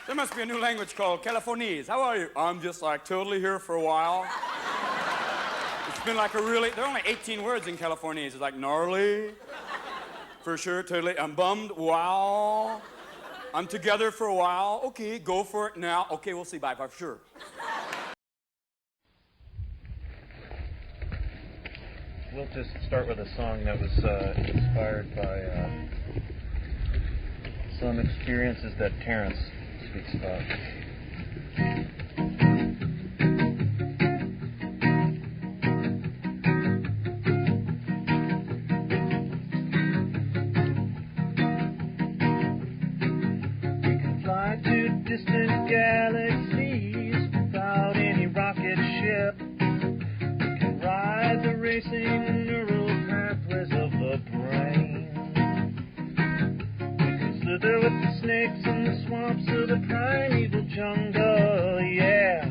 There must be a new language called Californese. How are you? I'm just like totally here for a while. It's been like a really, there are only 18 words in Californese. It's like gnarly, for sure, totally. I'm bummed, wow. I'm together for a while. Okay, go for it now. Okay, we'll see, bye, for sure. We'll just start with a song that was inspired by some experiences that Terence speaks about. We can fly to distant galaxies without any rocket ship. We can ride the racing neural pathways of the brain. We can slither with the snakes in the swamps of the primeval jungle, yeah.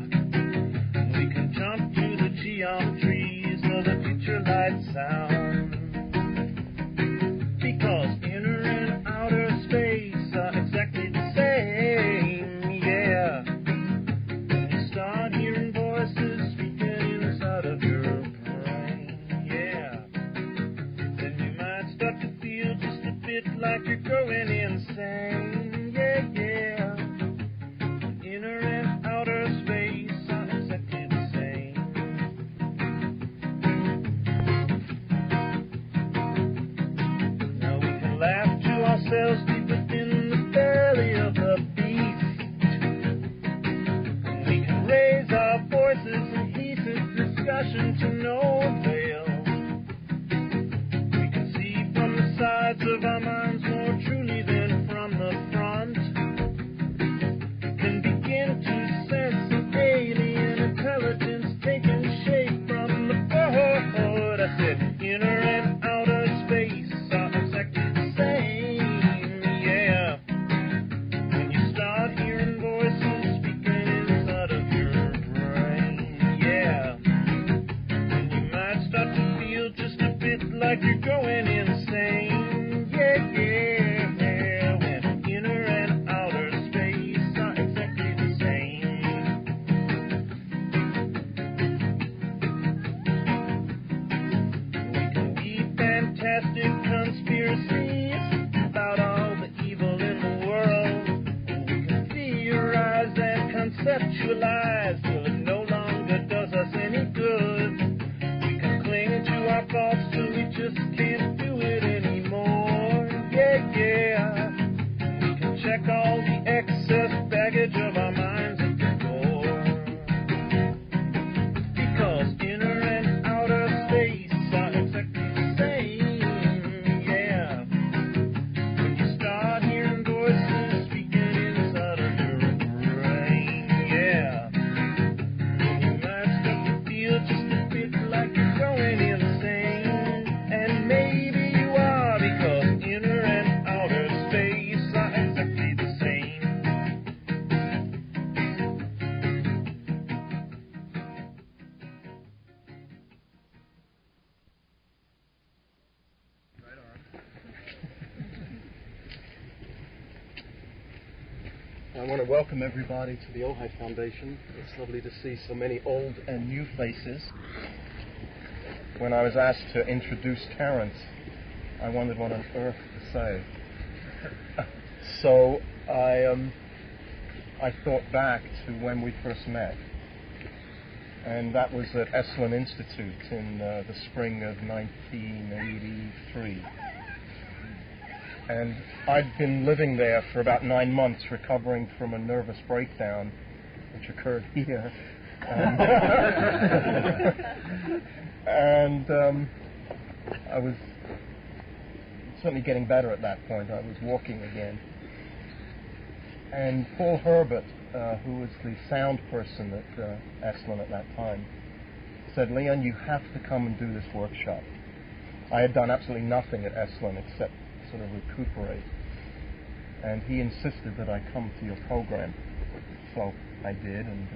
We can jump to the geometries of the future light sound. Because inner and outer space are exactly the same, yeah. When you start hearing voices speaking inside of your brain, yeah, then you might start to feel just a bit like you're going insane, yeah, yeah. Inner and outer space are exactly the same. Now we can laugh to ourselves deep within the belly of the beast. And we can raise our voices in heated discussion to no avail. We can see from the sides of our minds more truly than from the front. We can begin to sense an alien intelligence taking shape from the forward. I said inner and outer space are exactly the same, yeah. When you start hearing voices speaking inside of your brain, yeah, then you might start to feel just a bit like you're going insane, yeah, yeah. When inner and outer space are exactly the same. We can be fantastic conspiracies about all the evil in the world. We can theorize and conceptualize till it no longer does us any good. We can cling to our thoughts till we just can't do it anymore, yeah, yeah. We can check all the excess baggage of our minds at the door. Because inner and outer space are exactly the same, yeah. When you start hearing voices speaking inside of your brain, yeah, then you might start to feel just a bit like you're going insane. And maybe you are, because inner and outer space are exactly the same. I want to welcome everybody to the Ojai Foundation. It's lovely to see so many old and new faces. When I was asked to introduce Terence, I wondered what on earth to say. So I thought back to when we first met. And that was at Esalen Institute in the spring of 1983. And I'd been living there for about 9 months, recovering from a nervous breakdown, which occurred here. And I was certainly getting better at that point. I was walking again. And Paul Herbert, who was the sound person at Esalen at that time, said, "Leon, you have to come and do this workshop." I had done absolutely nothing at Esalen except sort of recuperate. And he insisted that I come to your program. So I did, and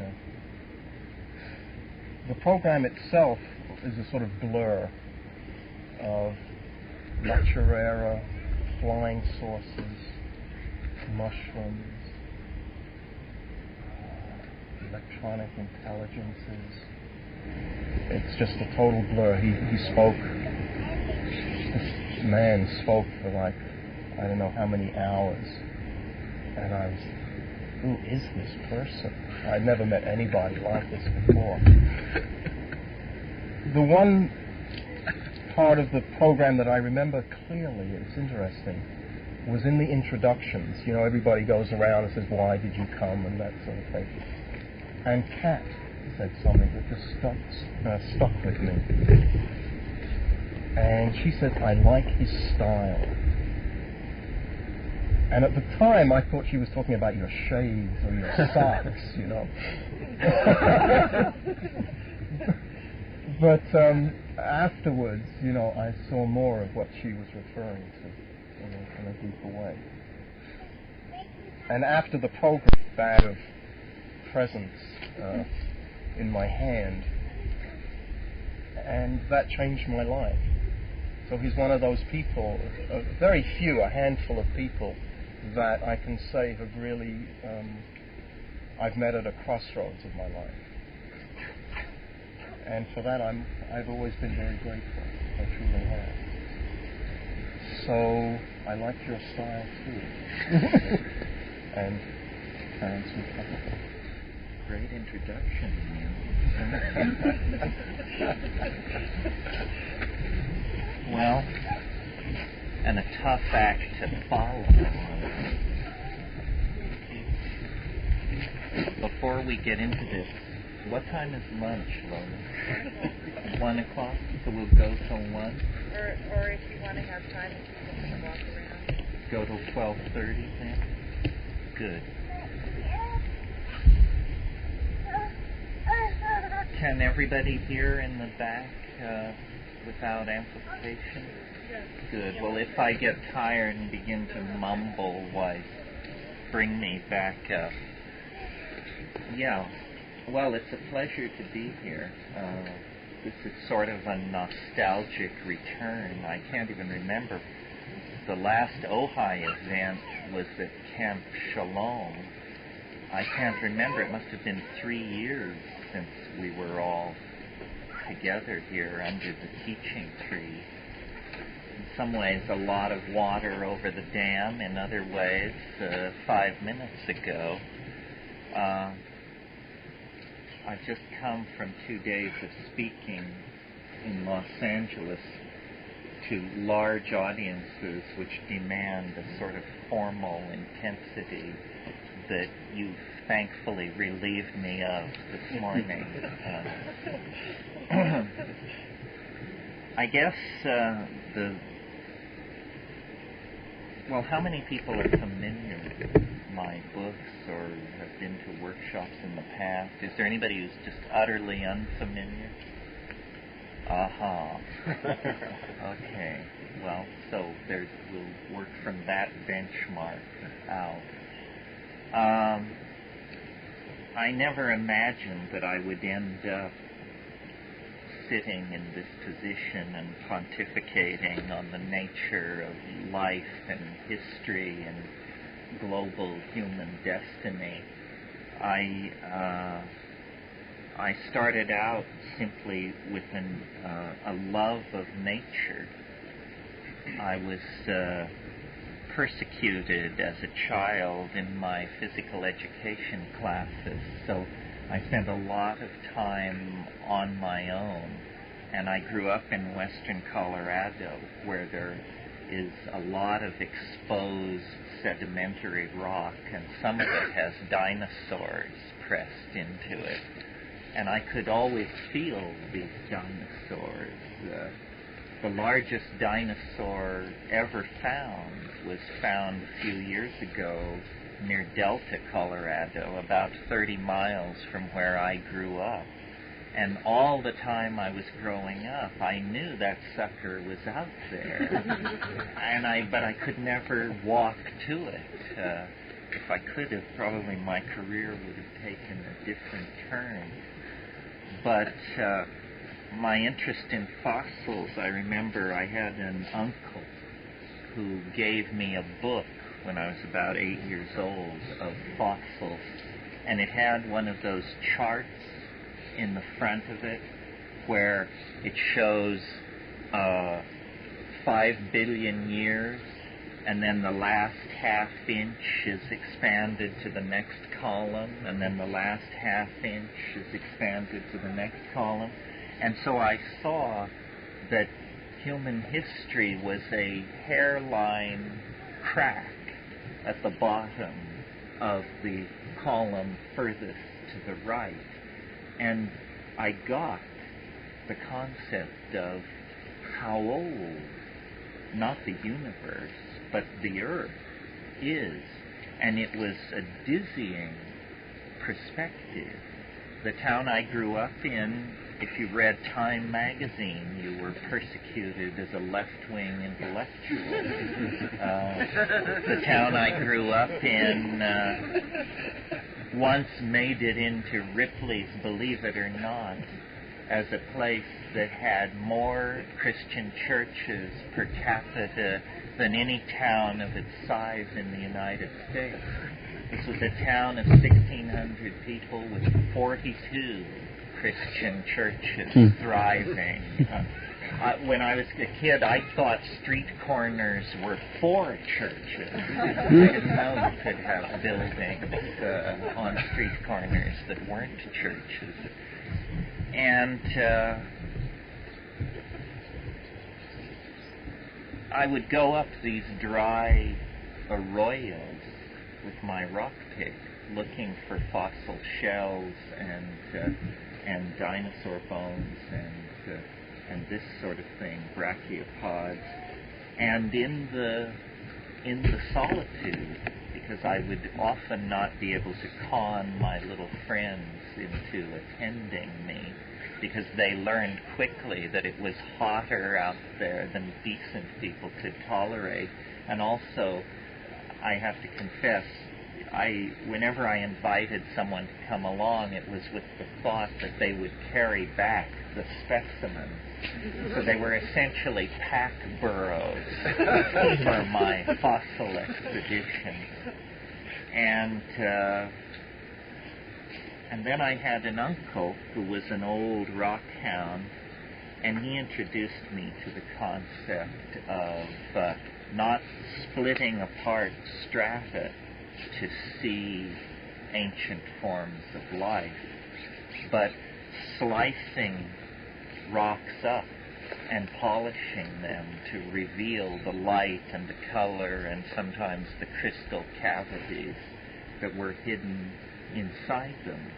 the program itself is a sort of blur of Naturera, flying saucers, mushrooms, electronic intelligences. It's just a total blur. He spoke, this man spoke for like, I don't know how many hours. And I was, who is this person? I'd never met anybody like this before. The one part of the program that I remember clearly, it's interesting, was in the introductions. You know, everybody goes around and says, why did you come, and that sort of thing. And Kat said something that just stuck with me. And she said, I like his style. And at the time, I thought she was talking about your shades or your socks, you know. But afterwards, you know, I saw more of what she was referring to in a deeper way. And after the program, bag of presents in my hand, and that changed my life. So he's one of those people, very few, a handful of people that I can say have really, I've met at a crossroads of my life. And for that I've always been very grateful. I truly have. So I like your style too. And Terence McKenna. Great introduction, Well, and a tough act to follow. Before we get into this, what time is lunch, Lola? 1 o'clock? So we'll go till 1? Or if you want to have time, you can walk around. Go till 12:30 then? Good. Can everybody hear in the back without amplification? Yes. Good. Well, if I get tired and begin to mumble, why, bring me back up. Yeah. Well, it's a pleasure to be here. This is sort of a nostalgic return. I can't even remember. The last Ojai event was at Camp Shalom. I can't remember. It must have been 3 years since we were all together here under the teaching tree. In some ways, a lot of water over the dam. In other ways, 5 minutes ago. I've just come from 2 days of speaking in Los Angeles to large audiences which demand a sort of formal intensity that you've thankfully relieved me of this morning. I guess well, how many people are familiar with my books or have been to workshops in the past? Is there anybody who's just utterly unfamiliar? Aha. Okay. Well, so we'll work from that benchmark out. I never imagined that I would end up sitting in this position and pontificating on the nature of life and history and global human destiny. I started out simply with a love of nature. I was persecuted as a child in my physical education classes, so I spent a lot of time on my own, and I grew up in western Colorado where there is a lot of exposed sedimentary rock, and some of it has dinosaurs pressed into it. And I could always feel these dinosaurs. The largest dinosaur ever found was found a few years ago near Delta, Colorado, about 30 miles from where I grew up. And all the time I was growing up, I knew that sucker was out there. But I could never walk to it. If I could have, probably my career would have taken a different turn. But my interest in fossils, I remember I had an uncle who gave me a book when I was about 8 years old of fossils and it had one of those charts in the front of it where it shows 5 billion years, and then the last half inch is expanded to the next column, and then the last half inch is expanded to the next column. And so I saw that human history was a hairline crack at the bottom of the column furthest to the right. And I got the concept of how old, not the universe, but the Earth is. And it was a dizzying perspective. The town I grew up in, if you read Time magazine, you were persecuted as a left-wing intellectual. The town I grew up in once made it into Ripley's Believe It or Not as a place that had more Christian churches per capita than any town of its size in the United States. This was a town of 1,600 people with 42 Christian churches thriving. When I was a kid, I thought street corners were for churches. I didn't know you could have buildings on street corners that weren't churches. And I would go up these dry arroyos with my rock pick, looking for fossil shells and dinosaur bones and this sort of thing, brachiopods. And in the solitude, because I would often not be able to con my little friends into attending me, because they learned quickly that it was hotter out there than decent people could tolerate. And also, I have to confess, whenever I invited someone to come along, it was with the thought that they would carry back the specimens. So they were essentially pack burros for my fossil expedition. And then I had an uncle who was an old rock hound, and he introduced me to the concept of not splitting apart strata to see ancient forms of life, but slicing rocks up and polishing them to reveal the light and the color and sometimes the crystal cavities that were hidden inside them.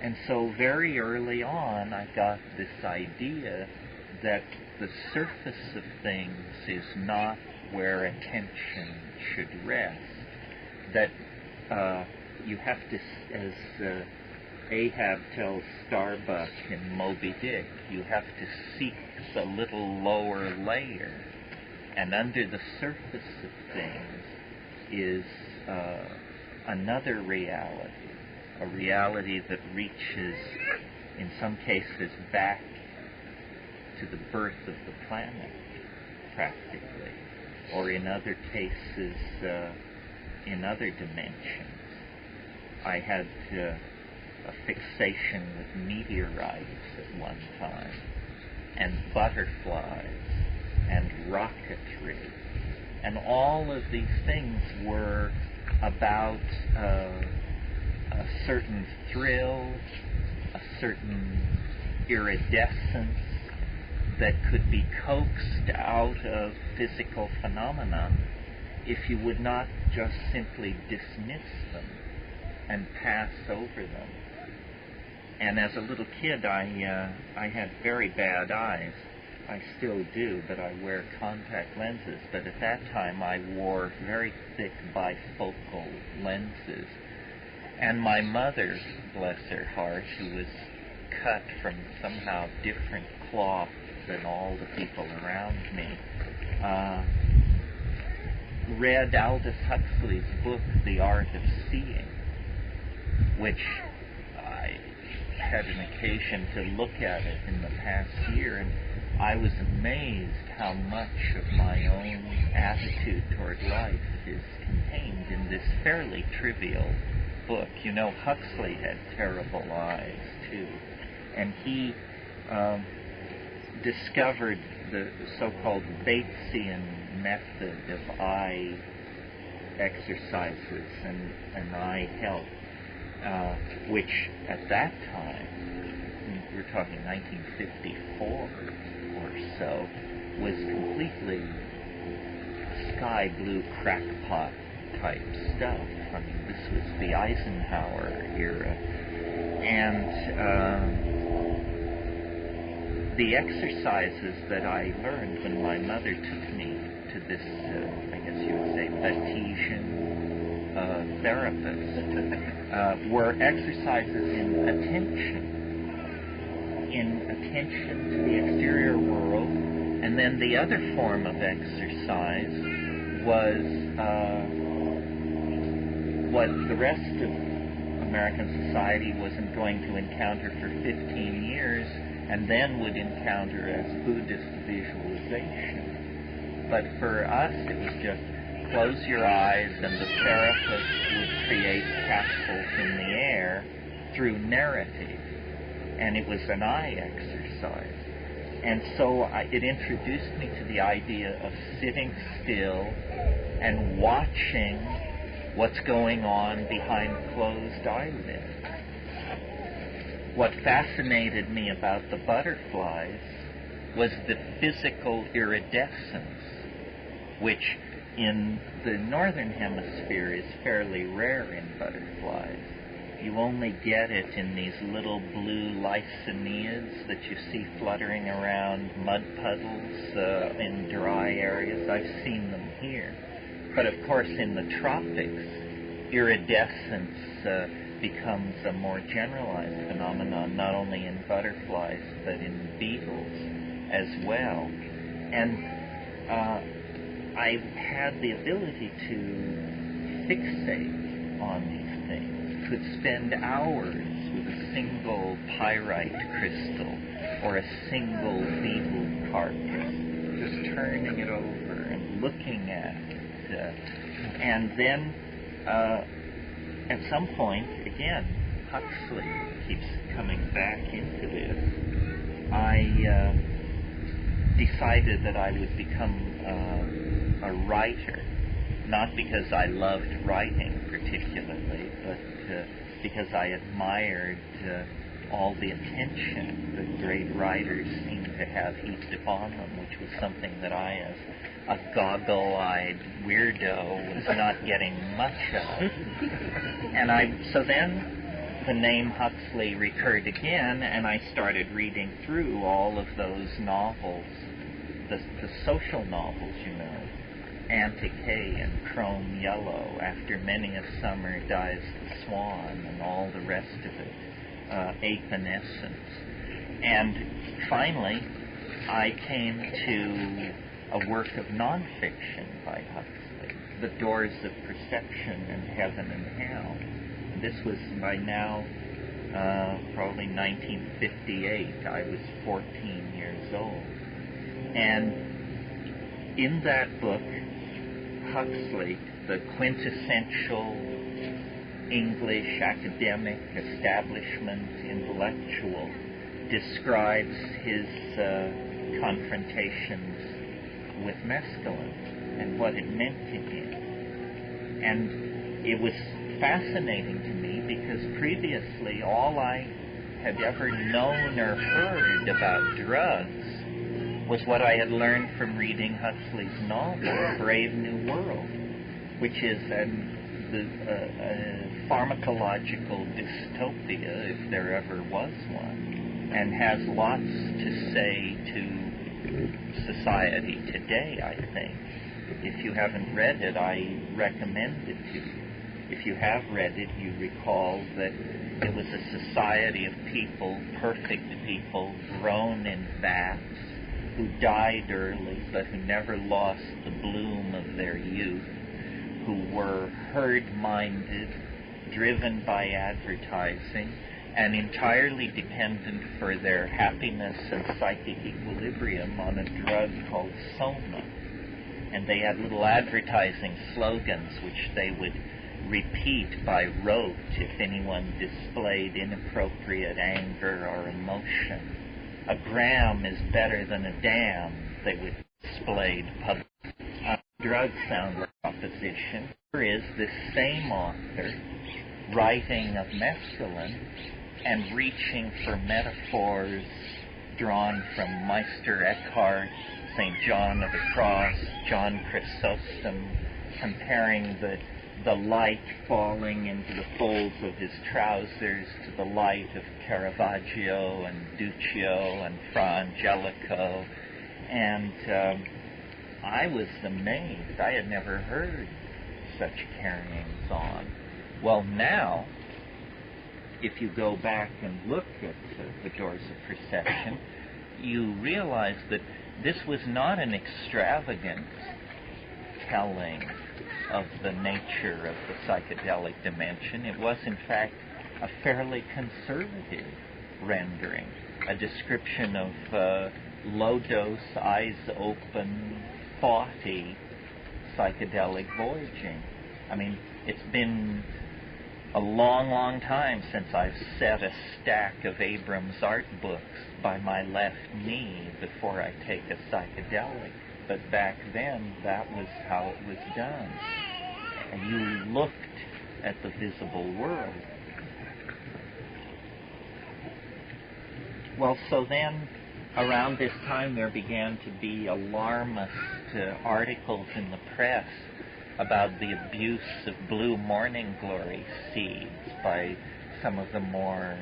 And so very early on I got this idea that the surface of things is not where attention should rest, that you have to, as Ahab tells Starbuck in Moby Dick, you have to seek the little lower layer. And under the surface of things is another reality, a reality that reaches, in some cases, back to the birth of the planet, practically, or in other cases, in other dimensions. I had a fixation with meteorites at one time, and butterflies, and rocketry, and all of these things were about a certain thrill, a certain iridescence that could be coaxed out of physical phenomena if you would not just simply dismiss them and pass over them. And as a little kid, I had very bad eyes. I still do, but I wear contact lenses. But at that time, I wore very thick bifocal lenses. And my mother, bless her heart, who was cut from somehow different cloth than all the people around me, read Aldous Huxley's book, The Art of Seeing, which I had an occasion to look at it in the past year, and I was amazed how much of my own attitude toward life is contained in this fairly trivial book. You know, Huxley had terrible eyes, too. And he discovered the so-called Batesian method of eye exercises and eye health, which at that time, we're talking 1954 or so, was completely sky blue crackpot type stuff. I mean, this was the Eisenhower era. And the exercises that I learned when my mother took me to this, I guess you would say, Batesian therapist, were exercises in attention to the exterior world. And then the other form of exercise was what the rest of American society wasn't going to encounter for 15 years and then would encounter as Buddhist visualization. But for us, it was just close your eyes and the therapist would create capsules in the air through narrative. And it was an eye exercise. And so it introduced me to the idea of sitting still and watching what's going on behind closed eyelids. What fascinated me about the butterflies was the physical iridescence, which in the northern hemisphere is fairly rare in butterflies. You only get it in these little blue lysiniads that you see fluttering around mud puddles in dry areas. I've seen them here. But of course in the tropics, iridescence becomes a more generalized phenomenon, not only in butterflies, but in beetles as well. And I had the ability to fixate on these things. Could spend hours with a single pyrite crystal or a single beetle carcass, just turning it over and looking at it. And then at some point, again, Huxley keeps coming back into this. I decided that I would become a writer, not because I loved writing particularly, but because I admired all the attention that great writers seem to have heaped upon them, which was something that I, as a goggle-eyed weirdo, was not getting much of. And so then the name Huxley recurred again, and I started reading through all of those novels, the social novels, you know, Antique and Chrome Yellow, After Many a Summer Dies the Swan, and all the rest of it, Aponescence. And finally, I came to a work of nonfiction by Huxley, The Doors of Perception and Heaven and Hell. And this was by now probably 1958. I was 14 years old. And in that book, Huxley, the quintessential English academic establishment intellectual, describes his confrontations with mescaline and what it meant to him. And it was fascinating to me because previously all I had ever known or heard about drugs was what I had learned from reading Huxley's novel, Brave New World, which is a pharmacological dystopia, if there ever was one, and has lots to say to society today, I think. If you haven't read it, I recommend it to you. If you have read it, you recall that it was a society of people, perfect people, grown in vats, who died early, but who never lost the bloom of their youth, who were herd-minded, driven by advertising, and entirely dependent for their happiness and psychic equilibrium on a drug called soma. And they had little advertising slogans which they would repeat by rote if anyone displayed inappropriate anger or emotion. A gram is better than a damn, they would displayed publicly. Drug sound proposition. Here is this same author writing of mescaline and reaching for metaphors drawn from Meister Eckhart, St. John of the Cross, John Chrysostom, comparing the light falling into the folds of his trousers to the light of Caravaggio and Duccio and Fra Angelico. And I was amazed. I had never heard such carryings on. Well, now, if you go back and look at the doors of perception, you realize that this was not an extravagant telling of the nature of the psychedelic dimension. It was, in fact, a fairly conservative rendering, a description of low-dose, eyes-open, thoughty psychedelic voyaging. I mean, it's been a long, long time since I've set a stack of Abrams art books by my left knee before I take a psychedelic. But back then, that was how it was done. And you looked at the visible world. Well, so then, around this time, there began to be alarmist articles in the press about the abuse of blue morning glory seeds by some of the more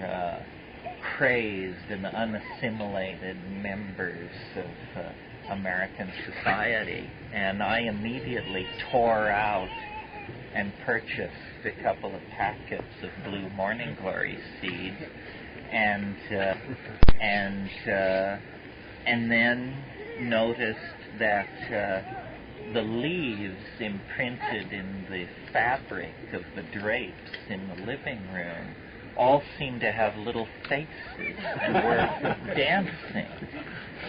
crazed and unassimilated members of American society. And I immediately tore out and purchased a couple of packets of blue morning glory seeds, and then noticed that the leaves imprinted in the fabric of the drapes in the living room all seemed to have little faces and were dancing.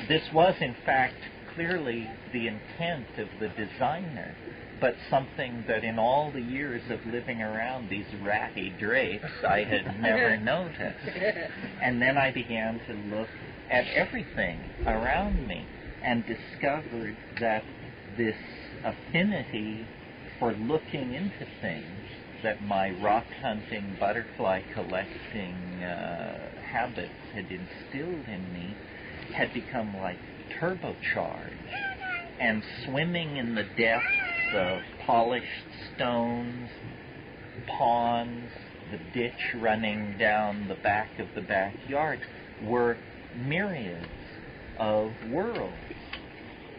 This was, in fact, clearly the intent of the designer, but something that in all the years of living around these ratty drapes I had never noticed. And then I began to look at everything around me and discovered that this affinity for looking into things that my rock hunting, butterfly collecting habits had instilled in me had become like turbocharged. And swimming in the depths of polished stones, ponds, the ditch running down the back of the backyard were myriads of worlds.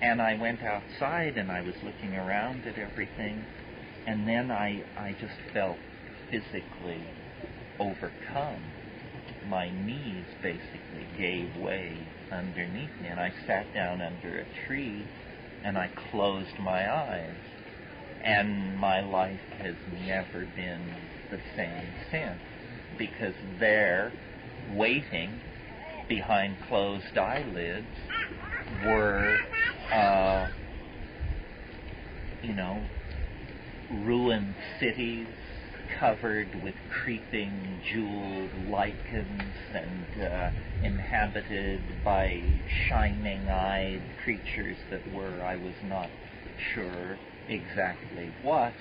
And I went outside and I was looking around at everything, and then I just felt physically overcome. My knees basically gave way underneath me, and I sat down under a tree and I closed my eyes. And my life has never been the same since, because there, waiting behind closed eyelids, were, ruined cities covered with creeping jeweled lichens and inhabited by shining-eyed creatures that were, I was not sure exactly what,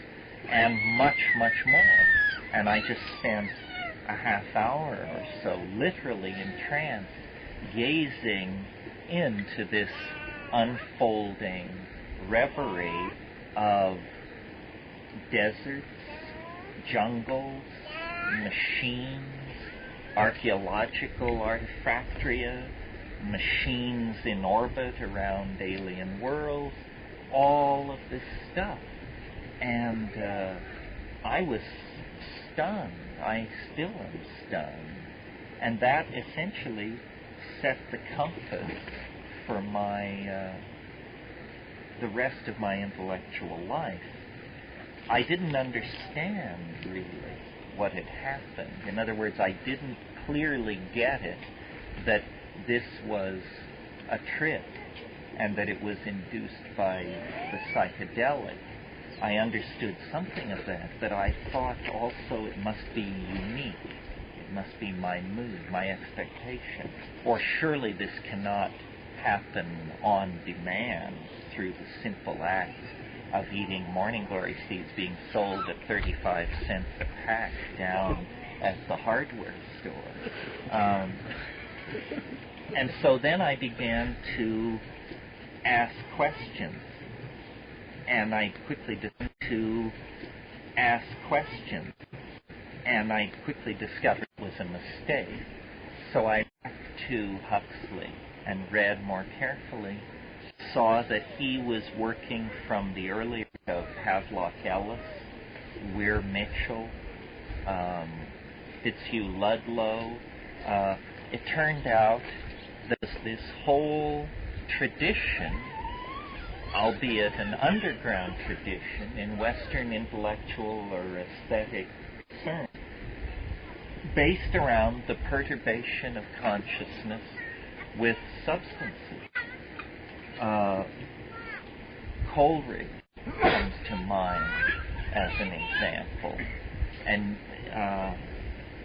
and much, much more. And I just spent a half hour or so literally entranced, gazing into this unfolding reverie of deserts, jungles, machines, archaeological artifactoria, machines in orbit around alien worlds, all of this stuff. And I was stunned. I still am stunned. And that essentially set the compass for the rest of my intellectual life. I didn't understand really what had happened. In other words, I didn't clearly get it that this was a trip and that it was induced by the psychedelic. I understood something of that I thought also it must be unique. It must be my mood, my expectation. Or surely this cannot happen on demand through the simple act of eating morning glory seeds being sold at 35 cents a pack down at the hardware store. And so then I began to ask questions. And I quickly discovered it was a mistake. So I went to Huxley and read more carefully, saw that he was working from the earlier of Havelock Ellis, Weir Mitchell, Fitzhugh Ludlow. It turned out that this whole tradition, albeit an underground tradition in Western intellectual or aesthetic concern, based around the perturbation of consciousness with substances. Coleridge comes to mind as an example, and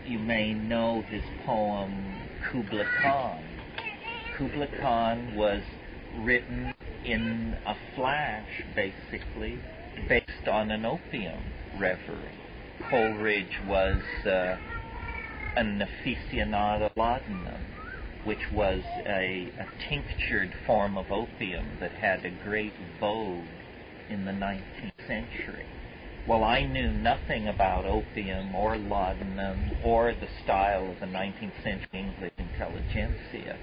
you may know his poem Kubla Khan. Kubla Khan was written in a flash, basically, based on an opium reverie. Coleridge was an aficionado laudanum, which was a tinctured form of opium that had a great vogue in the 19th century. Well, I knew nothing about opium or laudanum or the style of the 19th century English intelligentsia,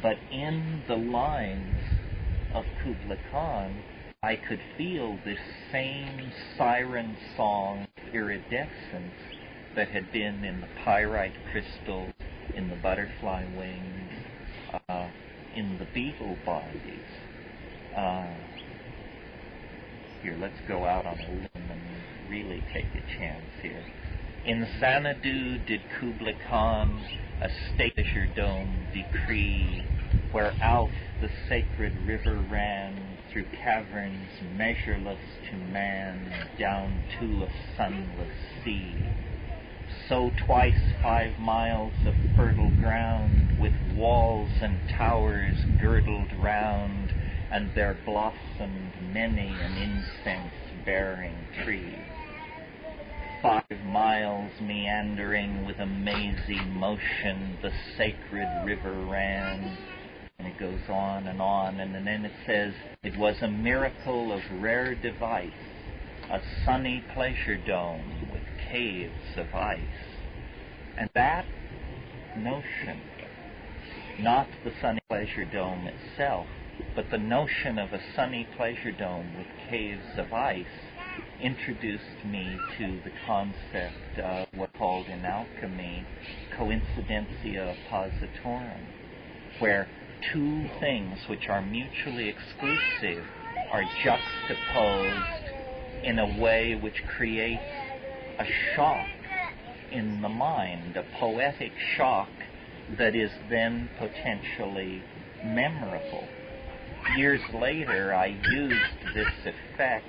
but in the lines of Kubla Khan, I could feel this same siren song iridescence that had been in the pyrite crystals, in the butterfly wings, in the beetle bodies. Here, let's go out on a limb and really take a chance here. In Xanadu did Kubla Khan a statelier dome decree, where Alf the sacred river ran through caverns measureless to man, down to a sunless sea. So twice 5 miles of fertile ground, with walls and towers girdled round, and there blossomed many an incense-bearing tree. 5 miles meandering with a mazy motion, the sacred river ran. And it goes on, and then it says, it was a miracle of rare device, a sunny pleasure dome with caves of ice. And that notion, not the sunny pleasure dome itself, but the notion of a sunny pleasure dome with caves of ice, introduced me to the concept of what's called in alchemy coincidentia oppositorum, where two things which are mutually exclusive are juxtaposed in a way which creates a shock in the mind, a poetic shock that is then potentially memorable. Years later, I used this effect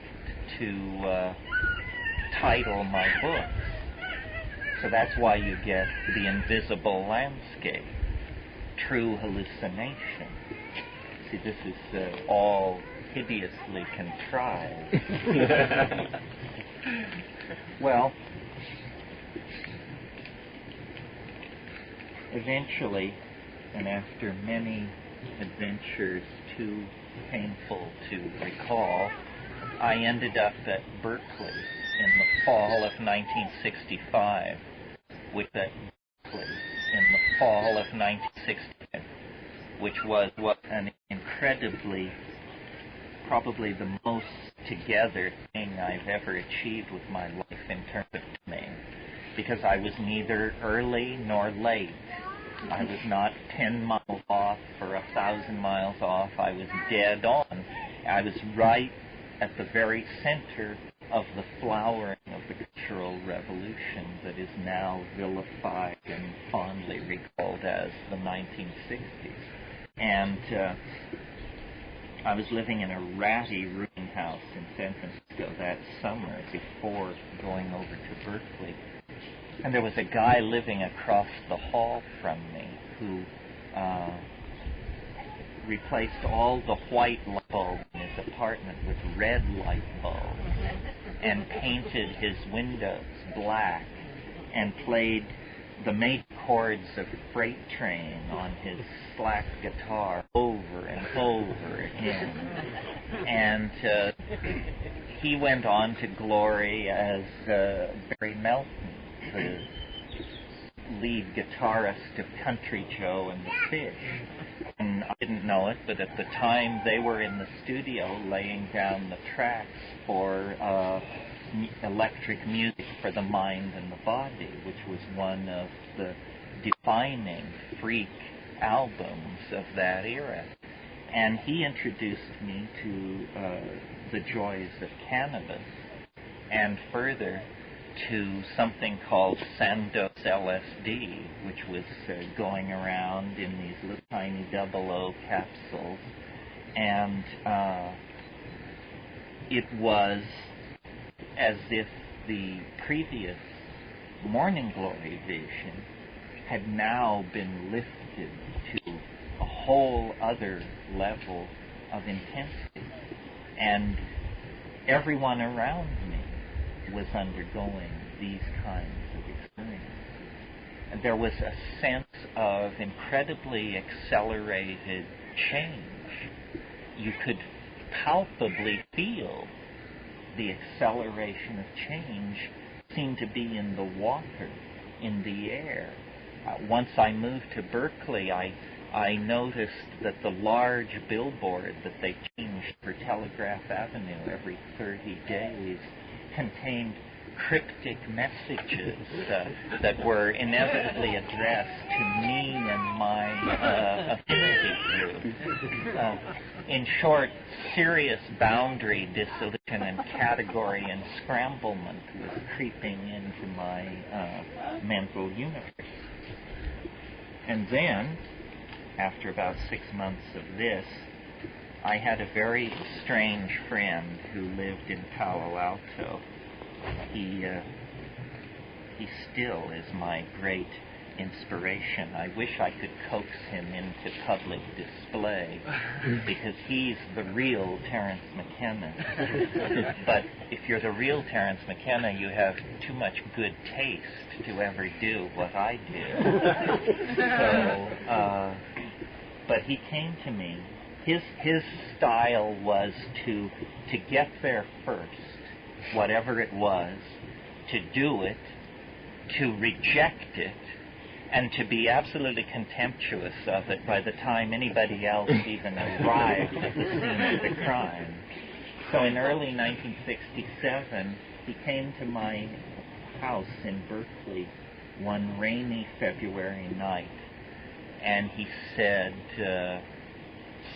to title my books. So that's why you get The Invisible Landscape, True Hallucination. See, this is all hideously contrived. Well, eventually, and after many adventures too painful to recall, I ended up at Berkeley in the fall of 1965, which was an incredibly, probably the most together thing I've ever achieved with my life in terms of timing, because I was neither early nor late. I was not 10 miles off or 1,000 miles off. I was dead on. I was right at the very center of the flowering of the cultural revolution that is now vilified and fondly recalled as the 1960s. And I was living in a ratty room house in San Francisco that summer before going over to Berkeley. And there was a guy living across the hall from me who replaced all the white light bulbs in his apartment with red light bulbs and painted his windows black and played the major chords of Freight Train on his slack guitar over and over again. And he went on to glory as Barry Melton, the lead guitarist of Country Joe and the Fish. And I didn't know it, but at the time they were in the studio laying down the tracks for electric music for the mind and the body, which was one of the defining freak albums of that era. And he introduced me to the joys of cannabis, and further to something called Sandoz LSD, which was going around in these little tiny 00 capsules. And it was as if the previous Morning Glory vision had now been lifted to a whole other level of intensity. And everyone around me was undergoing these kinds of experiences. And there was a sense of incredibly accelerated change. You could palpably feel the acceleration of change seemed to be in the water, in the air. Once I moved to Berkeley, I noticed that the large billboard that they changed for Telegraph Avenue every 30 days contained cryptic messages that were inevitably addressed to me and my affinity group. In short, serious boundary dissolution and category enscramblement was creeping into my mental universe. And then, after about 6 months of this, I had a very strange friend who lived in Palo Alto. He still is my great inspiration. I wish I could coax him into public display, because he's the real Terence McKenna. But if you're the real Terence McKenna, you have too much good taste to ever do what I do. So, but he came to me. His style was to get there first, whatever it was, to do it, to reject it, and to be absolutely contemptuous of it by the time anybody else even arrived at the scene of the crime. So in early 1967, he came to my house in Berkeley one rainy February night, and he said,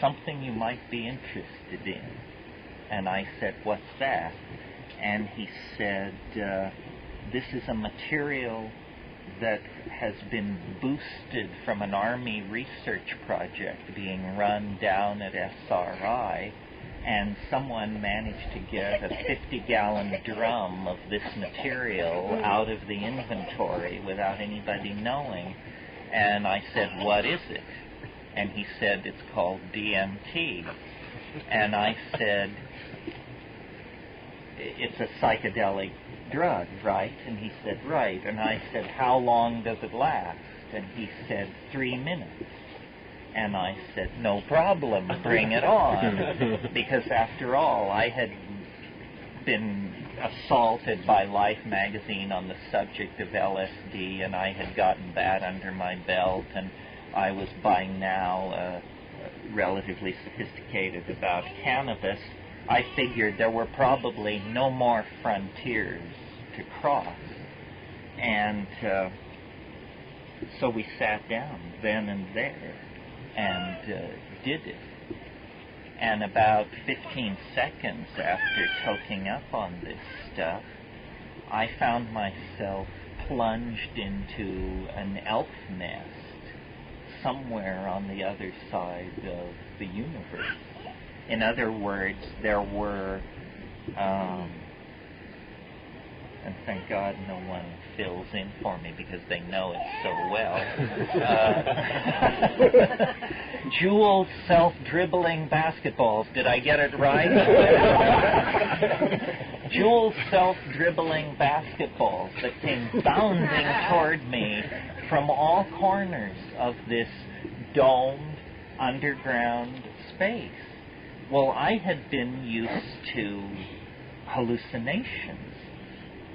something you might be interested in. And I said, what's that? And he said, this is a material that has been boosted from an Army research project being run down at SRI, and someone managed to get a 50-gallon drum of this material out of the inventory without anybody knowing. And I said, what is it? And he said, it's called DMT. And I said, it's a psychedelic drug, right? And he said, right. And I said, how long does it last? And he said, 3 minutes. And I said, no problem, bring it on. Because after all, I had been assaulted by Life magazine on the subject of LSD, and I had gotten that under my belt, and I was by now relatively sophisticated about cannabis. I figured there were probably no more frontiers to cross. And so we sat down then and there and did it. And about 15 seconds after toking up on this stuff, I found myself plunged into an elf nest somewhere on the other side of the universe. In other words, there were, and thank God no one fills in for me because they know it so well. Jewel self-dribbling basketballs. Did I get it right? Jewel self-dribbling basketballs that came bounding toward me from all corners of this domed underground space. Well, I had been used to hallucinations,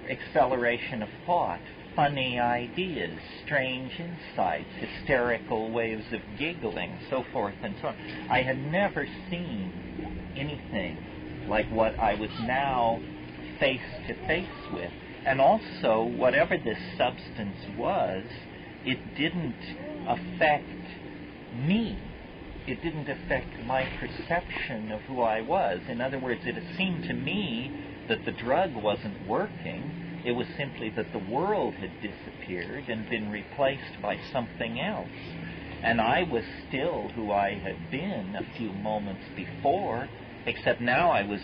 acceleration of thought, funny ideas, strange insights, hysterical waves of giggling, so forth and so on. I had never seen anything like what I was now face to face with. And also, whatever this substance was, it didn't affect me. It didn't affect my perception of who I was. In other words, it seemed to me that the drug wasn't working. It was simply that the world had disappeared and been replaced by something else. And I was still who I had been a few moments before, except now I was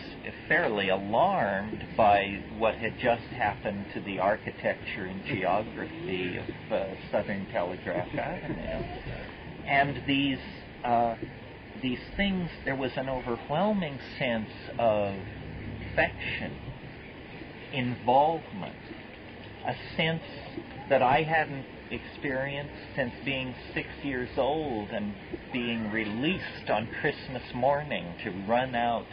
fairly alarmed by what had just happened to the architecture and geography of Southern Telegraph Avenue. And these things, there was an overwhelming sense of affection, involvement, a sense that I hadn't experienced since being 6 years old and being released on Christmas morning to run out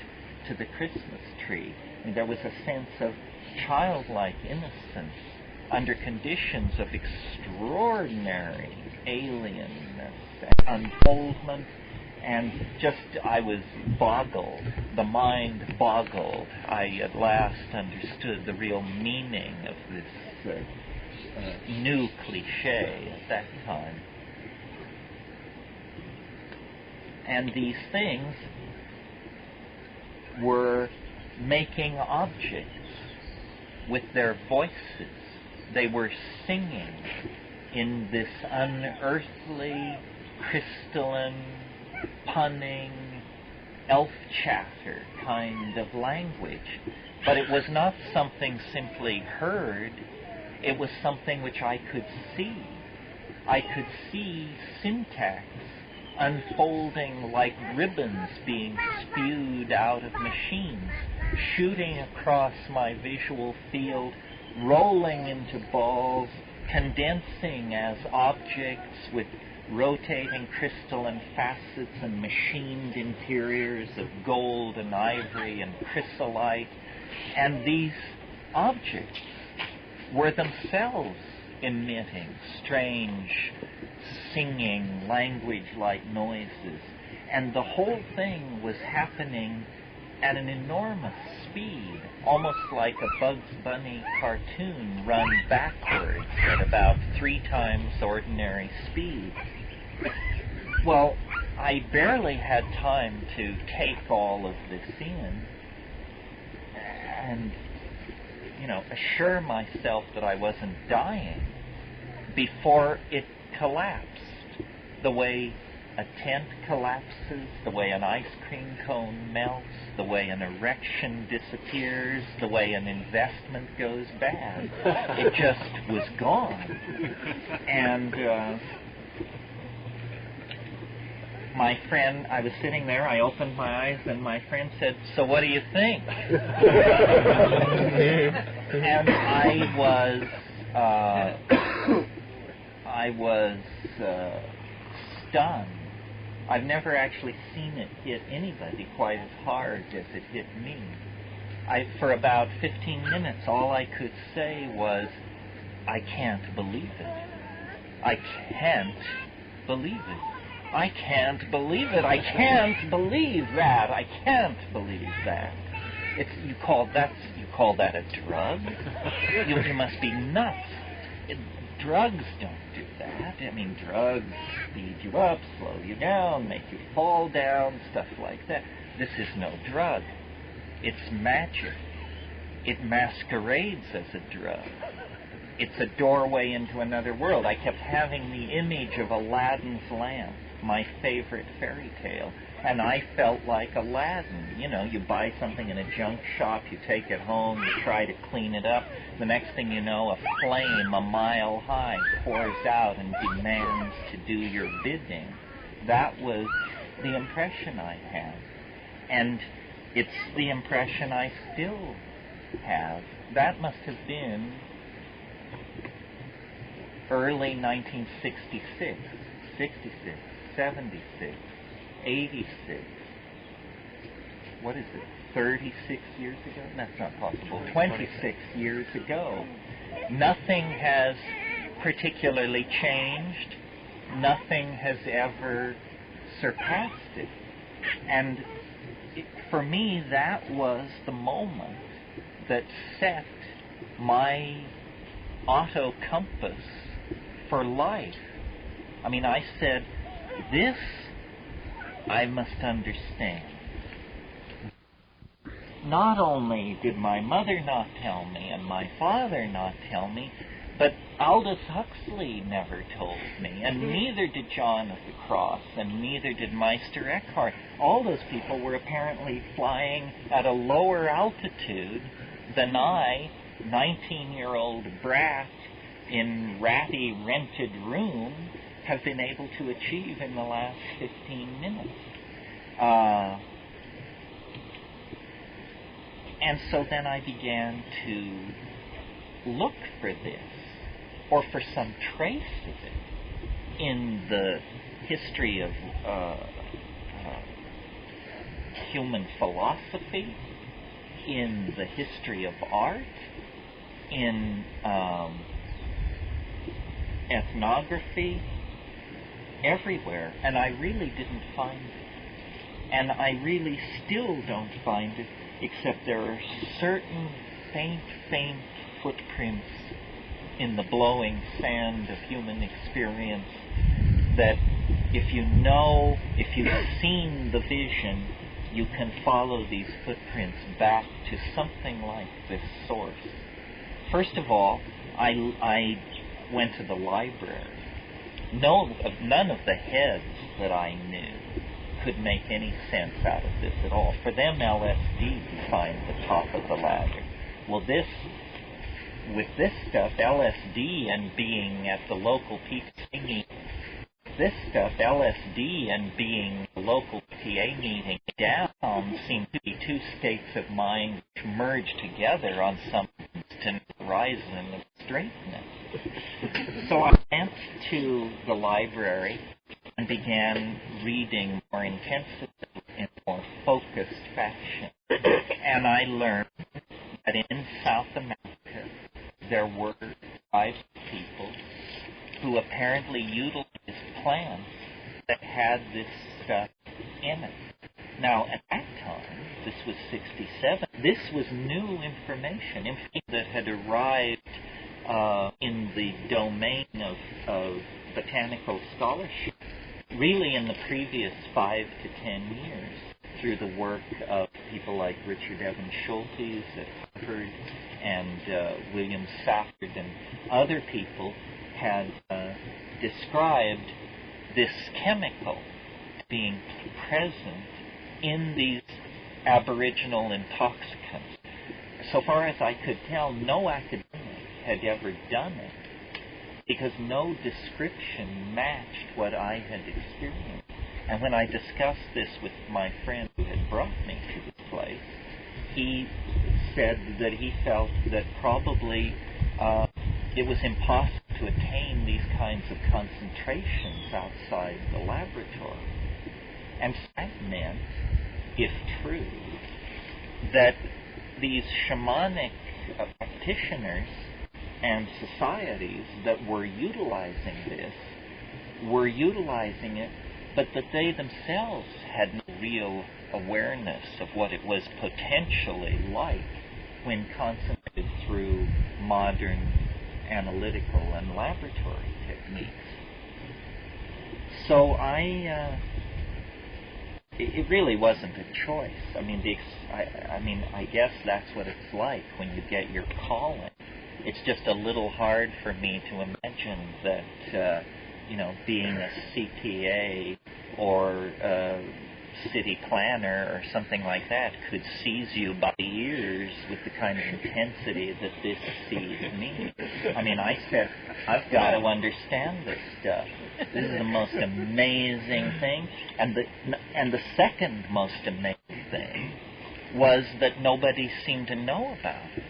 to the Christmas tree. And there was a sense of childlike innocence under conditions of extraordinary alienness and unfoldment, and just I was boggled, the mind boggled. I at last understood the real meaning of this new cliche at that time. And these things were making objects with their voices. They were singing in this unearthly, crystalline, punning, elf chatter kind of language. But it was not something simply heard. It was something which I could see. I could see syntax unfolding like ribbons being spewed out of machines, shooting across my visual field, rolling into balls, condensing as objects with rotating crystalline facets and machined interiors of gold and ivory and chrysolite. And these objects were themselves emitting strange, singing, language-like noises. And the whole thing was happening at an enormous speed, almost like a Bugs Bunny cartoon run backwards at about 3 times ordinary speed. Well, I barely had time to take all of this in and, assure myself that I wasn't dying before it collapsed. The way a tent collapses, the way an ice cream cone melts, the way an erection disappears, the way an investment goes bad. It just was gone. And my friend, I was sitting there, I opened my eyes, and my friend said, "So what do you think?" And I was stunned. I've never actually seen it hit anybody quite as hard as it hit me. For about 15 minutes, all I could say was, "I can't believe it. I can't believe it. I can't believe it. I can't believe that. I can't believe that." You call that a drug? You must be nuts. Drugs don't do that. I mean, drugs speed you up, slow you down, make you fall down, stuff like that. This is no drug. It's magic. It masquerades as a drug. it's a doorway into another world. I kept having the image of Aladdin's lamp, my favorite fairy tale, and I felt like Aladdin. You know, you buy something in a junk shop, you take it home, you try to clean it up. The next thing you know, a flame a mile high pours out and demands to do your bidding. That was the impression I had. And it's the impression I still have. That must have been early 1966, 66, 76, 86. What is it? 36 years ago? That's not possible. 26 years ago. Nothing has particularly changed. Nothing has ever surpassed it. And for me, that was the moment that set my auto compass for life. I mean, I said, this I must understand. Not only did my mother not tell me and my father not tell me, but Aldous Huxley never told me, and neither did John of the Cross, and neither did Meister Eckhart. All those people were apparently flying at a lower altitude than I, 19-year-old brat in ratty rented room, have been able to achieve in the last 15 minutes. And so then I began to look for this, or for some trace of it, in the history of human philosophy, in the history of art, in ethnography, everywhere, and I really didn't find it. And I really still don't find it, except there are certain faint footprints in the blowing sand of human experience that if you've seen the vision, you can follow these footprints back to something like this source. First of all, I went to the library. None of the heads that I knew could make any sense out of this at all. For them, LSD defined the top of the ladder. Well, with this stuff, LSD and being at the local PTA meeting, down seem to be two states of mind which merge together on some distant horizon of straightness. So I went to the library and began reading more intensively in more focused fashion. And I learned that in South America there were tribes of people who apparently utilized plants that had this stuff in it. Now, at that time, this was 67, this was new information that had arrived in the domain of botanical scholarship, really in the previous 5 to 10 years, through the work of people like Richard Evans Schultes at Harvard and William Safford and other people had described this chemical being present in these aboriginal intoxicants. So far as I could tell, no academic had ever done it, because no description matched what I had experienced. And when I discussed this with my friend who had brought me to this place, he said that he felt that probably it was impossible to attain these kinds of concentrations outside the laboratory. And that meant, if true, that these shamanic practitioners and societies that were utilizing this were utilizing it, but that they themselves had no real awareness of what it was potentially like when concentrated through modern analytical and laboratory techniques. So it really wasn't a choice. I mean, I guess that's what it's like when you get your calling. It's just a little hard for me to imagine that, being a CPA or city planner or something like that could seize you by the ears with the kind of intensity that this seized me. I mean, I said, I've got to understand this stuff. This is the most amazing thing. And the second most amazing thing was that nobody seemed to know about it.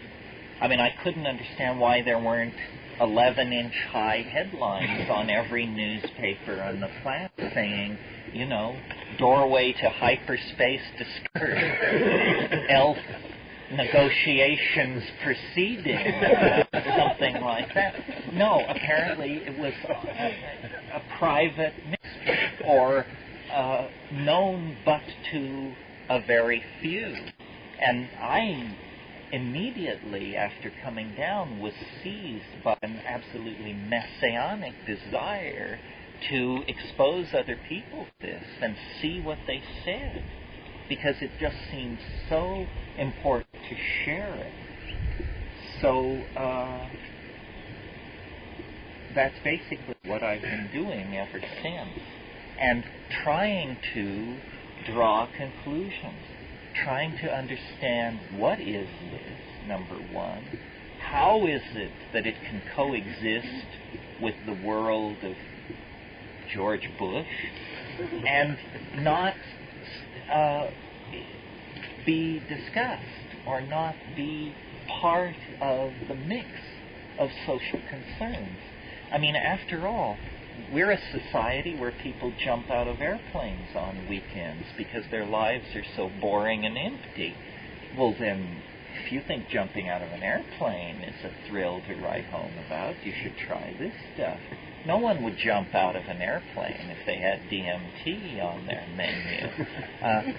I mean, I couldn't understand why there weren't 11-inch high headlines on every newspaper on the planet saying, doorway to hyperspace discouraged, ELF negotiations proceeding, something like that. No, apparently it was a private mystery, or known but to a very few. And I immediately, after coming down, was seized by an absolutely messianic desire to expose other people to this and see what they said, because it just seemed so important to share it. So that's basically what I've been doing ever since, and trying to draw conclusions, trying to understand what is this, number one. How is it that it can coexist with the world of George Bush and not be discussed or not be part of the mix of social concerns? I mean, after all, we're a society where people jump out of airplanes on weekends because their lives are so boring and empty. Well, then, if you think jumping out of an airplane is a thrill to write home about, you should try this stuff. No one would jump out of an airplane if they had DMT on their menu.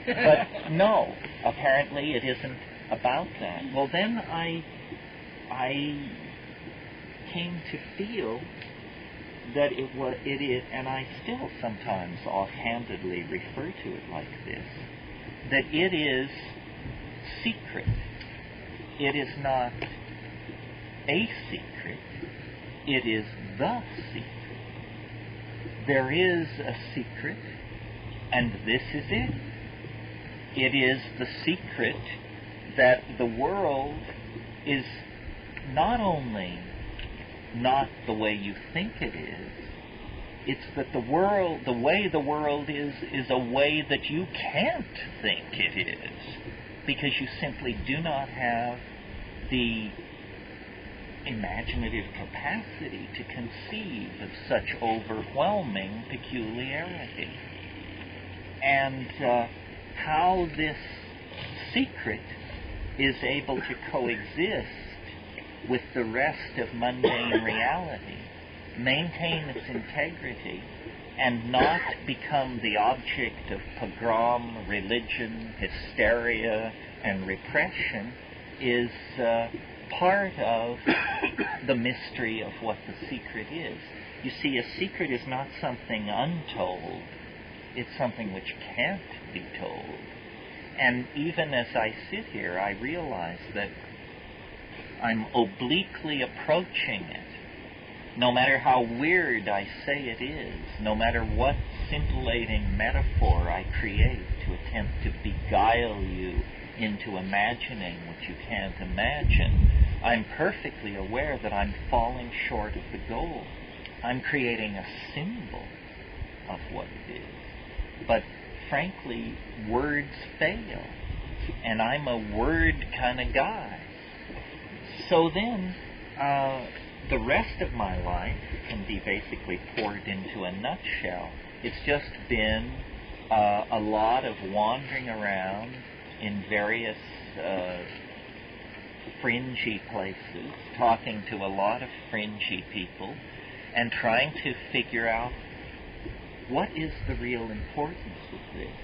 But no, apparently it isn't about that. Well, then I came to feel that it is, and I still sometimes offhandedly refer to it like this, that it is secret. It is not a secret. It is the secret. There is a secret, and this is it. It is the secret that the world is not only not the way you think it is, it's that the way the world is a way that you can't think it is, because you simply do not have the imaginative capacity to conceive of such overwhelming peculiarity. And how this secret is able to coexist with the rest of mundane reality, maintain its integrity, and not become the object of pogrom, religion, hysteria, and repression is part of the mystery of what the secret is. You see, a secret is not something untold. It's something which can't be told. And even as I sit here, I realize that I'm obliquely approaching it. No matter how weird I say it is, no matter what scintillating metaphor I create to attempt to beguile you into imagining what you can't imagine, I'm perfectly aware that I'm falling short of the goal. I'm creating a symbol of what it is. But frankly, words fail, and I'm a word kind of guy. So then, the rest of my life can be basically poured into a nutshell. It's just been a lot of wandering around in various fringy places, talking to a lot of fringy people, and trying to figure out what is the real importance of this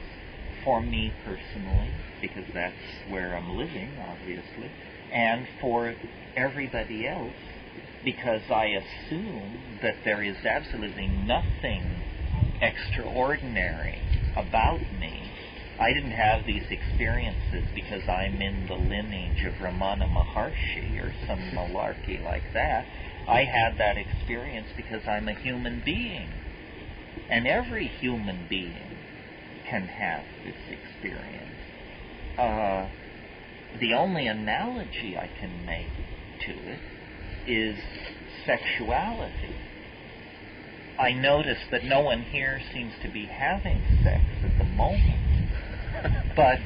for me personally, because that's where I'm living, obviously, and for everybody else, because I assume that there is absolutely nothing extraordinary about me I didn't have these experiences because I'm in the lineage of Ramana Maharshi or some malarkey like that. I had that experience because I'm a human being. And every human being can have this experience. The only analogy I can make to it is sexuality. I notice that no one here seems to be having sex at the moment, but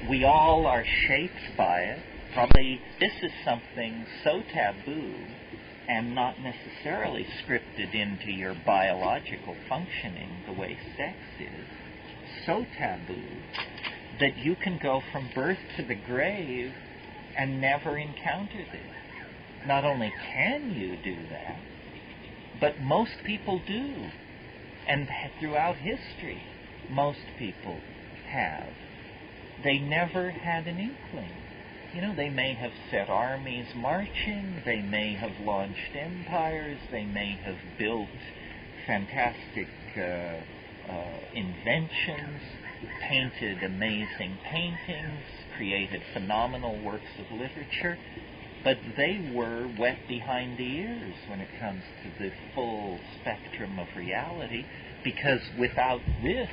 we all are shaped by it. Probably this is something so taboo and not necessarily scripted into your biological functioning the way sex is, so taboo that you can go from birth to the grave and never encounter this. Not only can you do that, but most people do. And throughout history, most people have. They never had an inkling. You know, they may have set armies marching, they may have launched empires, they may have built fantastic inventions, painted amazing paintings, created phenomenal works of literature, but they were wet behind the ears when it comes to the full spectrum of reality, because without this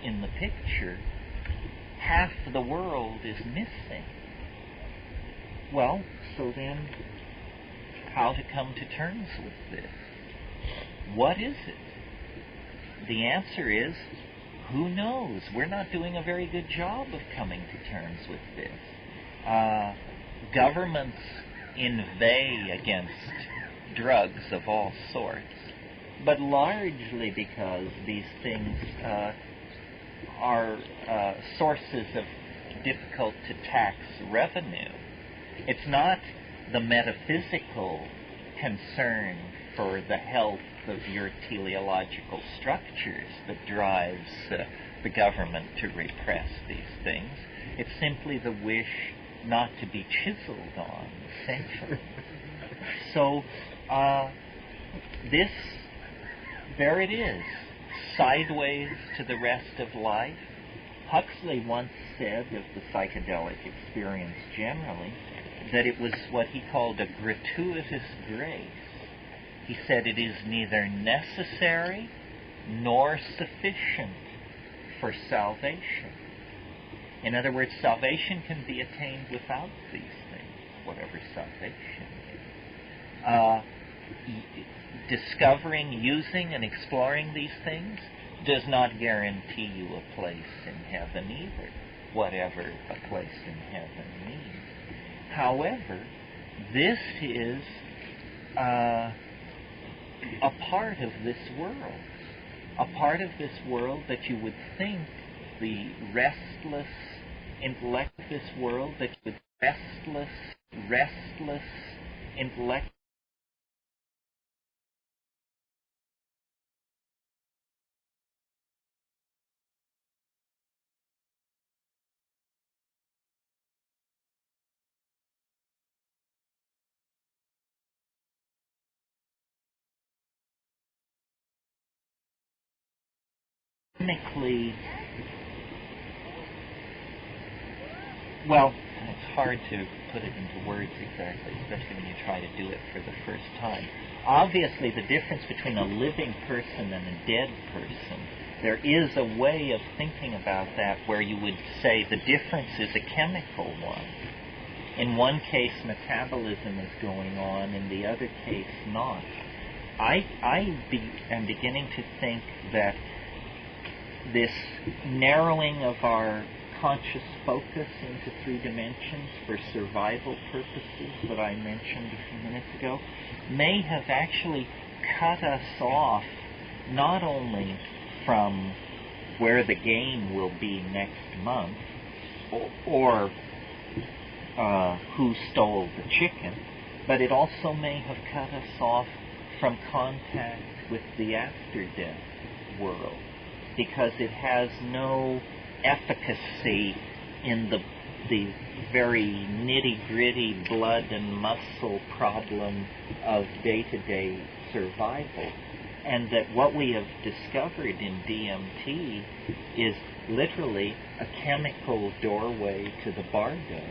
in the picture, half the world is missing. Well, so then, how to come to terms with this? What is it? The answer is, who knows? We're not doing a very good job of coming to terms with this. Governments inveigh against drugs of all sorts, but largely because these things are sources of difficult-to-tax revenue. It's not the metaphysical concern for the health of your teleological structures that drives the government to repress these things. It's simply the wish not to be chiseled on, essentially. So, there it is, sideways to the rest of life. Huxley once said of the psychedelic experience generally, that it was what he called a gratuitous grace. He said it is neither necessary nor sufficient for salvation. In other words, salvation can be attained without these things, whatever salvation is. Discovering, using, and exploring these things does not guarantee you a place in heaven either, whatever a place in heaven means. However, this is a part of this world, a part of this world that you would think the restless intellect of this world, that you would restless intellect technically, well, it's hard to put it into words exactly, especially when you try to do it for the first time. Obviously, the difference between a living person and a dead person, there is a way of thinking about that where you would say the difference is a chemical one. In one case, metabolism is going on, in the other case, not. I am beginning to think that this narrowing of our conscious focus into three dimensions for survival purposes that I mentioned a few minutes ago may have actually cut us off not only from where the game will be next month or who stole the chicken, but it also may have cut us off from contact with the after-death world, because it has no efficacy in the very nitty-gritty blood and muscle problem of day-to-day survival. And that what we have discovered in DMT is literally a chemical doorway to the bardo.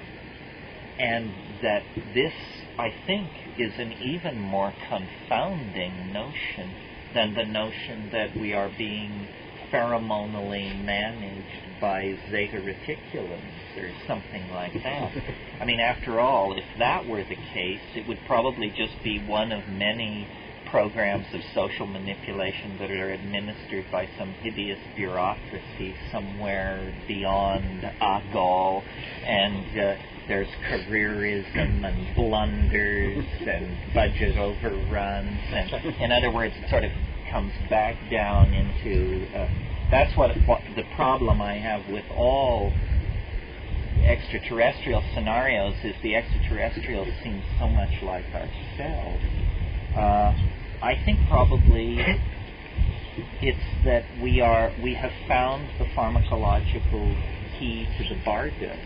And that this, I think, is an even more confounding notion than the notion that we are being pheromonally managed by zeta reticulums or something like that. I mean, after all, if that were the case, it would probably just be one of many programs of social manipulation that are administered by some hideous bureaucracy somewhere beyond Agol, and there's careerism and blunders and budget overruns, and in other words, it sort of comes back down into that's what the problem I have with all extraterrestrial scenarios is the extraterrestrials seem so much like ourselves. I think probably it's that we have found the pharmacological key to the bardo,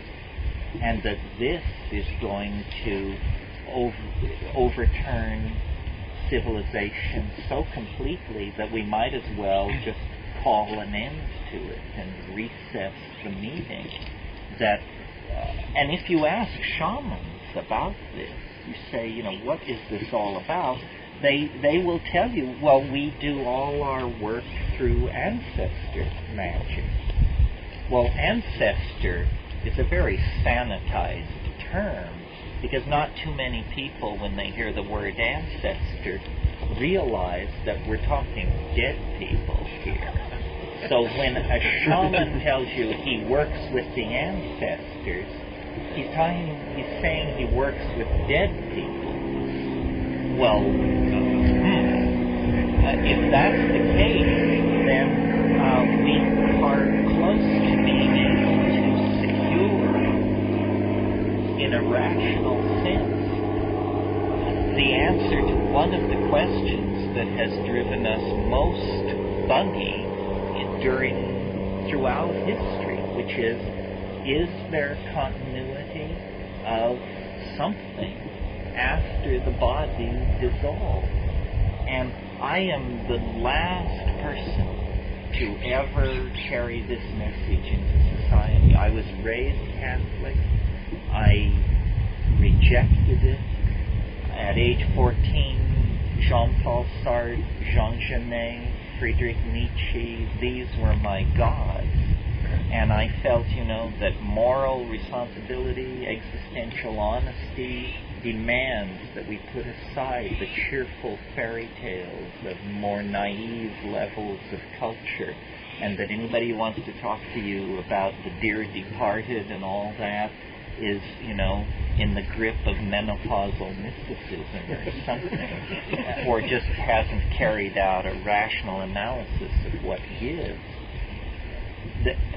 and that this is going to overturn civilization so completely that we might as well just call an end to it and recess the meeting. That, and if you ask shamans about this, you say, what is this all about? They will tell you, well, we do all our work through ancestor magic. Well, ancestor is a very sanitized term, because not too many people, when they hear the word ancestor, realize that we're talking dead people here. So when a shaman tells you he works with the ancestors, he's saying he works with dead people. Well, if that's the case, then we are close to being able to secure, in a rational sense, the answer to one of the questions that has driven us most buggy throughout history, which is there continuity of something after the body dissolves? And I am the last person to ever carry this message into society. I was raised Catholic. I rejected it. At age 14, Jean-Paul Sartre, Jean Genet, Friedrich Nietzsche, these were my gods. And I felt, that moral responsibility, existential honesty demands that we put aside the cheerful fairy tales of more naive levels of culture, and that anybody who wants to talk to you about the dear departed and all that is, in the grip of menopausal mysticism or something, or just hasn't carried out a rational analysis of what gives.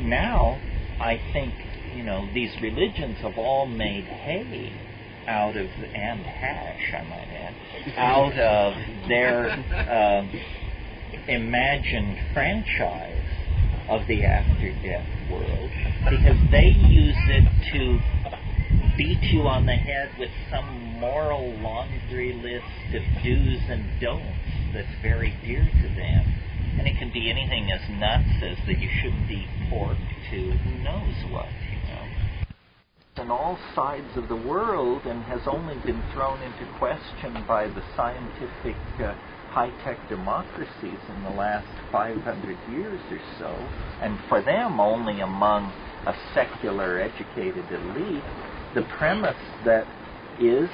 Now, I think, these religions have all made hay out of, and hash, I might add, out of their imagined franchise of the after-death world, because they use it to beat you on the head with some moral laundry list of do's and don'ts that's very dear to them. And it can be anything as nuts as that you shouldn't eat pork to who knows what, On all sides of the world, and has only been thrown into question by the scientific high-tech democracies in the last 500 years or so, and for them only among a secular educated elite, the premise that is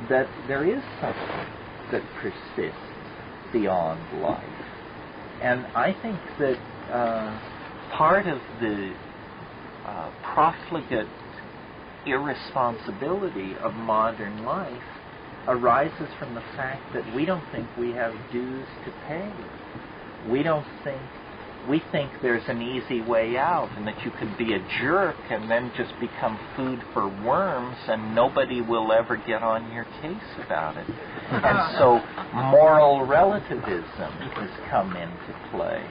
that there is something that persists beyond life. And I think that part of the profligate irresponsibility of modern life arises from the fact that we don't think we have dues to pay. We think there's an easy way out, and that you can be a jerk and then just become food for worms, and nobody will ever get on your case about it. And so moral relativism has come into play.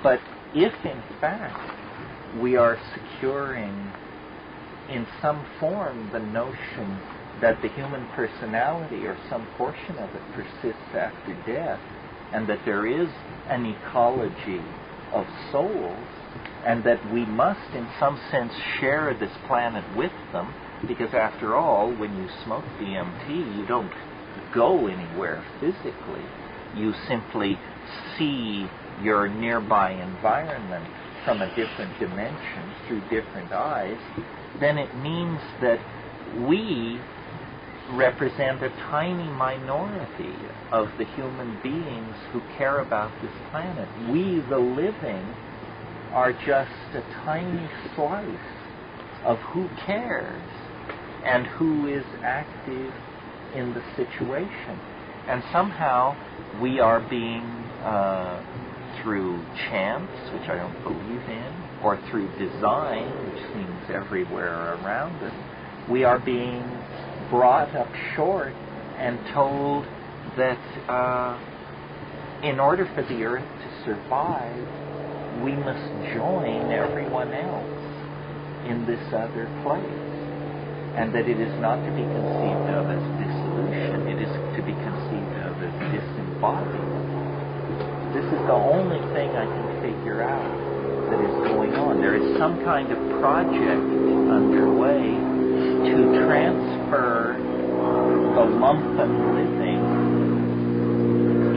But if, in fact, we are securing in some form the notion that the human personality, or some portion of it, persists after death, and that there is an ecology of souls, and that we must, in some sense, share this planet with them, because after all, when you smoke DMT, you don't go anywhere physically. You simply see your nearby environment from a different dimension through different eyes. Then it means that we represent a tiny minority of the human beings who care about this planet. We, the living, are just a tiny slice of who cares and who is active in the situation. And somehow we are being, through chance, which I don't believe in, or through design, which seems everywhere around us, we are being brought up short and told that in order for the Earth to survive, we must join everyone else in this other place. And that it is not to be conceived of as dissolution, it is to be conceived of as disembodiment. This is the only thing I can figure out that is going on. There is some kind of project underway to transfer the lumpen living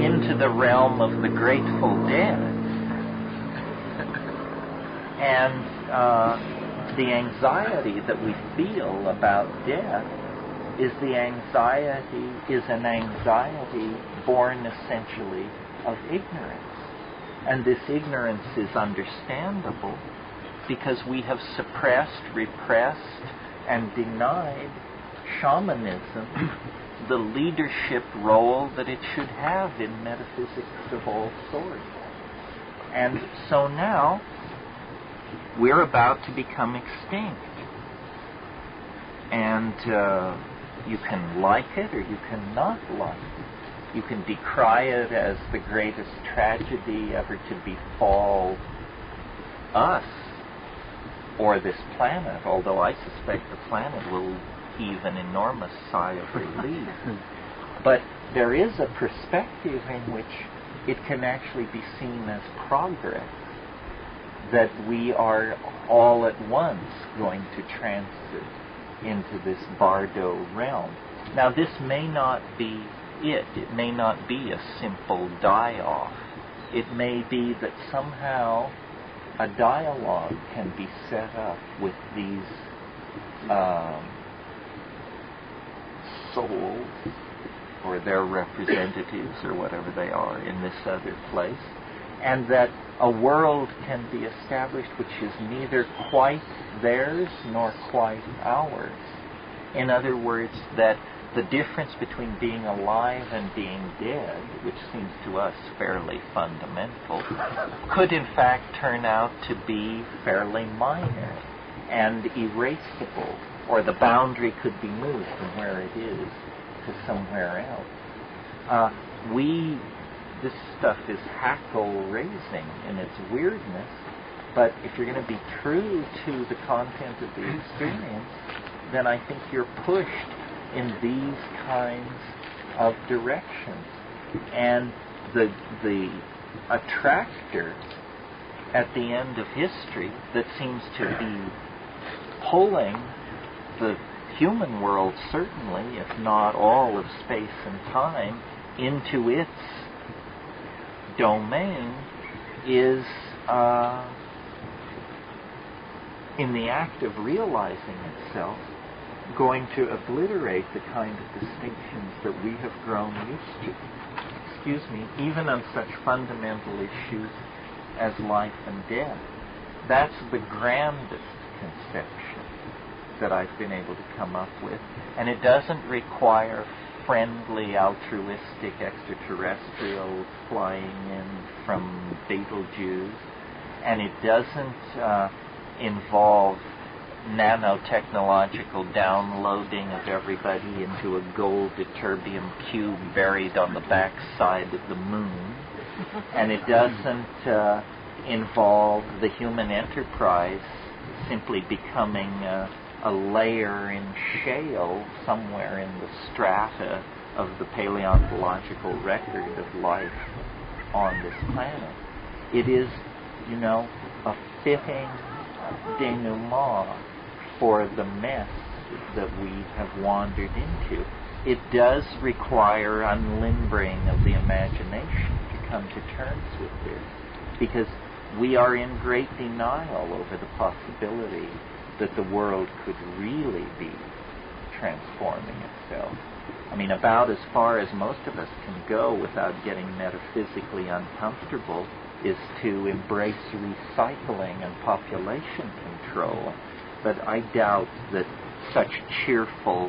into the realm of the Grateful Dead. And the anxiety that we feel about death is an anxiety born essentially of ignorance. And this ignorance is understandable because we have suppressed, repressed, and denied shamanism the leadership role that it should have in metaphysics of all sorts. And so now we're about to become extinct. And you can like it or you can not like it. You can decry it as the greatest tragedy ever to befall us or this planet, although I suspect the planet will heave an enormous sigh of relief. But there is a perspective in which it can actually be seen as progress, that we are all at once going to transit into this Bardo realm. Now, this may not be it. It may not be a simple die-off. It may be that somehow a dialogue can be set up with these souls, or their representatives, or whatever they are, in this other place, and that a world can be established which is neither quite theirs nor quite ours. In other words, that the difference between being alive and being dead, which seems to us fairly fundamental, could in fact turn out to be fairly minor and erasable, or the boundary could be moved from where it is to somewhere else. This stuff is hackle-raising in its weirdness, but if you're going to be true to the content of the experience, then I think you're pushed in these kinds of directions. And the attractor at the end of history that seems to be pulling the human world, certainly, if not all of space and time, into its domain, is in the act of realizing itself going to obliterate the kind of distinctions that we have grown used to. Even on such fundamental issues as life and death. That's the grandest conception that I've been able to come up with. And it doesn't require friendly, altruistic extraterrestrials flying in from Betelgeuse. And it doesn't involve nanotechnological downloading of everybody into a gold ytterbium cube buried on the backside of the moon. And it doesn't involve the human enterprise simply becoming a layer in shale somewhere in the strata of the paleontological record of life on this planet. It is, a fitting denouement for the mess that we have wandered into. It does require unlimbering of the imagination to come to terms with this, because we are in great denial over the possibility that the world could really be transforming itself. I mean, about as far as most of us can go without getting metaphysically uncomfortable is to embrace recycling and population control. But I doubt that such cheerful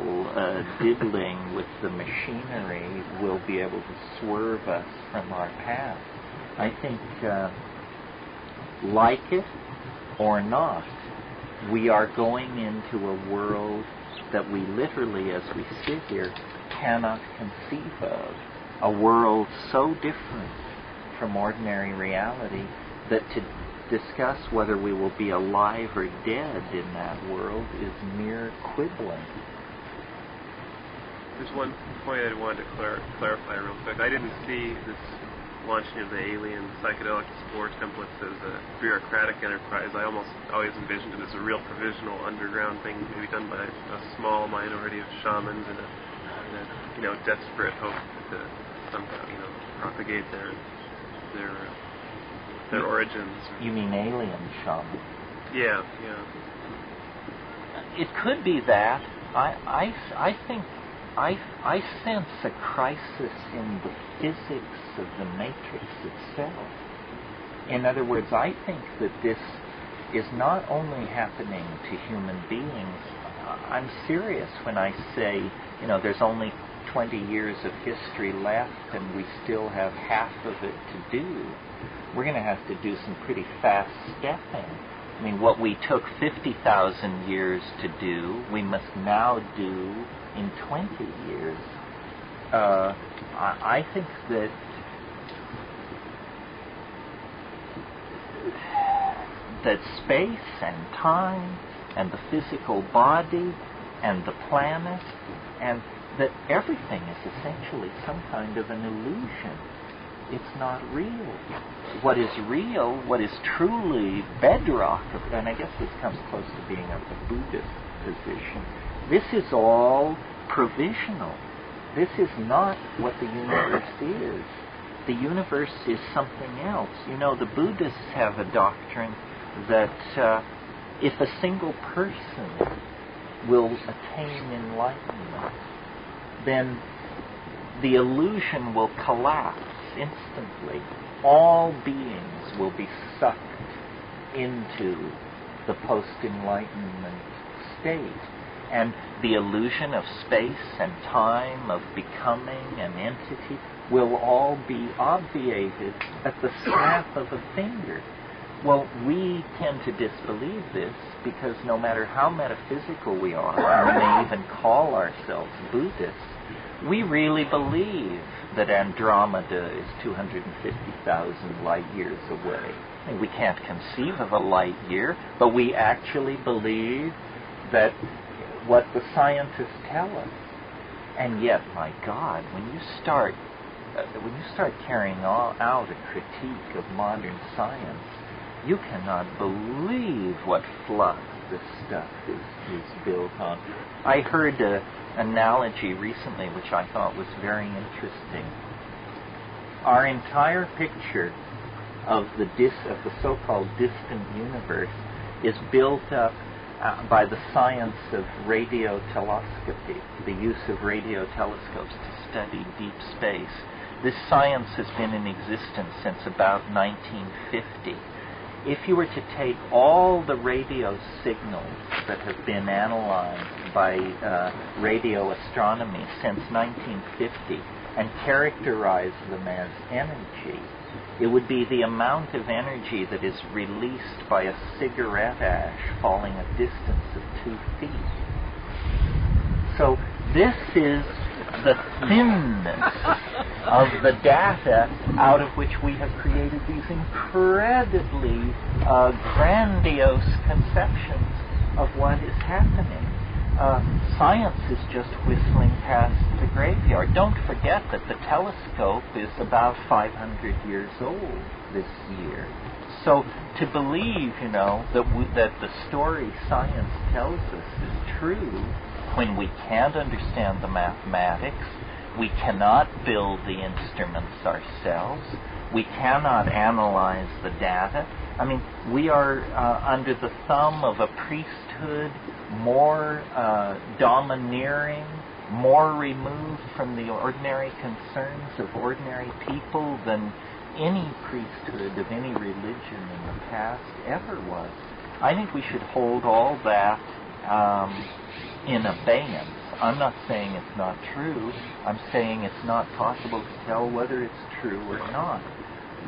diddling with the machinery will be able to swerve us from our path. I think, like it or not, we are going into a world that we literally, as we sit here, cannot conceive of. A world so different from ordinary reality that to discuss whether we will be alive or dead in that world is mere quibbling. There's one point I wanted to clarify real quick. I didn't see this launching of the alien psychedelic spore templates as a bureaucratic enterprise. I almost always envisioned it as a real provisional underground thing, maybe done by a small minority of shamans in a desperate hope to somehow, propagate their origins. You mean alien shaman? Yeah. It could be that. I think I sense a crisis in the physics of the matrix itself. In other words, I think that this is not only happening to human beings. I'm serious when I say, there's only 20 years of history left and we still have half of it to do. We're going to have to do some pretty fast stepping. I mean, what we took 50,000 years to do, we must now do in 20 years. I think that space and time and the physical body and the planet and that everything is essentially some kind of an illusion. It's not real. What is real, what is truly bedrock of, and I guess this comes close to being of the Buddhist position, this is all provisional. This is not what the universe is. The universe is something else. The Buddhists have a doctrine that if a single person will attain enlightenment, then the illusion will collapse instantly. All beings will be sucked into the post-enlightenment state. And the illusion of space and time, of becoming an entity, will all be obviated at the snap of a finger. Well, we tend to disbelieve this because no matter how metaphysical we are, and we may even call ourselves Buddhists, we really believe that Andromeda is 250,000 light years away. I mean, we can't conceive of a light year, but we actually believe that what the scientists tell us. And yet, my God, when you start carrying out a critique of modern science, you cannot believe what fluff this stuff is built on. I heard an analogy recently which I thought was very interesting. Our entire picture of the so-called distant universe is built up by the science of radiotelescopy, the use of radio telescopes to study deep space. This science has been in existence since about 1950. If you were to take all the radio signals that have been analyzed by radio astronomy since 1950 and characterize them as energy, it would be the amount of energy that is released by a cigarette ash falling a distance of 2 feet. So this is the thinness of the data out of which we have created these incredibly grandiose conceptions of what is happening. science is just whistling past the graveyard. Don't forget that the telescope is about 500 years old this year. So to believe, that the story science tells us is true, when we can't understand the mathematics, we cannot build the instruments ourselves, we cannot analyze the data. I mean, we are under the thumb of a priesthood more domineering, more removed from the ordinary concerns of ordinary people than any priesthood of any religion in the past ever was. I think we should hold all that in abeyance. I'm not saying it's not true. I'm saying it's not possible to tell whether it's true or not.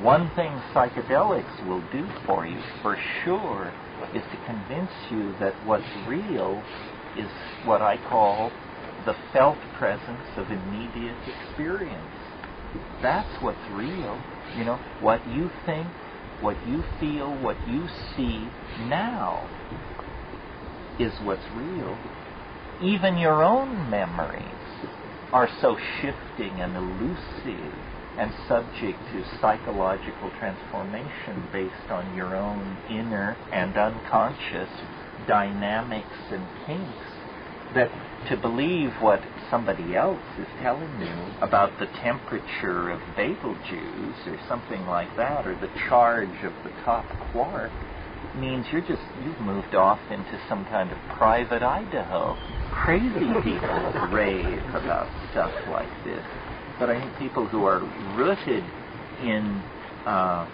One thing psychedelics will do for you, for sure, is to convince you that what's real is what I call the felt presence of immediate experience. That's what's real. What you think, what you feel, what you see now is what's real. Even your own memories are so shifting and elusive and subject to psychological transformation based on your own inner and unconscious dynamics and kinks, that to believe what somebody else is telling you about the temperature of Betelgeuse or something like that, or the charge of the top quark, means you've moved off into some kind of private Idaho. Crazy people rave about stuff like this. But I think people who are rooted in a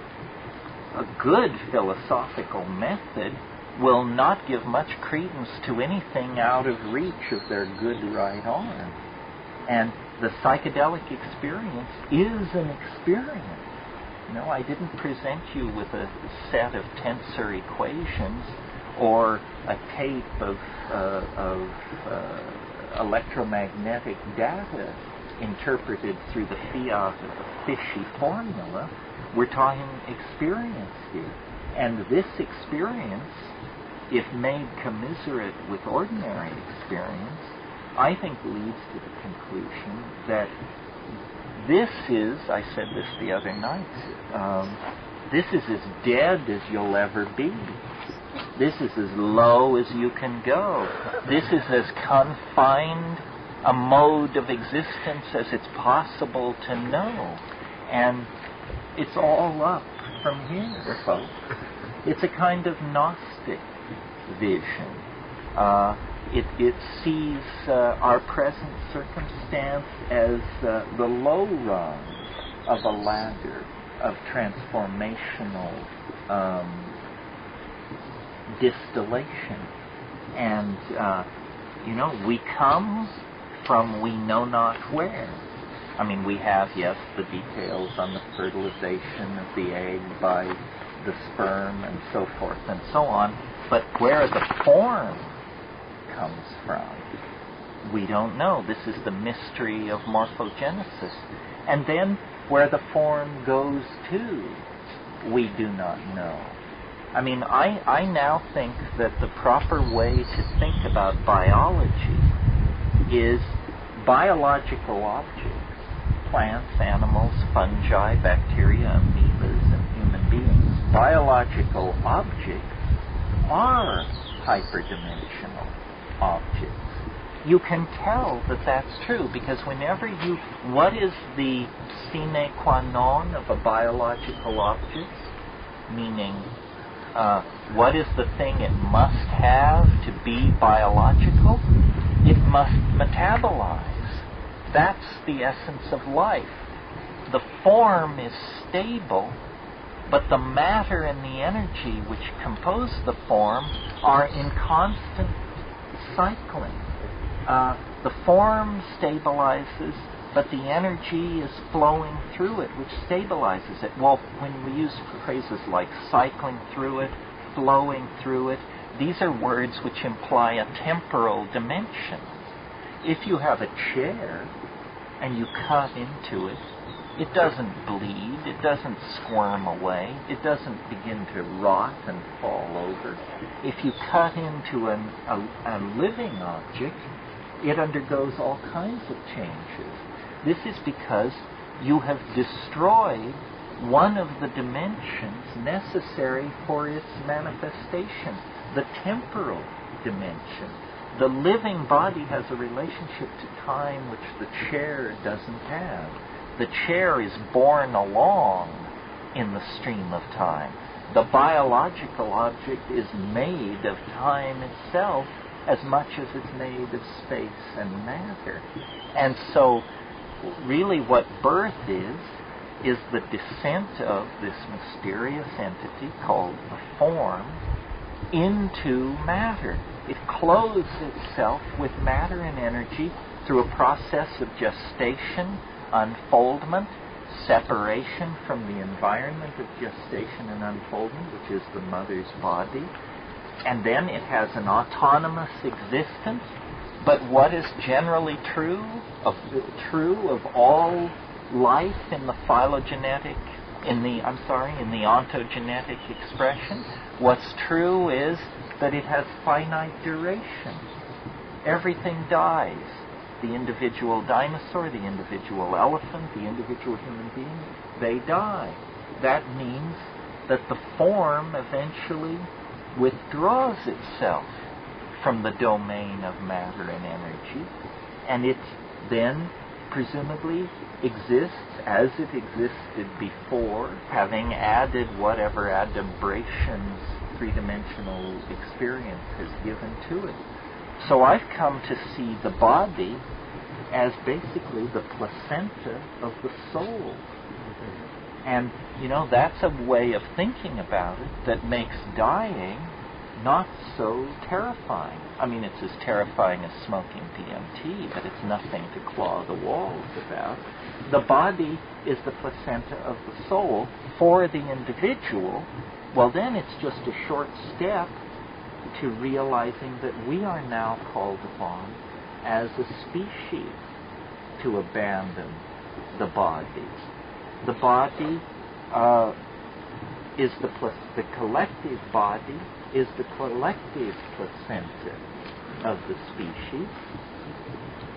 good philosophical method will not give much credence to anything out of reach of their good right arm. And the psychedelic experience is an experience. I didn't present you with a set of tensor equations or a tape of electromagnetic data interpreted through the fiat of a fishy formula. We're talking experience here. And this experience, if made commiserate with ordinary experience, I think leads to the conclusion that this is, I said this the other night, this is as dead as you'll ever be. This is as low as you can go. This is as confined a mode of existence as it's possible to know. And it's all up from here, folks. It's a kind of Gnostic vision. It sees our present circumstance as the low rung of a ladder of transformational distillation. And, we come from we know not where. I mean, we have, yes, the details on the fertilization of the egg by the sperm and so forth and so on, but where the form comes from, we don't know. This is the mystery of morphogenesis. And then where the form goes to, we do not know. I mean, I now think that the proper way to think about biology is biological objects, plants, animals, fungi, bacteria, amoebas, and human beings. Biological objects are hyperdimensional objects. You can tell that that's true because whenever what is the sine qua non of a biological object? Meaning, what is the thing it must have to be biological? It must metabolize. That's the essence of life. The form is stable, but the matter and the energy which compose the form are in constant cycling. The form stabilizes, but the energy is flowing through it, which stabilizes it. Well, when we use phrases like cycling through it, flowing through it, these are words which imply a temporal dimension. If you have a chair and you cut into it It doesn't bleed. It doesn't squirm away. It doesn't begin to rot and fall over. If you cut into a living object, it undergoes all kinds of changes. This is because you have destroyed one of the dimensions necessary for its manifestation, the temporal dimension. The living body has a relationship to time which the chair doesn't have. The chair is borne along in the stream of time. The biological object is made of time itself as much as it's made of space and matter. And so, really what birth is the descent of this mysterious entity called the form into matter. It clothes itself with matter and energy through a process of gestation, unfoldment, separation from the environment of gestation and unfoldment, which is the mother's body. And then it has an autonomous existence. But what is generally true of all life in the phylogenetic, in the ontogenetic expression, what's true is that it has finite duration. Everything dies. The individual dinosaur, the individual elephant, the individual human being, they die. That means that the form eventually withdraws itself from the domain of matter and energy, and it then presumably exists as it existed before, having added whatever adumbrations three-dimensional experience has given to it. So I've come to see the body as basically the placenta of the soul. And, that's a way of thinking about it that makes dying not so terrifying. I mean, it's as terrifying as smoking DMT, but it's nothing to claw the walls about. The body is the placenta of the soul. For the individual, well, then it's just a short step to realizing that we are now called upon as a species to abandon the body. The body is the collective body is the collective placenta of the species,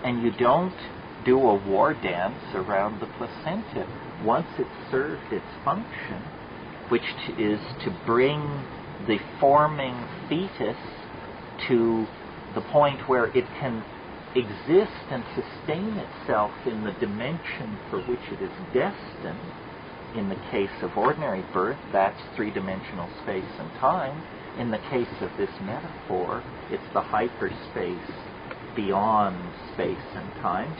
and you don't do a war dance around the placenta. Once it's served its function, which is to bring the forming fetus to the point where it can exist and sustain itself in the dimension for which it is destined. In the case of ordinary birth, that's three-dimensional space and time. In the case of this metaphor, it's the hyperspace beyond space and time.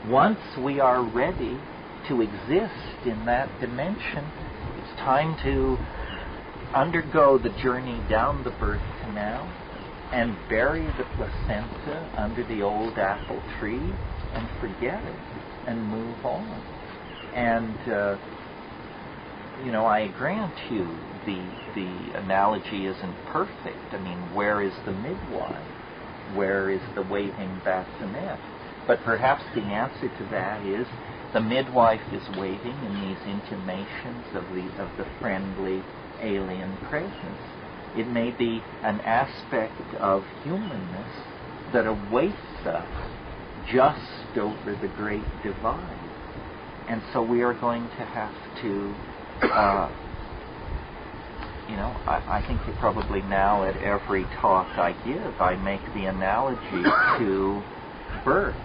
Once we are ready to exist in that dimension, it's time to undergo the journey down the birth canal and bury the placenta under the old apple tree and forget it and move on. And, I grant you the analogy isn't perfect. I mean, where is the midwife? Where is the waiting bassinet? But perhaps the answer to that is the midwife is waiting in these intimations of the friendly alien presence. It may be an aspect of humanness that awaits us just over the great divide. And so we are going to have to, I think that probably now at every talk I give, I make the analogy to birth.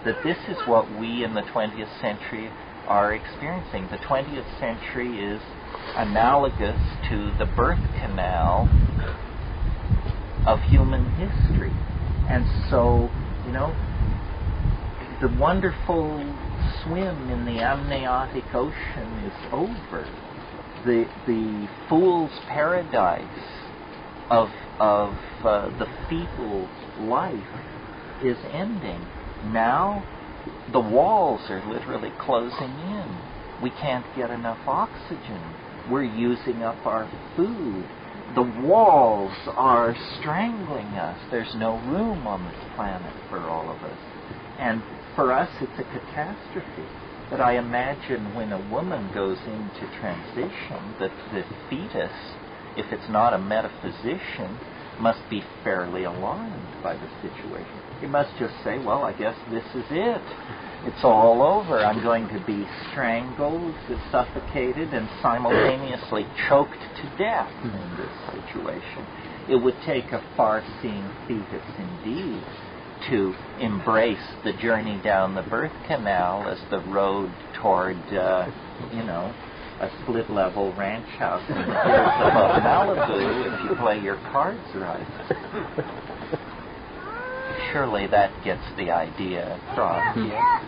That this is what we in the 20th century are experiencing. The 20th century is analogous to the birth canal of human history. And so, the wonderful swim in the amniotic ocean is over. The fool's paradise of the fetal life is ending. Now, the walls are literally closing in. We can't get enough oxygen. We're using up our food. The walls are strangling us. There's no room on this planet for all of us. And for us, it's a catastrophe. But I imagine when a woman goes into transition, that the fetus, if it's not a metaphysician, must be fairly alarmed by the situation. He must just say, well, I guess this is it. It's all over. I'm going to be strangled, suffocated, and simultaneously choked to death in this situation. It would take a far-seeing fetus indeed to embrace the journey down the birth canal as the road toward, a split-level ranch house in the hills above Malibu if you play your cards right. Surely that gets the idea across.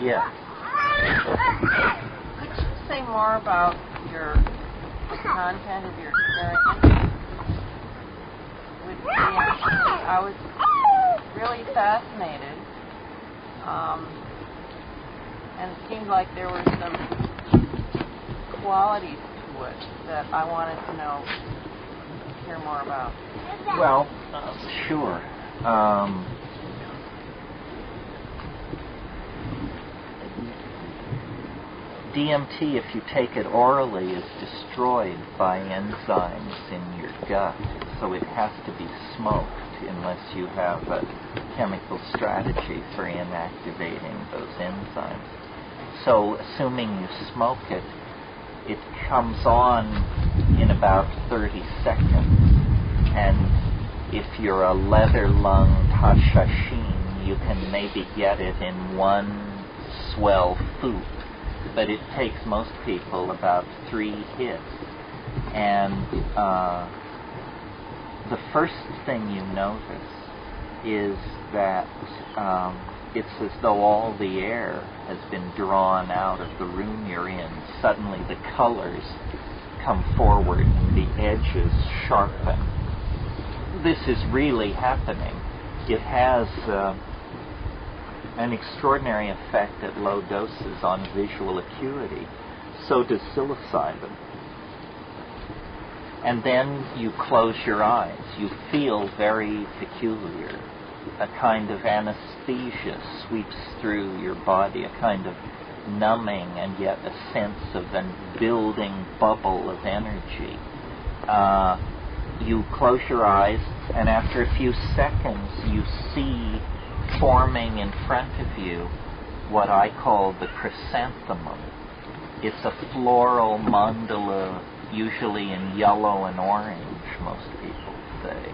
Yeah. Could you say more about the content of your experience with DMT? I was really fascinated, and it seemed like there were some qualities to it that I wanted to hear more about. Well, sure. DMT, if you take it orally, is destroyed by enzymes in your gut, so it has to be smoked unless you have a chemical strategy for inactivating those enzymes. So, assuming you smoke it, it comes on in about 30 seconds, and if you're a leather-lunged Hashashin, you can maybe get it in one swell foop. But it takes most people about 3 hits. And the first thing you notice is that it's as though all the air has been drawn out of the room you're in. Suddenly the colors come forward and the edges sharpen. This is really happening. It has an extraordinary effect at low doses on visual acuity. So does psilocybin. And then you close your eyes. You feel very peculiar. A kind of anesthesia sweeps through your body, a kind of numbing and yet a sense of a building bubble of energy. You close your eyes, and after a few seconds you see forming in front of you what I call the chrysanthemum. It's a floral mandala, usually in yellow and orange, most people say.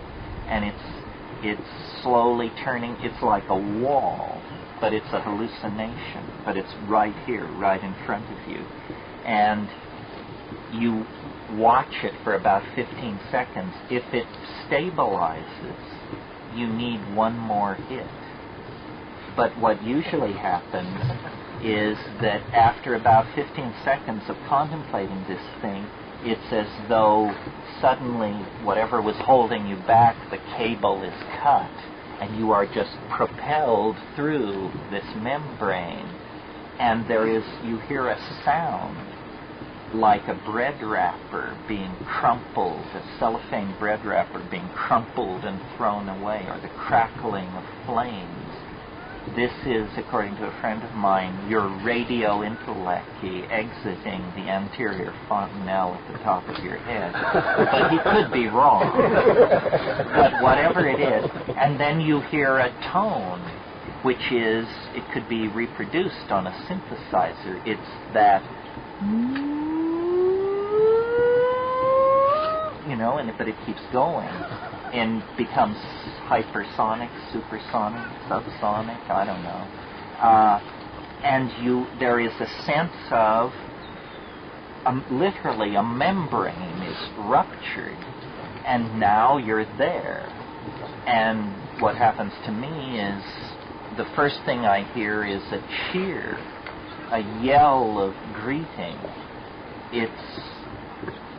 And it's slowly turning, it's like a wall, but it's a hallucination. But it's right here, right in front of you. And you watch it for about 15 seconds. If it stabilizes, you need one more hit. But what usually happens is that after about 15 seconds of contemplating this thing, it's as though suddenly whatever was holding you back, the cable is cut, and you are just propelled through this membrane. And you hear a sound like a bread wrapper being crumpled, a cellophane bread wrapper being crumpled and thrown away, or the crackling of flames. This is, according to a friend of mine, your radio intellecti exiting the anterior fontanelle at the top of your head. But he could be wrong. But whatever it is, and then you hear a tone, which is, it could be reproduced on a synthesizer. It's that, but it keeps going and becomes hypersonic, supersonic, subsonic, I don't know. And there is a sense of, literally a membrane is ruptured, and now you're there. And what happens to me is, the first thing I hear is a cheer, a yell of greeting. It's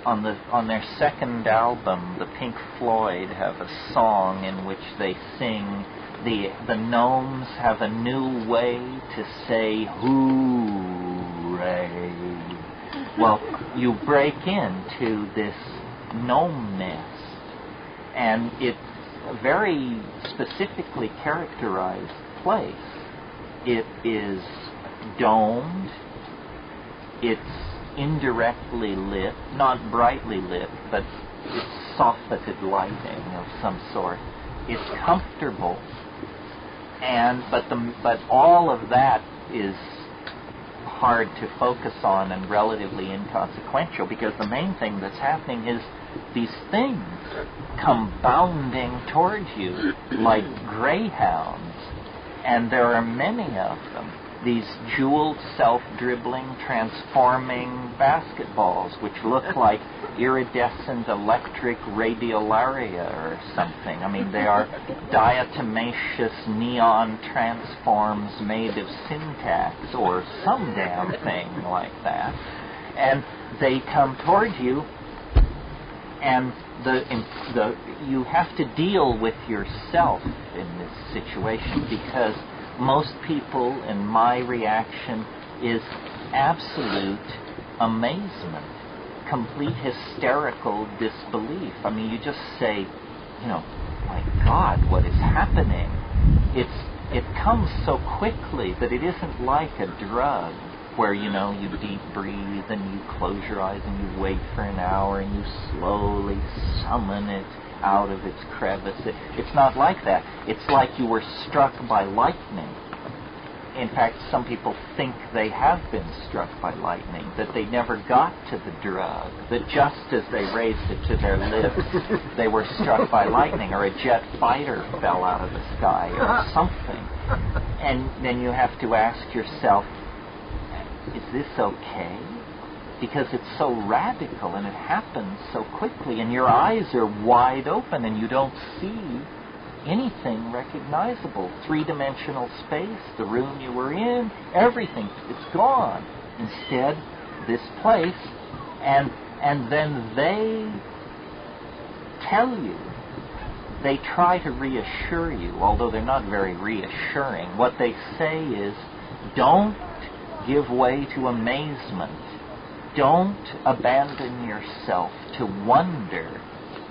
on their second album, the Pink Floyd have a song in which they sing, the gnomes have a new way to say hooray. Well, you break into this gnome nest, and it's a very specifically characterized place. It is domed, it's indirectly lit, not brightly lit, but it's softened lighting of some sort. It's comfortable, but all of that is hard to focus on and relatively inconsequential, because the main thing that's happening is these things come bounding towards you like greyhounds, and there are many of them. These jeweled, self-dribbling, transforming basketballs, which look like iridescent electric radiolaria or something. I mean, they are diatomaceous neon transforms made of syntax or some damn thing like that. And they come toward you, and you have to deal with yourself in this situation, because most people, in my reaction, is absolute amazement, complete hysterical disbelief. I mean, you just say, my God, what is happening? It comes so quickly that it isn't like a drug where, you deep breathe and you close your eyes and you wait for an hour and you slowly summon it out of its crevice. It's not like that. It's like you were struck by lightning. In fact, some people think they have been struck by lightning, that they never got to the drug, that just as they raised it to their lips, they were struck by lightning, or a jet fighter fell out of the sky, or something. And then you have to ask yourself, is this okay? Because it's so radical and it happens so quickly, and your eyes are wide open and you don't see anything recognizable. Three-dimensional space, the room you were in, everything, it's gone. Instead, this place, and then they tell you, they try to reassure you, although they're not very reassuring. What they say is, don't give way to amazement. Don't abandon yourself to wonder.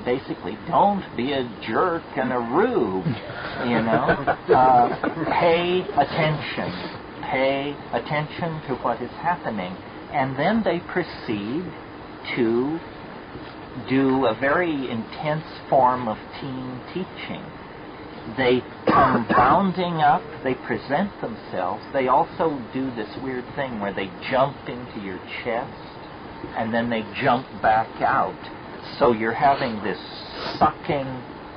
Basically, don't be a jerk and a rube, Pay attention. Pay attention to what is happening. And then they proceed to do a very intense form of team teaching. They come bounding up, they present themselves. They also do this weird thing where they jump into your chest and then they jump back out. So you're having this sucking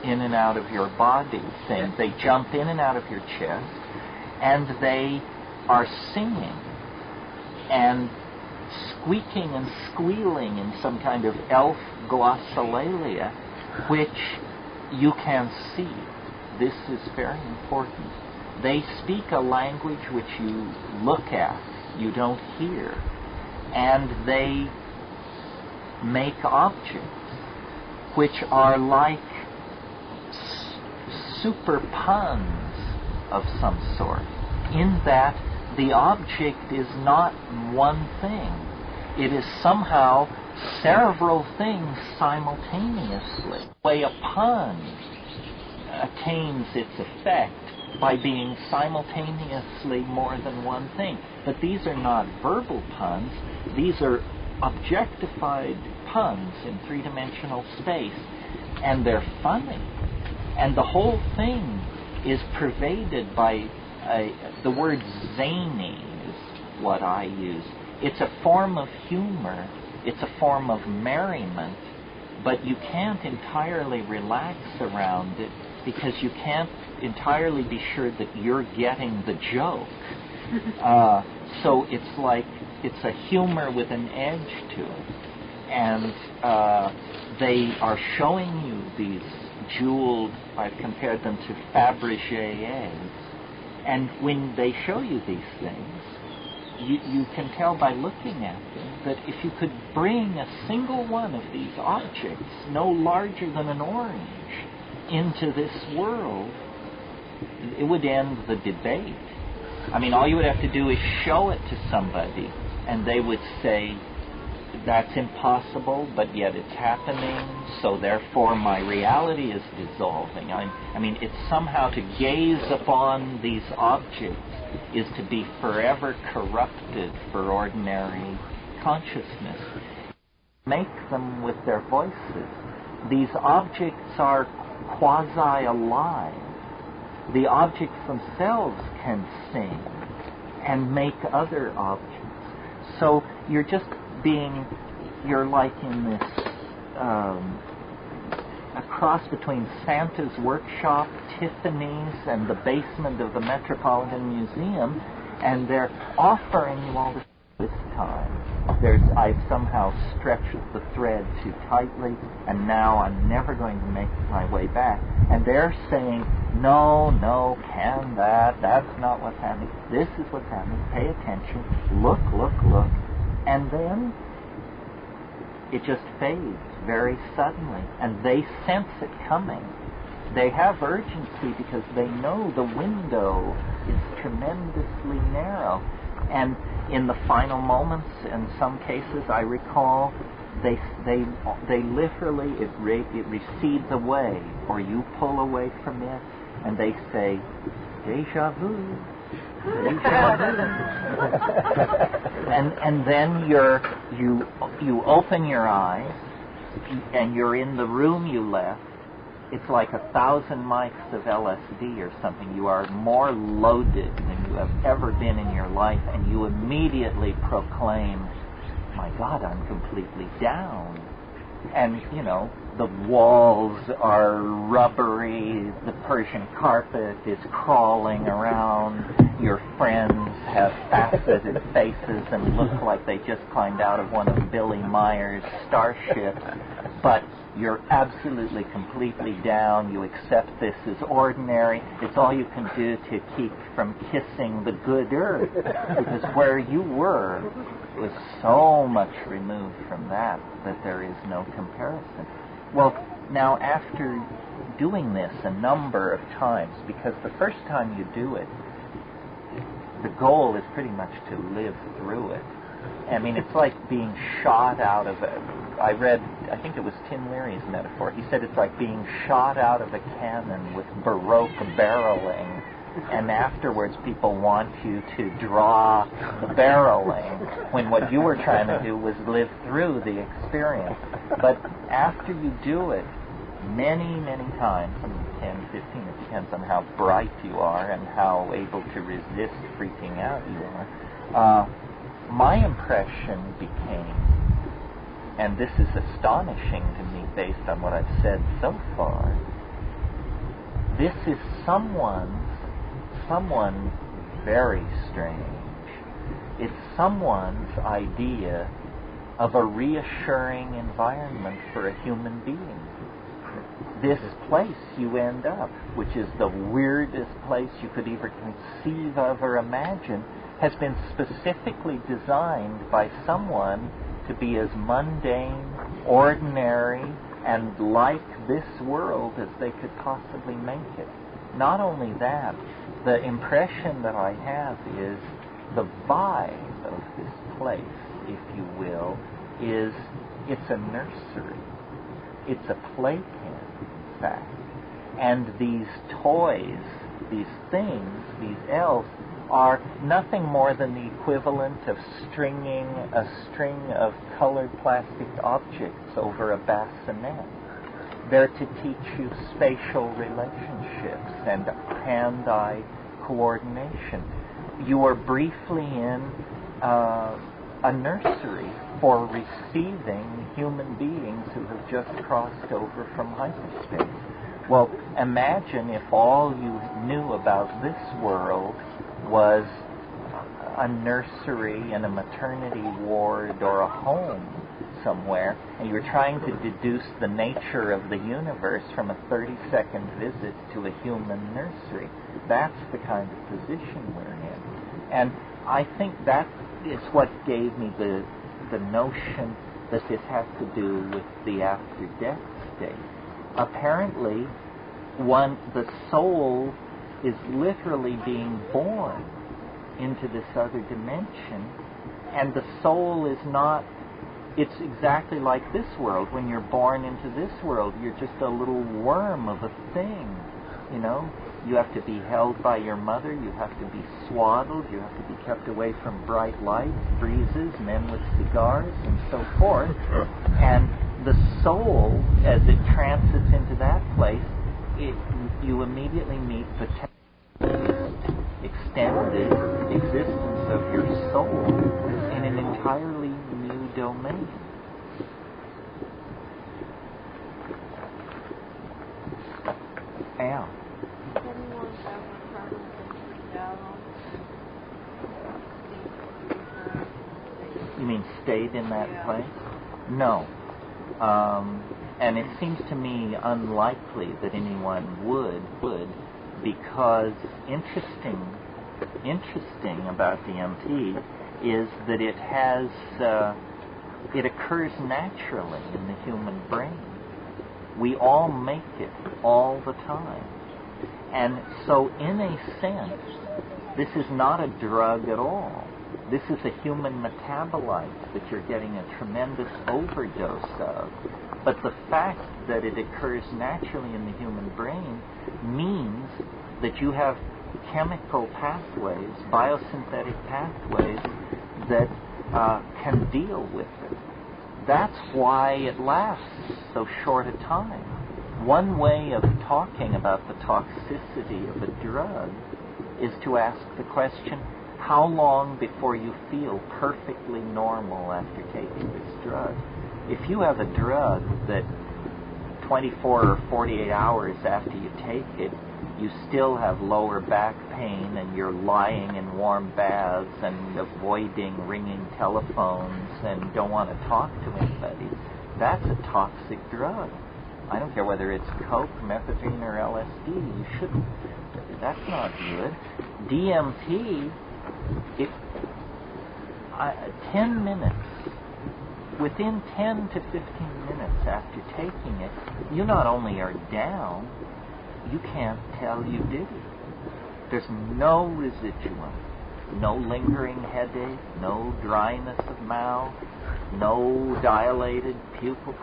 in and out of your body thing. They jump in and out of your chest, and they are singing and squeaking and squealing in some kind of elf glossolalia, which you can see. This is very important. They speak a language which you look at, you don't hear, and they make objects which are like super puns of some sort, in that the object is not one thing. It is somehow several things simultaneously. The way a pun attains its effect by being simultaneously more than one thing. But these are not verbal puns. These are objectified puns in three-dimensional space, and they're funny. And the whole thing is pervaded by the word zany is what I use. It's a form of humor. It's a form of merriment, but you can't entirely relax around it because you can't entirely be sure that you're getting the joke. So it's like it's a humor with an edge to it. And they are showing you these jeweled, I've compared them to Fabergé eggs. And when they show you these things, you can tell by looking at them that if you could bring a single one of these objects, no larger than an orange, into this world, it would end the debate. I mean, all you would have to do is show it to somebody, and they would say, that's impossible, but yet it's happening, so therefore my reality is dissolving. I mean, it's somehow to gaze upon these objects is to be forever corrupted for ordinary consciousness, make them with their voices. These objects are quasi-alive. The objects themselves can sing and make other objects. So you're like in this a cross between Santa's workshop, Tiffany's, and the basement of the Metropolitan Museum, and they're offering you all this time. I've somehow stretched the thread too tightly, and now I'm never going to make my way back. And they're saying, no, that's not what's happening. This is what's happening. Pay attention. Look. And then it just fades very suddenly, and they sense it coming. They have urgency because they know the window is tremendously narrow. And in the final moments, in some cases, I recall, they literally, it recedes away, or you pull away from it, and they say, "Deja vu." and then you open your eyes, and you're in the room you left. It's like 1,000 mics of LSD or something. You are more loaded than you have ever been in your life, and you immediately proclaim, "My God, I'm completely down." And, the walls are rubbery, the Persian carpet is crawling around, your friends have faceted faces and look like they just climbed out of one of Billy Meyer's starships, but you're absolutely completely down. You accept this as ordinary. It's all you can do to keep from kissing the good earth, because where you were was so much removed from that there is no comparison. Well, now after doing this a number of times, because the first time you do it, the goal is pretty much to live through it. I mean, it's like being shot out of I think it was Tim Leary's metaphor. He said it's like being shot out of a cannon with Baroque barreling, and afterwards people want you to draw the barreling, when what you were trying to do was live through the experience. But after you do it many, many times, 10, 15, it depends on how bright you are and how able to resist freaking out you are, my impression became, and this is astonishing to me based on what I've said so far, this is someone very strange. It's someone's idea of a reassuring environment for a human being. This place you end up, which is the weirdest place you could ever conceive of or imagine, has been specifically designed by someone to be as mundane, ordinary, and like this world as they could possibly make it. Not only that, the impression that I have is the vibe of this place, if you will, is it's a nursery. It's a playpen, in fact. And these toys, these things, these elves, are nothing more than the equivalent of stringing a string of colored plastic objects over a bassinet. They're to teach you spatial relationships and hand-eye coordination. You are briefly in a nursery for receiving human beings who have just crossed over from hyperspace. Well, imagine if all you knew about this world was a nursery in a maternity ward or a home somewhere, and you were trying to deduce the nature of the universe from a 30-second visit to a human nursery. That's the kind of position we're in. And I think that is what gave me the notion that this has to do with the after-death state. Apparently, the soul is literally being born into this other dimension, and the soul is not, it's exactly like this world. When you're born into this world, you're just a little worm of a thing, You have to be held by your mother. You have to be swaddled. You have to be kept away from bright lights, breezes, men with cigars, and so forth. And the soul, as it transits into that place, you immediately meet the extended existence of your soul in an entirely new domain. Yeah. You mean stayed in that place? No. And it seems to me unlikely that anyone would, because interesting about DMT is that it occurs naturally in the human brain. We all make it all the time. And so in a sense, this is not a drug at all. This is a human metabolite that you're getting a tremendous overdose of. But the fact that it occurs naturally in the human brain means that you have chemical pathways, biosynthetic pathways, that can deal with it. That's why it lasts so short a time. One way of talking about the toxicity of a drug is to ask the question, how long before you feel perfectly normal after taking this drug? If you have a drug that 24 or 48 hours after you take it, you still have lower back pain and you're lying in warm baths and avoiding ringing telephones and don't want to talk to anybody, that's a toxic drug. I don't care whether it's coke, methadone, or LSD. You shouldn't. That's not good. DMT, 10 minutes, within 10 to 15 minutes after taking it, you not only are down, you can't tell you did it. There's no residuum, no lingering headache, no dryness of mouth, no dilated pupil,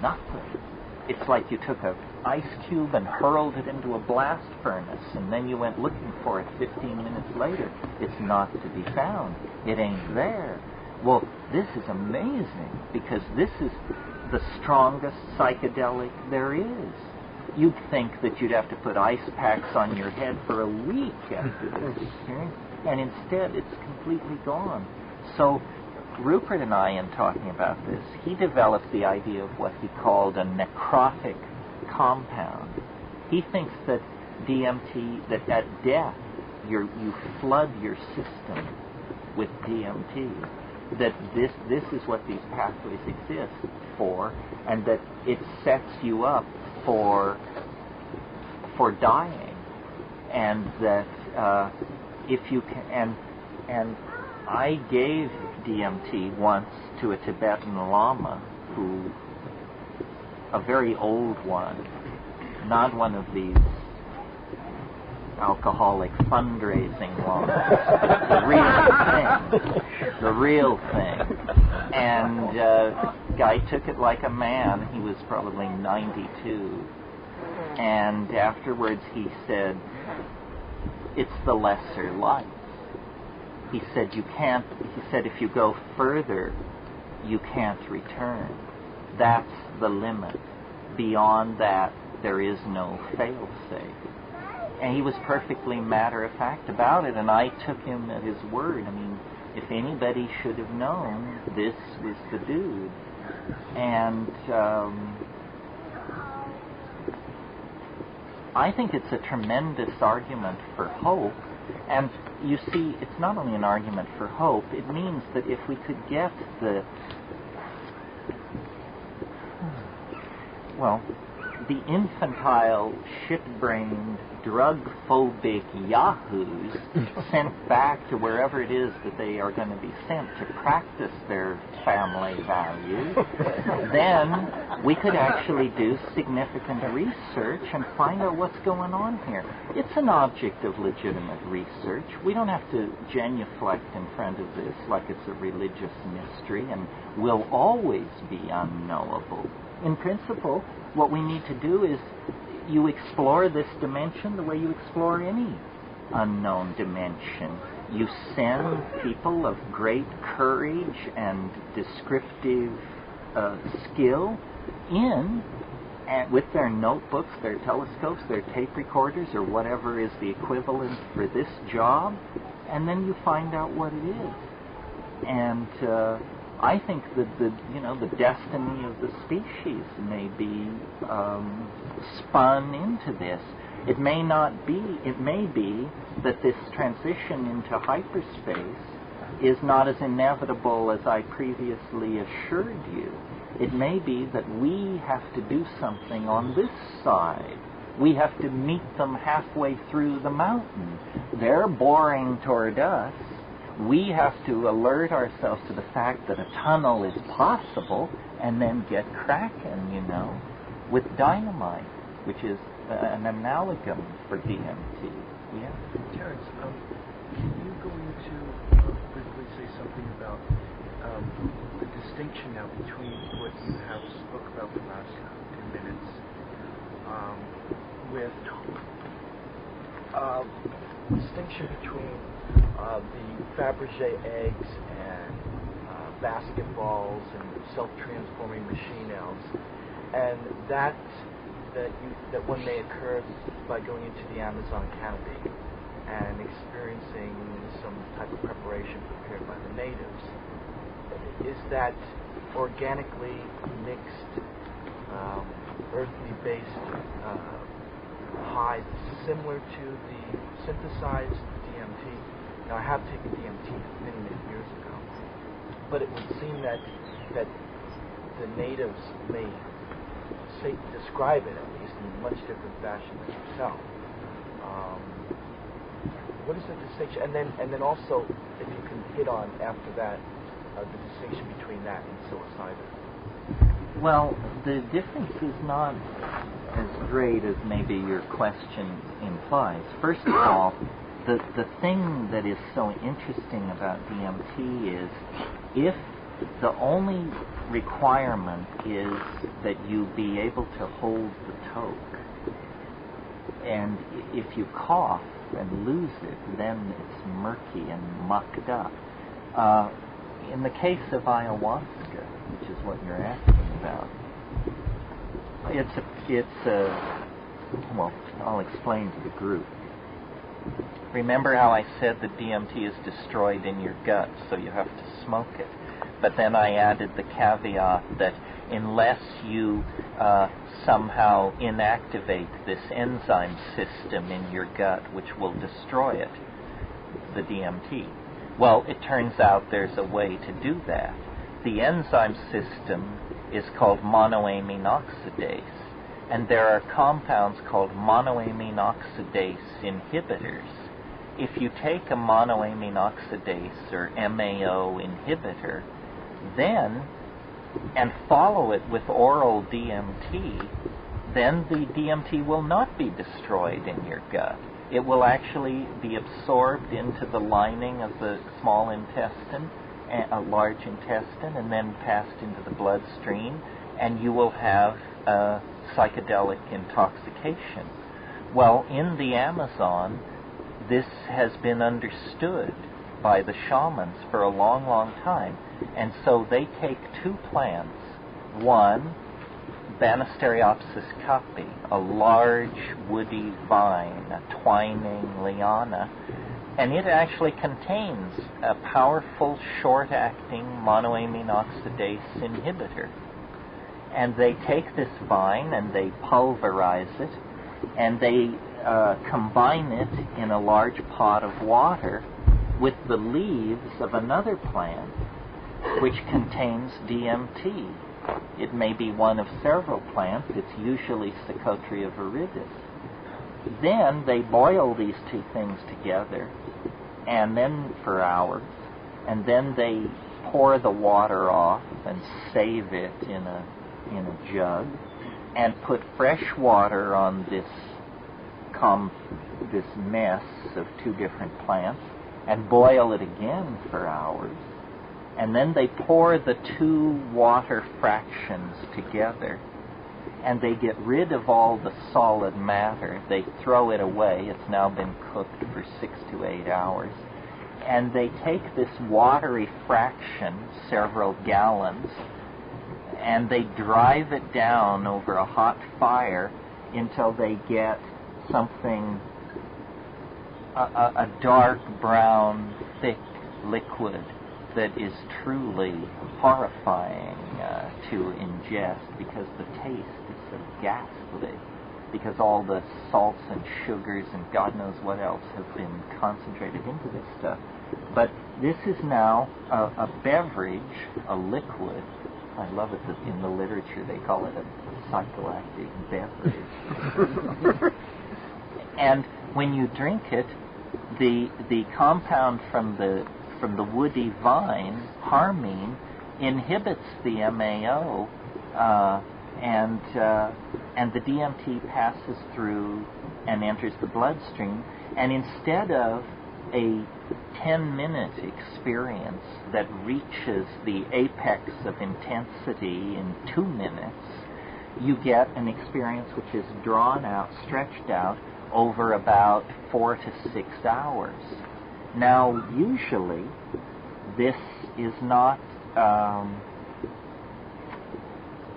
nothing. It's like you took an ice cube and hurled it into a blast furnace, and then you went looking for it 15 minutes later. It's not to be found. It ain't there. Well, this is amazing, because this is the strongest psychedelic there is. You'd think that you'd have to put ice packs on your head for a week after this experience, and instead it's completely gone. So Rupert and I, in talking about this, he developed the idea of what he called a necrotic compound. He thinks that DMT, that at death, you flood your system with DMT, that this is what these pathways exist for, and that it sets you up for dying, and that if you can, and I gave DMT once to a Tibetan Lama, a very old one, not one of these alcoholic fundraising lamas, the real thing. And guy took it like a man. He was probably 92. And afterwards he said, it's the lesser life. He said, if you go further, you can't return. That's the limit. Beyond that, there is no fail-safe. And he was perfectly matter-of-fact about it, and I took him at his word. I mean, if anybody should have known, this was the dude. And I think it's a tremendous argument for hope. And you see, it's not only an argument for hope, it means that if we could get the infantile, shit-brained, drug-phobic yahoos sent back to wherever it is that they are going to be sent to practice their family values, then we could actually do significant research and find out what's going on here. It's an object of legitimate research. We don't have to genuflect in front of this like it's a religious mystery and will always be unknowable. In principle, what we need to do is you explore this dimension the way you explore any unknown dimension. You send people of great courage and descriptive skill in with their notebooks, their telescopes, their tape recorders, or whatever is the equivalent for this job, and then you find out what it is. And I think that the destiny of the species may be spun into this. It may not be. It may be that this transition into hyperspace is not as inevitable as I previously assured you. It may be that we have to do something on this side. We have to meet them halfway through the mountain. They're boring toward us. We have to alert ourselves to the fact that a tunnel is possible and then get cracking, with dynamite, which is an amalgam for DMT. Yeah? Terence, can you go into briefly say something about the distinction now between what you have spoke about the last 10 minutes with distinction between the Fabergé eggs and basketballs and self-transforming machine elves, and that one may occur by going into the Amazon canopy and experiencing some type of preparation prepared by the natives. Is that organically mixed, earthly-based hides similar to the synthesized DMT? Now, I have taken DMT many, many years ago, but it would seem that the natives may describe it, at least, in a much different fashion than yourself. What is the distinction? And then also, if you can hit on after that, the distinction between that and psilocybin. Well, the difference is not as great as maybe your question implies. First of all, the thing that is so interesting about DMT is if the only requirement is that you be able to hold the toke, and if you cough and lose it, then it's murky and mucked up. In the case of ayahuasca, which is what you're asking about, well, I'll explain to the group. Remember how I said that DMT is destroyed in your gut, so you have to smoke it. But then I added the caveat that unless you somehow inactivate this enzyme system in your gut, which will destroy it, the DMT. Well, it turns out there's a way to do that. The enzyme system is called monoamine oxidase, and there are compounds called monoamine oxidase inhibitors. If you take a monoamine oxidase or MAO inhibitor, then, and follow it with oral DMT, then the DMT will not be destroyed in your gut. It will actually be absorbed into the lining of the small intestine, a large intestine, and then passed into the bloodstream, and you will have psychedelic intoxication. Well, in the Amazon, this has been understood by the shamans for a long, long time. And so they take two plants. One, Banisteriopsis caapi, a large woody vine, a twining liana, and it actually contains a powerful short-acting monoamine oxidase inhibitor. And they take this vine and they pulverize it, and they combine it in a large pot of water with the leaves of another plant which contains DMT. It may be one of several plants. It's usually Psychotria viridis. Then they boil these two things together, and then for hours, and then they pour the water off and save it in a jug, and put fresh water on this mess of two different plants, and boil it again for hours. And then they pour the two water fractions together, and they get rid of all the solid matter. They throw it away. It's now been cooked for 6 to 8 hours. And they take this watery fraction, several gallons, and they drive it down over a hot fire until they get something, a dark brown, thick liquid that is truly horrifying to ingest, because the taste is so ghastly, because all the salts and sugars and God knows what else have been concentrated into this stuff. But this is now a beverage, a liquid. I love it that in the literature they call it a psychoactive beverage. And when you drink it, the compound from the woody vine, harmine, inhibits the MAO, and the DMT passes through and enters the bloodstream. And instead of a 10-minute experience that reaches the apex of intensity in 2 minutes, you get an experience which is drawn out, stretched out over about 4 to 6 hours. Now, usually, this is not,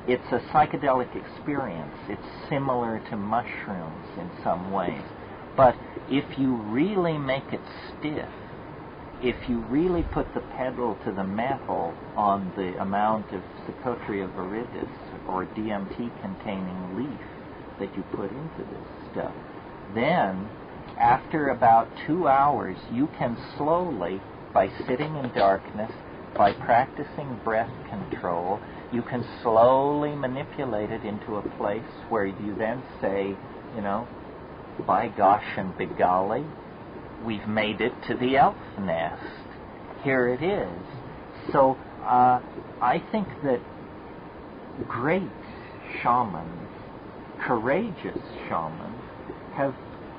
it's a psychedelic experience. It's similar to mushrooms in some ways. But if you really make it stiff, if you really put the pedal to the metal on the amount of Psychotria viridis or DMT-containing leaf that you put into this stuff, then after about 2 hours, you can slowly, by sitting in darkness, by practicing breath control, you can slowly manipulate it into a place where you then say, you know, by gosh and begolly, we've made it to the elf nest. Here it is. So I think that great shamans, courageous shamans, have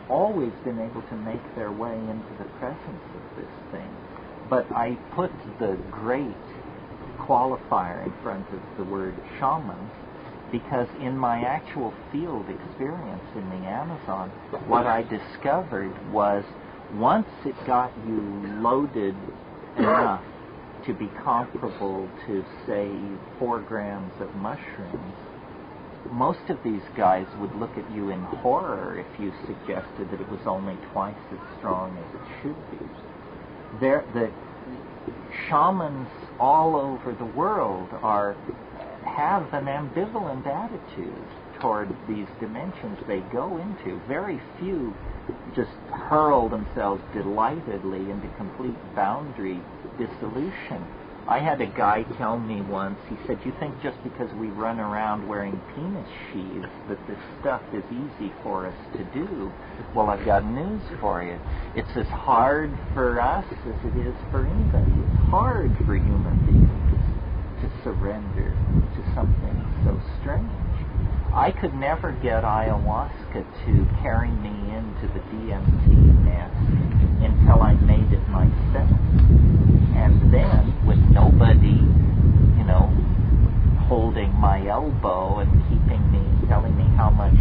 always been able to make their way into the presence of this thing. But I put the great qualifier in front of the word shamans because in my actual field experience in the Amazon, what I discovered was once it got you loaded enough to be comparable to, say, 4 grams of mushrooms, most of these guys would look at you in horror if you suggested that it was only twice as strong as it should be. The shamans all over the world have an ambivalent attitude toward these dimensions they go into. Very few just hurl themselves delightedly into complete boundary dissolution. I had a guy tell me once, he said, you think just because we run around wearing penis sheaths that this stuff is easy for us to do? Well, I've got news for you. It's as hard for us as it is for anybody. It's hard for human beings to surrender to something so strange. I could never get ayahuasca to carry me into the DMT nest until I made it myself. And then, with nobody, you know, holding my elbow and telling me how much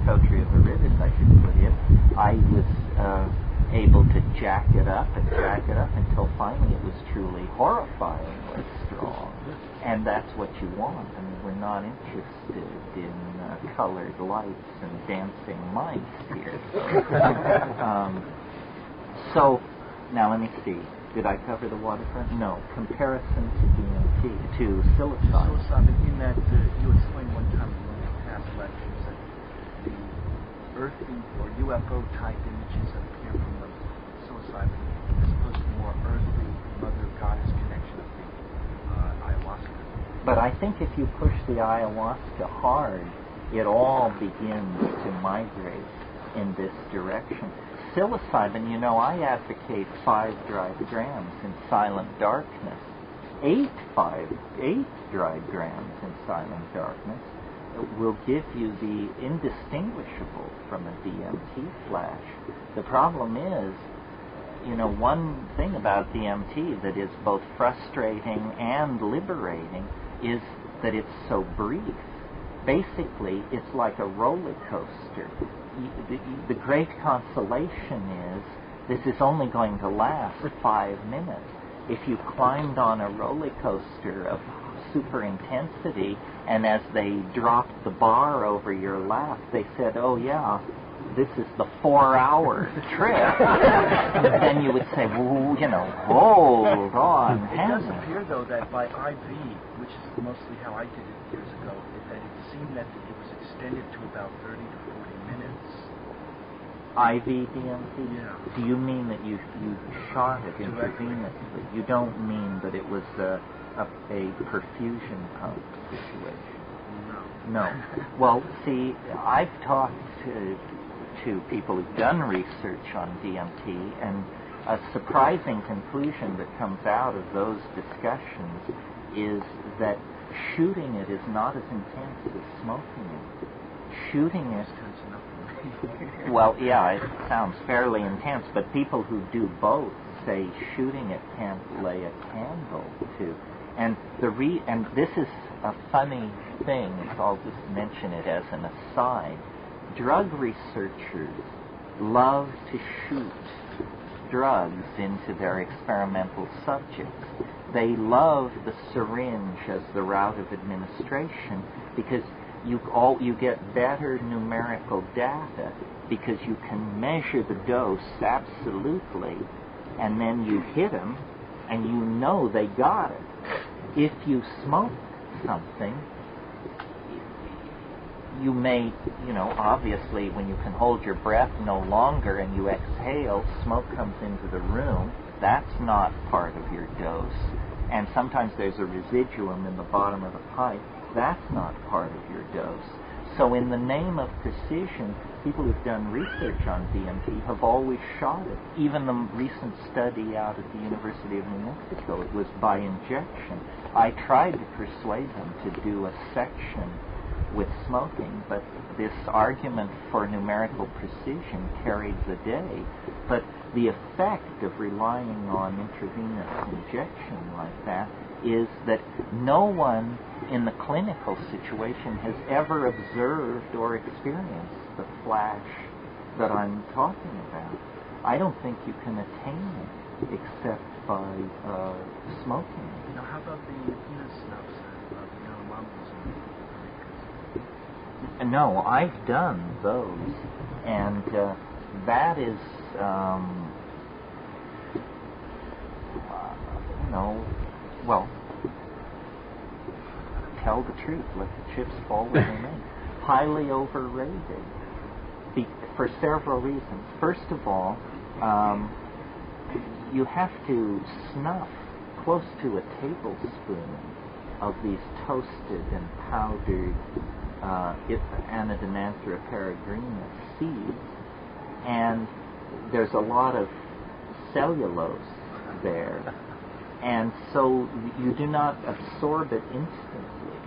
Psychotria viridis I should put in, I was able to jack it up until finally it was truly horrifyingly strong. And that's what you want. I mean, we're not interested in colored lights and dancing mice here. So, now let me see. Did I cover the waterfront? No. Comparison to DMT, to psilocybin. Psilocybin, in that you explained one time in one of the past lectures that the earthy or UFO type images that appear from the psilocybin as opposed to the more earthly mother goddess connection of the ayahuasca. But I think if you push the ayahuasca hard, it all begins to migrate in this direction. Psilocybin, you know, I advocate 5 dried grams in silent darkness. 8 dried grams in silent darkness will give you the indistinguishable from a DMT flash. The problem is, you know, one thing about DMT that is both frustrating and liberating is that it's so brief. basically it's like a roller coaster. The great consolation is this is only going to last 5 minutes. If you climbed on a roller coaster of super intensity, and as they dropped the bar over your lap, they said, "Oh yeah, this is the 4-hour trip," then you would say, "Well, hold on." It does appear, though, that by IV, which is mostly how I did it years ago, that it seemed that it was extended to about 30 to 40 minutes. IV DMT? Yeah. Do you mean that you shot it intravenously? You don't mean that it was a perfusion pump situation? No. Well, see, I've talked to people who've done research on DMT, and a surprising conclusion that comes out of those discussions is that shooting it is not as intense as smoking it. Shooting it, well, yeah, it sounds fairly intense, but people who do both say shooting it can't lay a candle to. And and this is a funny thing, so I'll just mention it as an aside. Drug researchers love to shoot drugs into their experimental subjects. They love the syringe as the route of administration because you get better numerical data because you can measure the dose absolutely, and then you hit them and you know they got it. If you smoke something, you may, obviously when you can hold your breath no longer and you exhale, smoke comes into the room. That's not part of your dose. And sometimes there's a residuum in the bottom of the pipe. That's not part of your dose. So in the name of precision, people who've done research on DMT have always shot it. Even the recent study out at the University of New Mexico, it was by injection. I tried to persuade them to do a section with smoking, but this argument for numerical precision carried the day. But the effect of relying on intravenous injection like that is that no one in the clinical situation has ever observed or experienced the flash that I'm talking about. I don't think you can attain it except by smoking. Now, how about the penis snuffs that mamas and No, I've done those, and that is, well, tell the truth, let the chips fall where they may. Highly overrated for several reasons. First of all, you have to snuff close to a tablespoon of these toasted and powdered Anadenanthera peregrina seeds, and there's a lot of cellulose there, and so you do not absorb it instantly.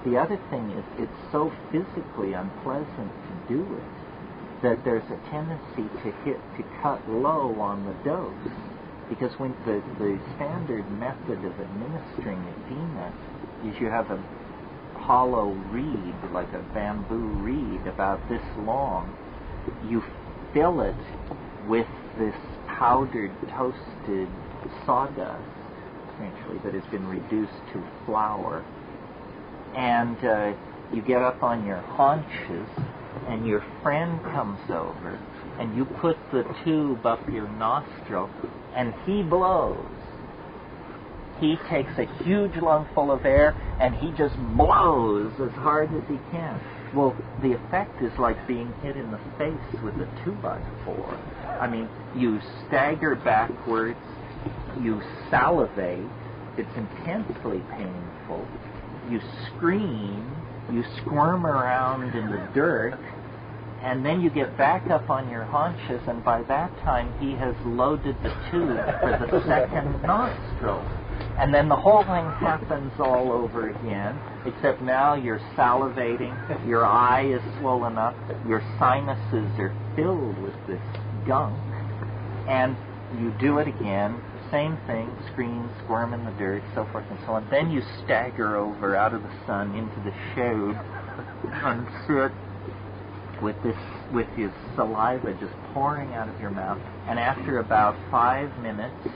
The other thing is it's so physically unpleasant to do it that there's a tendency to cut low on the dose, because when the standard method of administering edema is you have a hollow reed, like a bamboo reed about this long. You fill it with this powdered, toasted sawdust, essentially, that has been reduced to flour. And you get up on your haunches, and your friend comes over, and you put the tube up your nostril, and he blows. He takes a huge lungful of air, and he just blows as hard as he can. Well, the effect is like being hit in the face with a 2x4. I mean, you stagger backwards, you salivate, it's intensely painful, you scream, you squirm around in the dirt, and then you get back up on your haunches, and by that time he has loaded the tube for the second nostril. And then the whole thing happens all over again, except now you're salivating, your eye is swollen up, your sinuses are filled with this gunk, and you do it again, same thing, scream, squirm in the dirt, so forth and so on. Then you stagger over out of the sun into the shade, and sit with his saliva just pouring out of your mouth, and after about 5 minutes,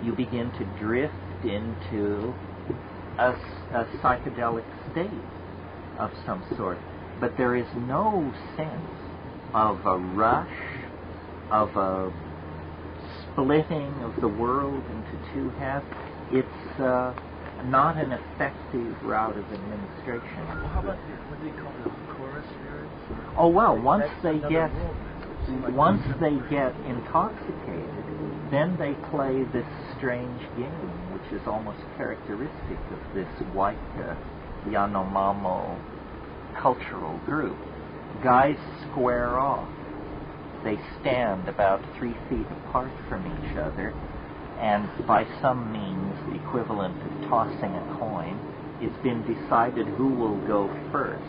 you begin to drift into a psychedelic state of some sort. But there is no sense of a rush, of a splitting of the world into two halves. It's not an effective route of administration. Well, how about what do they call the chorus spirits? Oh well, once they get intoxicated, then they play this strange game, which is almost characteristic of this white Yanomamo cultural group. Guys square off. They stand about 3 feet apart from each other, and by some means, the equivalent of tossing a coin, it's been decided who will go first.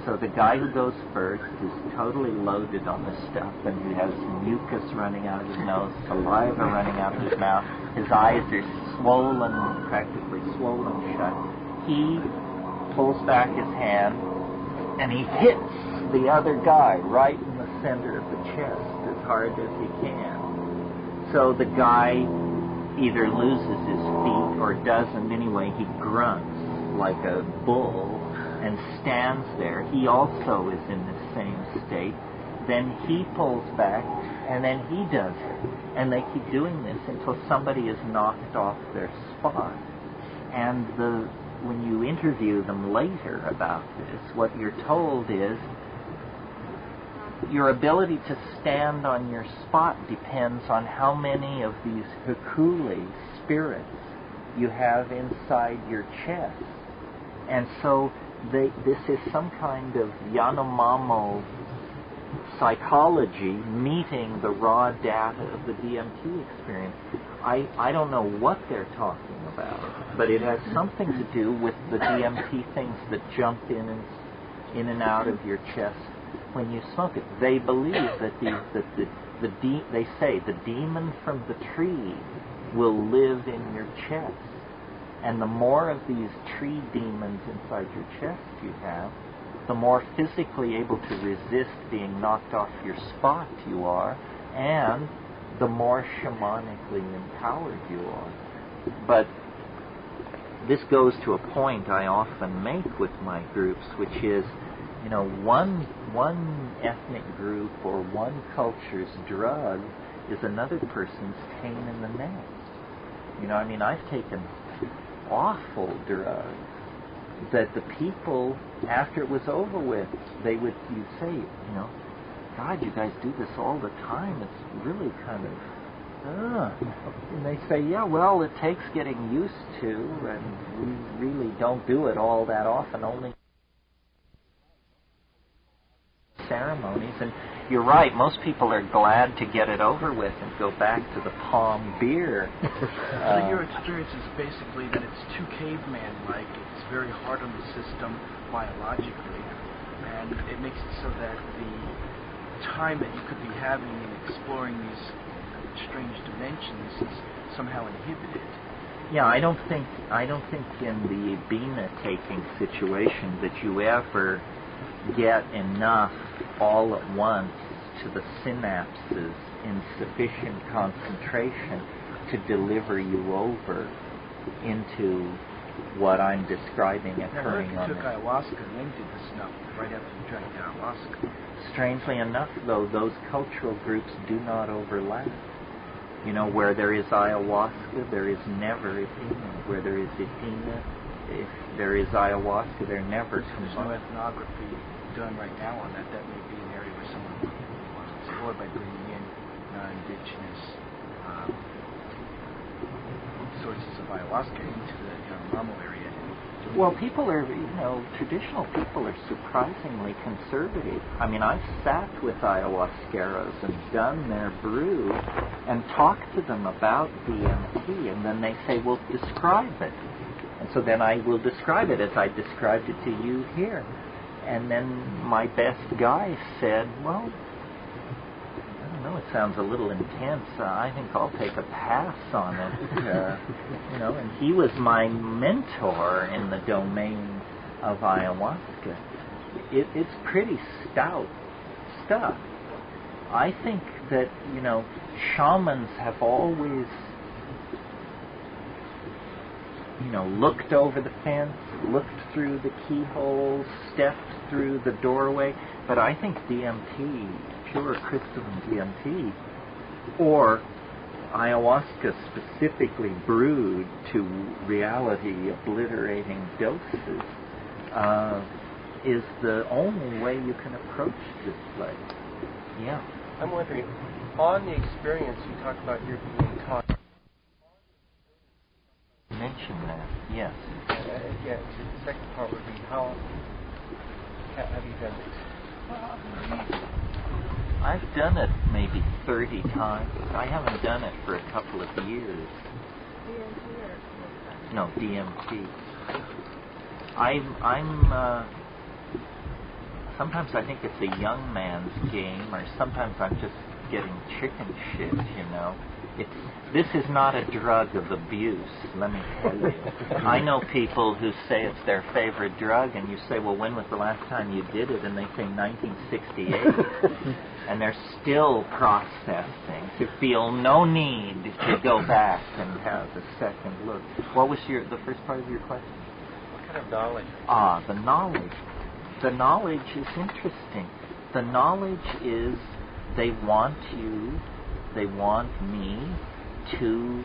So the guy who goes first is totally loaded on the stuff, and he has mucus running out of his nose, saliva running out of his mouth. His eyes are swollen, practically swollen shut. He pulls back his hand, and he hits the other guy right in the center of the chest as hard as he can. So the guy either loses his feet or doesn't. Anyway, he grunts like a bull and stands there. He also is in the same state. Then he pulls back, and then he does it. And they keep doing this until somebody is knocked off their spot. And when you interview them later about this, what you're told is your ability to stand on your spot depends on how many of these hukuli spirits you have inside your chest. And so this is some kind of Yanomamo psychology meeting the raw data of the DMT experience. I don't know what they're talking about, but it has something to do with the DMT things that jump in and out of your chest when you smoke it. They believe that they say the demon from the tree will live in your chest. And the more of these tree demons inside your chest you have, the more physically able to resist being knocked off your spot you are, and the more shamanically empowered you are. But this goes to a point I often make with my groups, which is, one ethnic group or one culture's drug is another person's pain in the neck. I've taken awful drugs that the people, after it was over with, you'd say, God, you guys do this all the time. It's really kind of, And they say, yeah, well, it takes getting used to, and we really don't do it all that often, only ceremonies. And you're right, most people are glad to get it over with and go back to the palm beer. So your experience is basically that it's too caveman-like. It's very hard on the system biologically, and it makes it so that the time that you could be having in exploring these strange dimensions is somehow inhibited. Yeah, I don't think in the Bina taking situation that you ever get enough all at once to the synapses in sufficient concentration to deliver you over into what I'm describing occurring on you took ayahuasca and then did the snuff right after you drank ayahuasca. Strangely enough, though, those cultural groups do not overlap. Where there is ayahuasca, there is never Edina. Where there is Edina, if there is ayahuasca, there never comes. There's no ethnography done right now on that. That may be an area where someone wants to explore by bringing in non-indigenous sources of ayahuasca into the Yanomamo area. Well, people are, traditional people are surprisingly conservative. I've sat with ayahuasqueros and done their brew and talked to them about DMT, and then they say, well, describe it. And so then I will describe it as I described it to you here. And then my best guy said, well, I don't know, it sounds a little intense. I think I'll take a pass on it. And he was my mentor in the domain of ayahuasca, it's pretty stout stuff. I think that, shamans have always, looked over the fence, looked through the keyhole, stepped through the doorway, but I think DMT, pure crystalline DMT, or ayahuasca specifically brewed to reality obliterating doses, is the only way you can approach this place. Yeah. I'm wondering, on the experience you talk about here being taught. Mention that, yes. Yeah, the second part would be how have you done this? I've done it maybe 30 times. I haven't done it for a couple of years. DMT or No, DMT. Sometimes I think it's a young man's game, or sometimes I'm just getting chicken shit, This is not a drug of abuse, let me tell you. I know people who say it's their favorite drug, and you say, well, when was the last time you did it? And they say 1968. And they're still processing to feel no need to go back and have a second look. What was the first part of your question? What kind of knowledge? The knowledge. The knowledge is interesting. The knowledge is they want me to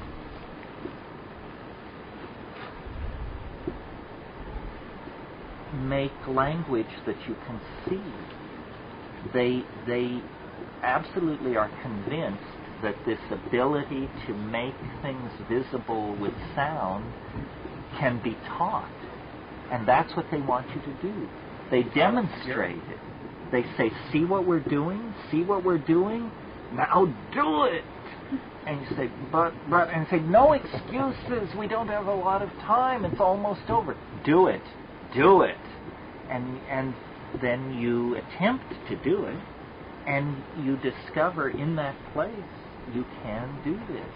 make language that you can see. They absolutely are convinced that this ability to make things visible with sound can be taught. And that's what they want you to do. They demonstrate it. They say, see what we're doing? See what we're doing? Now do it! And you say, but, and say, no excuses. We don't have a lot of time. It's almost over. Do it. Do it. And then you attempt to do it, and you discover in that place you can do this.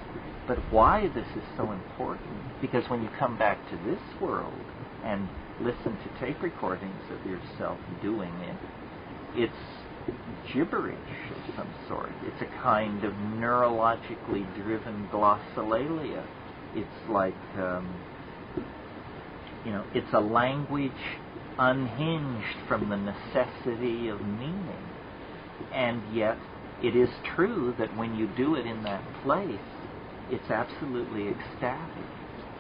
But why this is so important? Because when you come back to this world and listen to tape recordings of yourself doing it, it's gibberish of some sort. It's a kind of neurologically driven glossolalia. It's like, it's a language unhinged from the necessity of meaning. And yet, it is true that when you do it in that place, it's absolutely ecstatic.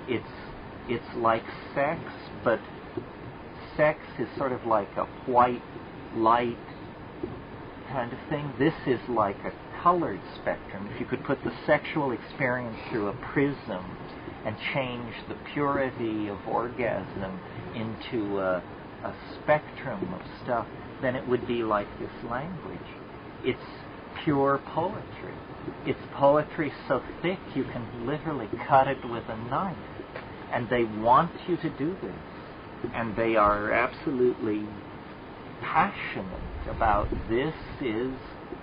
It's like sex, but sex is sort of like a white light kind of thing. This is like a colored spectrum. If you could put the sexual experience through a prism and change the purity of orgasm into a spectrum of stuff, then it would be like this language. It's pure poetry. It's poetry so thick you can literally cut it with a knife. And they want you to do this. And they are absolutely passionate about this is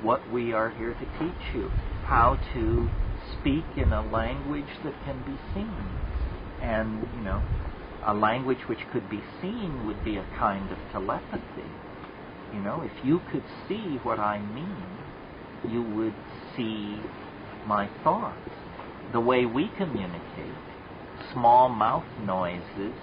what we are here to teach you. How to speak in a language that can be seen. And, a language which could be seen would be a kind of telepathy. If you could see what I mean, you would see my thoughts. The way we communicate, small mouth noises,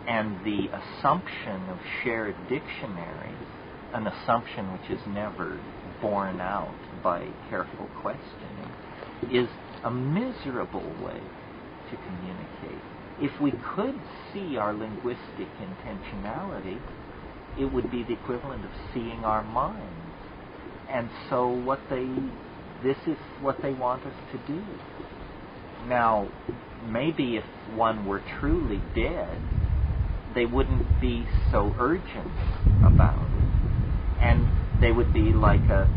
and the assumption of shared dictionaries, an assumption which is never borne out by careful questioning, is a miserable way to communicate. If we could see our linguistic intentionality, it would be the equivalent of seeing our minds. And so this is what they want us to do. Now, maybe if one were truly dead, they wouldn't be so urgent about it. And they would be like a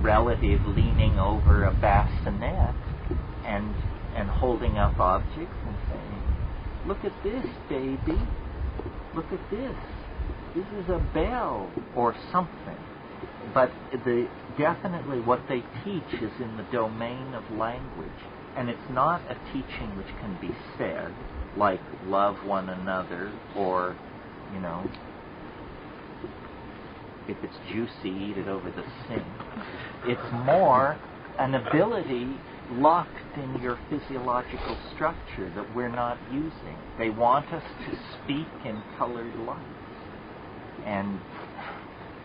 relative leaning over a bassinet and holding up objects and saying, look at this, baby. Look at this. This is a bell or something. But definitely what they teach is in the domain of language. And it's not a teaching which can be said, like love one another or you know. If it's juicy, eat it over the sink. It's more an ability locked in your physiological structure that we're not using. They want us to speak in colored lights. And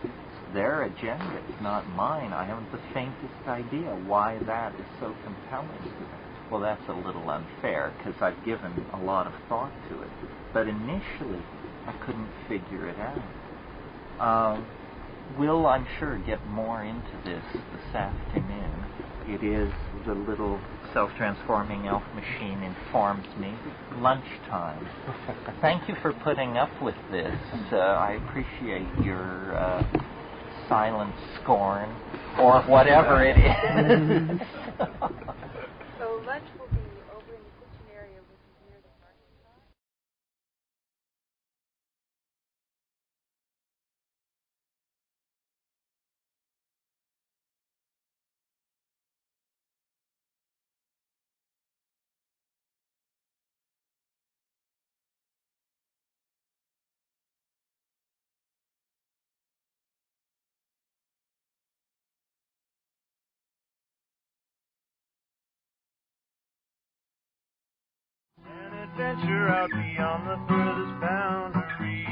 it's their agenda, it's not mine. I haven't the faintest idea why that is so compelling to them. Well, that's a little unfair, because I've given a lot of thought to it. But initially, I couldn't figure it out. We'll, I'm sure, get more into this afternoon. It is the little self-transforming elf machine informs me. Lunchtime. Thank you for putting up with this. I appreciate your silent scorn, or whatever it is. So lunch will be over in the kitchen area, which is near the parking lot. Adventure out beyond the furthest boundary.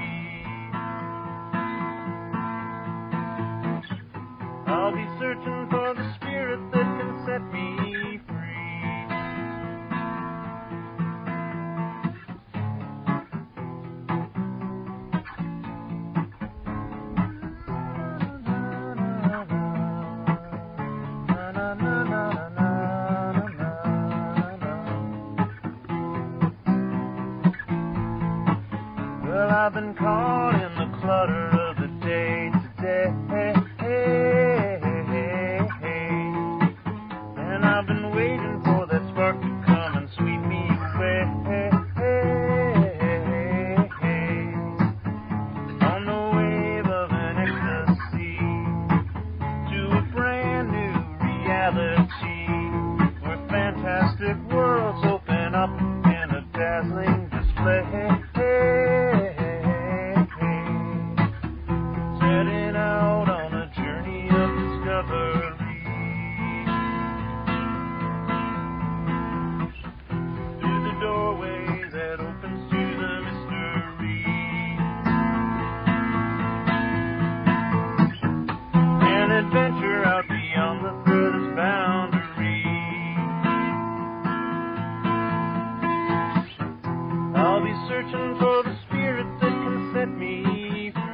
I'll be searching for the spirit that can set me free. Well, I've been caught in the clutter of the day today, and I've been waiting for that spark to come and sweep me away. On the wave of an ecstasy to a brand new reality, where fantastic worlds open up in a dazzling display. Setting out on a journey of discovery, through the doorway that opens to the mystery. An adventure out beyond the furthest boundary. I'll be searching for the spirit that can set me free.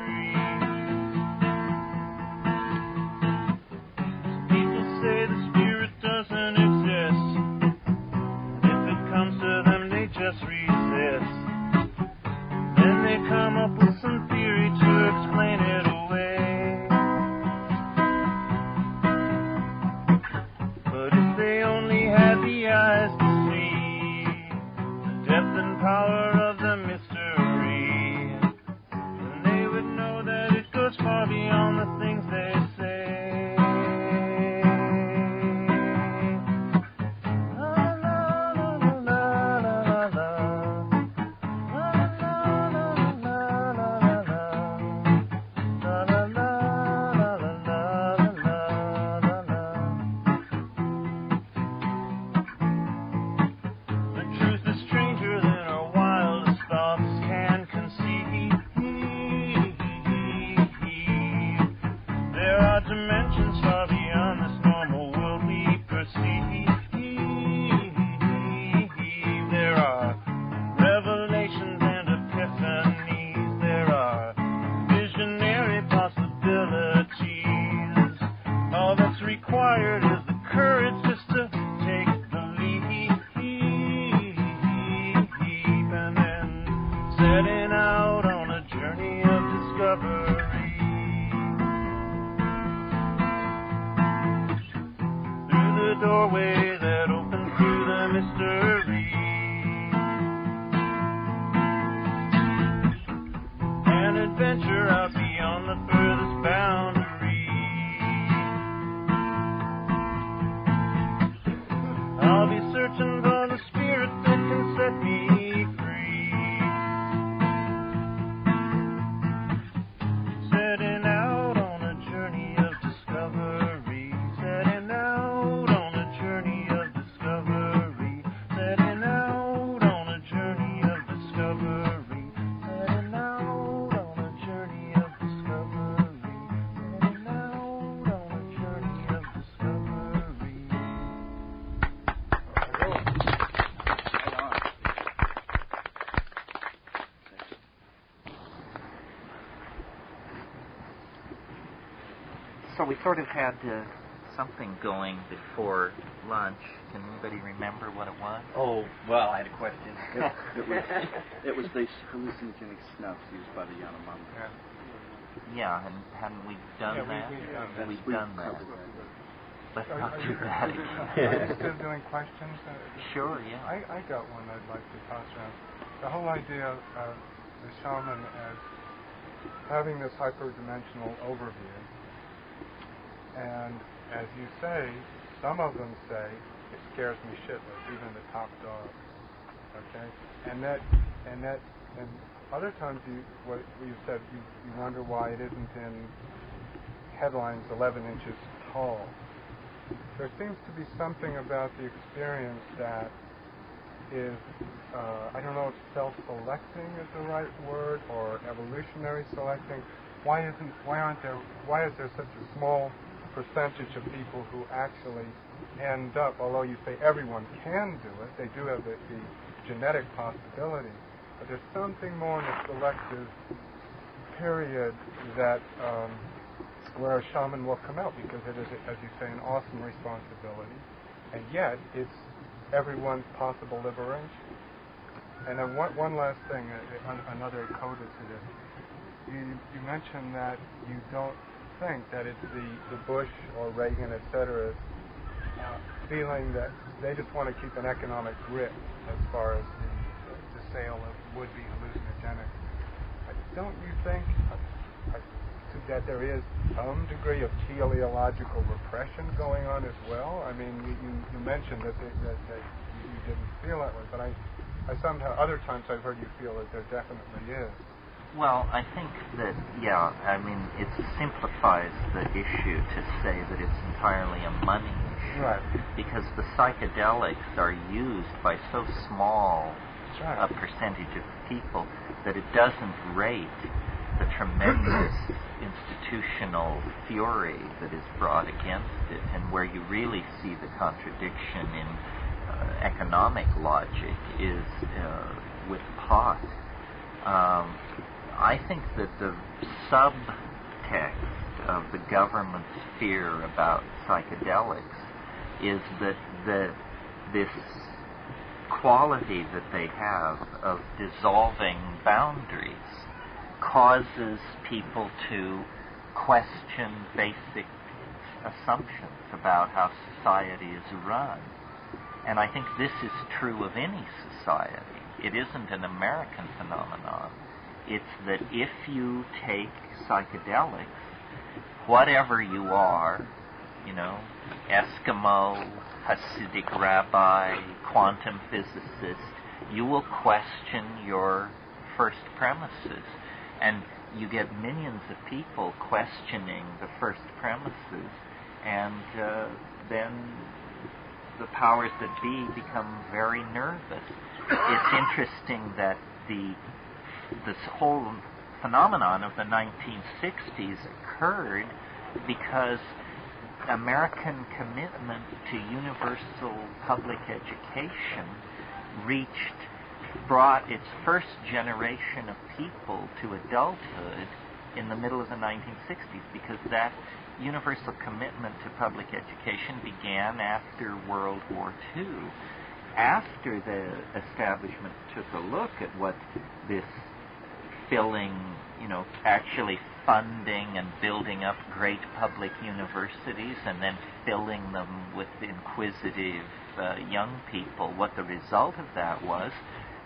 People say the spirit doesn't exist, and if it comes to them they just resist. Then they come up with some theory to explain it away. But if they only had the eyes to see the depth and power of the mystery, then they would know that it goes far beyond the things they say. La la la la la la la la la la la la doorway that opens to the mystery. An adventure out beyond the furthest boundary. I'll be searching for the spirit that can set me free. So we sort of had something going before lunch. Can anybody remember what it was? Oh, well, I had a question. It was the hallucinogenic snuffs used by the Yanomami. Yeah, and hadn't we done that? We've done that. Let's not do that again. Are you still doing questions? Sure, yeah. I got one I'd like to toss around. The whole idea of the shaman as having this hyperdimensional overview, and as you say, some of them say, it scares me shitless, even the top dog. Okay? And other times what you said, you wonder why it isn't in headlines 11 inches tall. There seems to be something about the experience that is, I don't know if self-selecting is the right word, or evolutionary selecting. Why is there such a small percentage of people who actually end up, although you say everyone can do it, they do have the genetic possibility, but there's something more in the selective period that where a shaman will come out, because it is, as you say, an awesome responsibility, and yet it's everyone's possible liberation. And then one last thing, another coda to this. You mentioned that you don't think that it's the Bush or Reagan, etc., feeling that they just want to keep an economic grip as far as the sale of would-be hallucinogenics. Don't you think that there is some degree of teleological repression going on as well? I mean, you mentioned that you didn't feel that way, but I somehow, other times I've heard you feel that there definitely is. Well, I think that, yeah, I mean, it simplifies the issue to say that it's entirely a money issue. Right. Because the psychedelics are used by so small right. a percentage of people that it doesn't rate the tremendous institutional fury that is brought against it, and where you really see the contradiction in economic logic is with pot. I think that the subtext of the government's fear about psychedelics is that this quality that they have of dissolving boundaries causes people to question basic assumptions about how society is run. And I think this is true of any society. It isn't an American phenomenon. It's that if you take psychedelics, whatever you are, you know, Eskimo, Hasidic rabbi, quantum physicist, you will question your first premises. And you get millions of people questioning the first premises, and then the powers that be become very nervous. It's interesting that this whole phenomenon of the 1960s occurred because American commitment to universal public education brought its first generation of people to adulthood in the middle of the 1960s, because that universal commitment to public education began after World War II. After the establishment took a look at what this filling, actually funding and building up great public universities and then filling them with inquisitive young people, what the result of that was,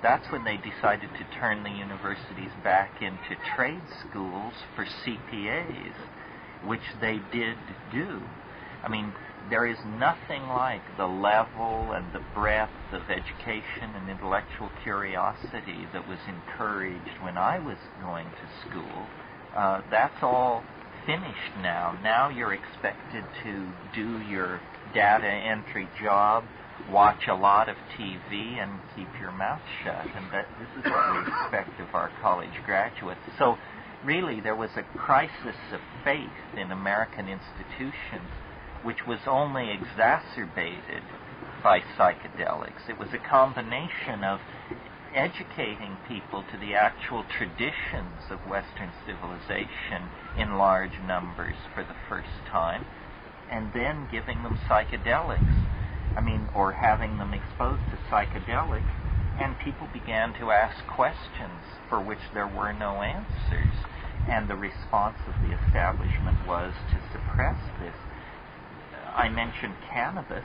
that's when they decided to turn the universities back into trade schools for CPAs, which they did do. I mean, there is nothing like the level and the breadth of education and intellectual curiosity that was encouraged when I was going to school. That's all finished now. Now you're expected to do your data entry job, watch a lot of TV, and keep your mouth shut. And this is what we expect of our college graduates. So really, there was a crisis of faith in American institutions, which was only exacerbated by psychedelics. It was a combination of educating people to the actual traditions of Western civilization in large numbers for the first time, and then giving them psychedelics. Or having them exposed to psychedelics, and people began to ask questions for which there were no answers. And the response of the establishment was to suppress this. I mentioned cannabis.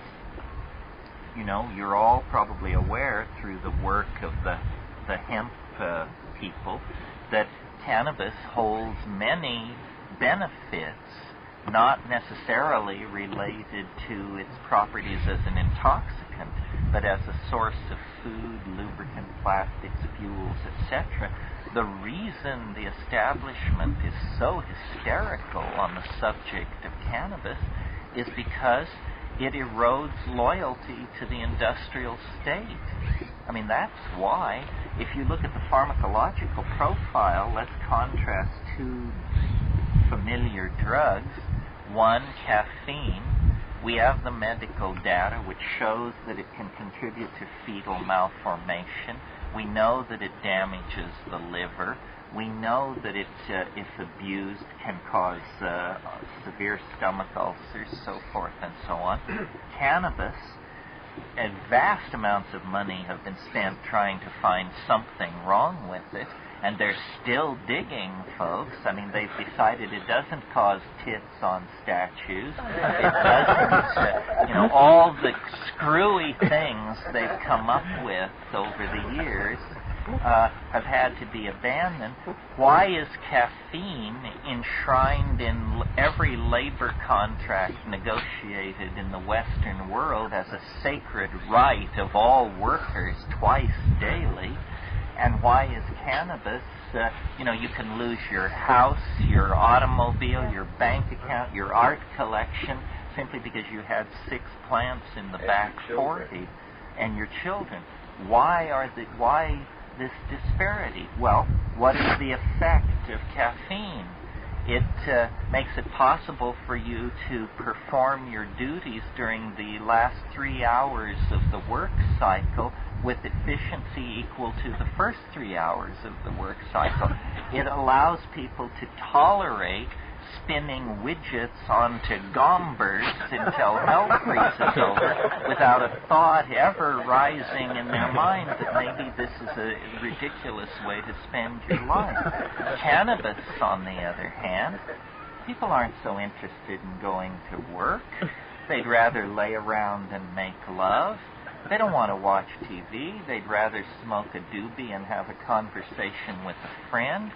You're all probably aware through the work of the hemp people that cannabis holds many benefits, not necessarily related to its properties as an intoxicant, but as a source of food, lubricant, plastics, fuels, etc. The reason the establishment is so hysterical on the subject of cannabis is because it erodes loyalty to the industrial state. That's why, if you look at the pharmacological profile, let's contrast two familiar drugs. One, caffeine. We have the medical data which shows that it can contribute to fetal malformation. We know that it damages the liver. We know that it, if abused, can cause severe stomach ulcers, so forth and so on. Cannabis, vast amounts of money have been spent trying to find something wrong with it, and they're still digging, folks. They've decided it doesn't cause tits on statues. It doesn't, all the screwy things they've come up with over the years have had to be abandoned. Why is caffeine enshrined in every labor contract negotiated in the Western world as a sacred right of all workers twice daily? And why is cannabis, you can lose your house, your automobile, your bank account, your art collection, simply because you had 6 plants in the back 40, and your children. Why this disparity? Well, what is the effect of caffeine? It makes it possible for you to perform your duties during the last 3 hours of the work cycle with efficiency equal to the first 3 hours of the work cycle. It allows people to tolerate spinning widgets onto gombers until hell freezes over without a thought ever rising in their mind that maybe this is a ridiculous way to spend your life. Cannabis, on the other hand, people aren't so interested in going to work. They'd rather lay around and make love. They don't want to watch TV. They'd rather smoke a doobie and have a conversation with a friend.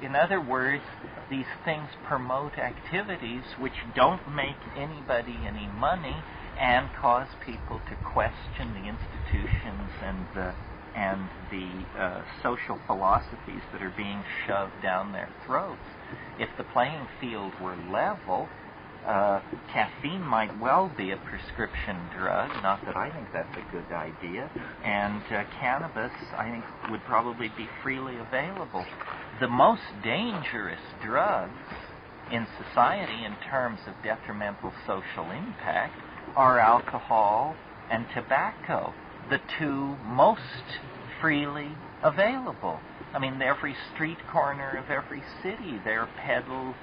In other words, these things promote activities which don't make anybody any money and cause people to question the institutions and the social philosophies that are being shoved down their throats. If the playing field were level, caffeine might well be a prescription drug, not that I think that's a good idea, and cannabis, I think, would probably be freely available. The most dangerous drugs in society in terms of detrimental social impact are alcohol and tobacco, the two most freely available. Every street corner of every city, they're peddled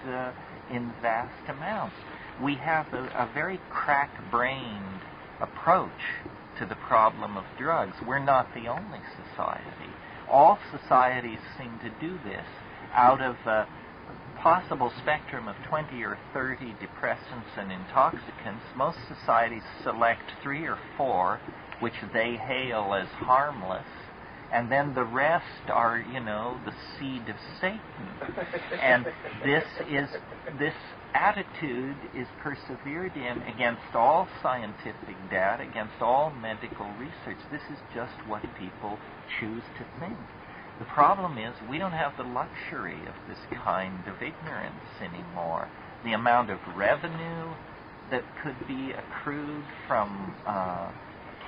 in vast amounts. We have a very crack-brained approach to the problem of drugs. We're not the only society. All societies seem to do this. Out of a possible spectrum of 20 or 30 depressants and intoxicants, most societies select 3 or 4 which they hail as harmless, and then the rest are, the seed of Satan. And this attitude is persevered in against all scientific data, against all medical research. This is just what people choose to think. The problem is we don't have the luxury of this kind of ignorance anymore. The amount of revenue that could be accrued from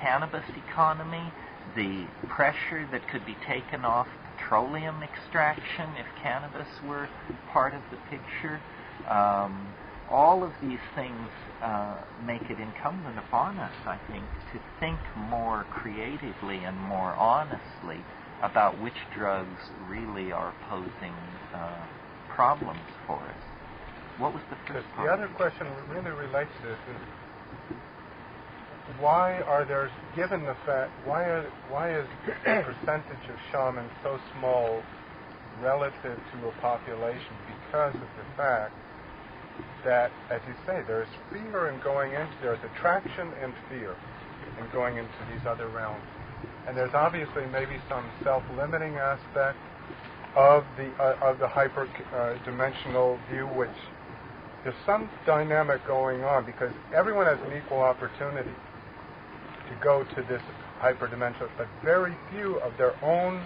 cannabis economy, the pressure that could be taken off petroleum extraction if cannabis were part of the picture, all of these things make it incumbent upon us, I think, to think more creatively and more honestly about which drugs really are posing problems for us. What was the first part? The other question really relates to this is, why are there, given the fact, why is the percentage of shamans so small relative to a population? Because of the fact that, as you say, there's fear in going into, there's attraction and fear in going into these other realms. And there's obviously maybe some self-limiting aspect of the hyper-dimensional view, which there's some dynamic going on, because everyone has an equal opportunity to go to this hyperdimensional, but very few of their own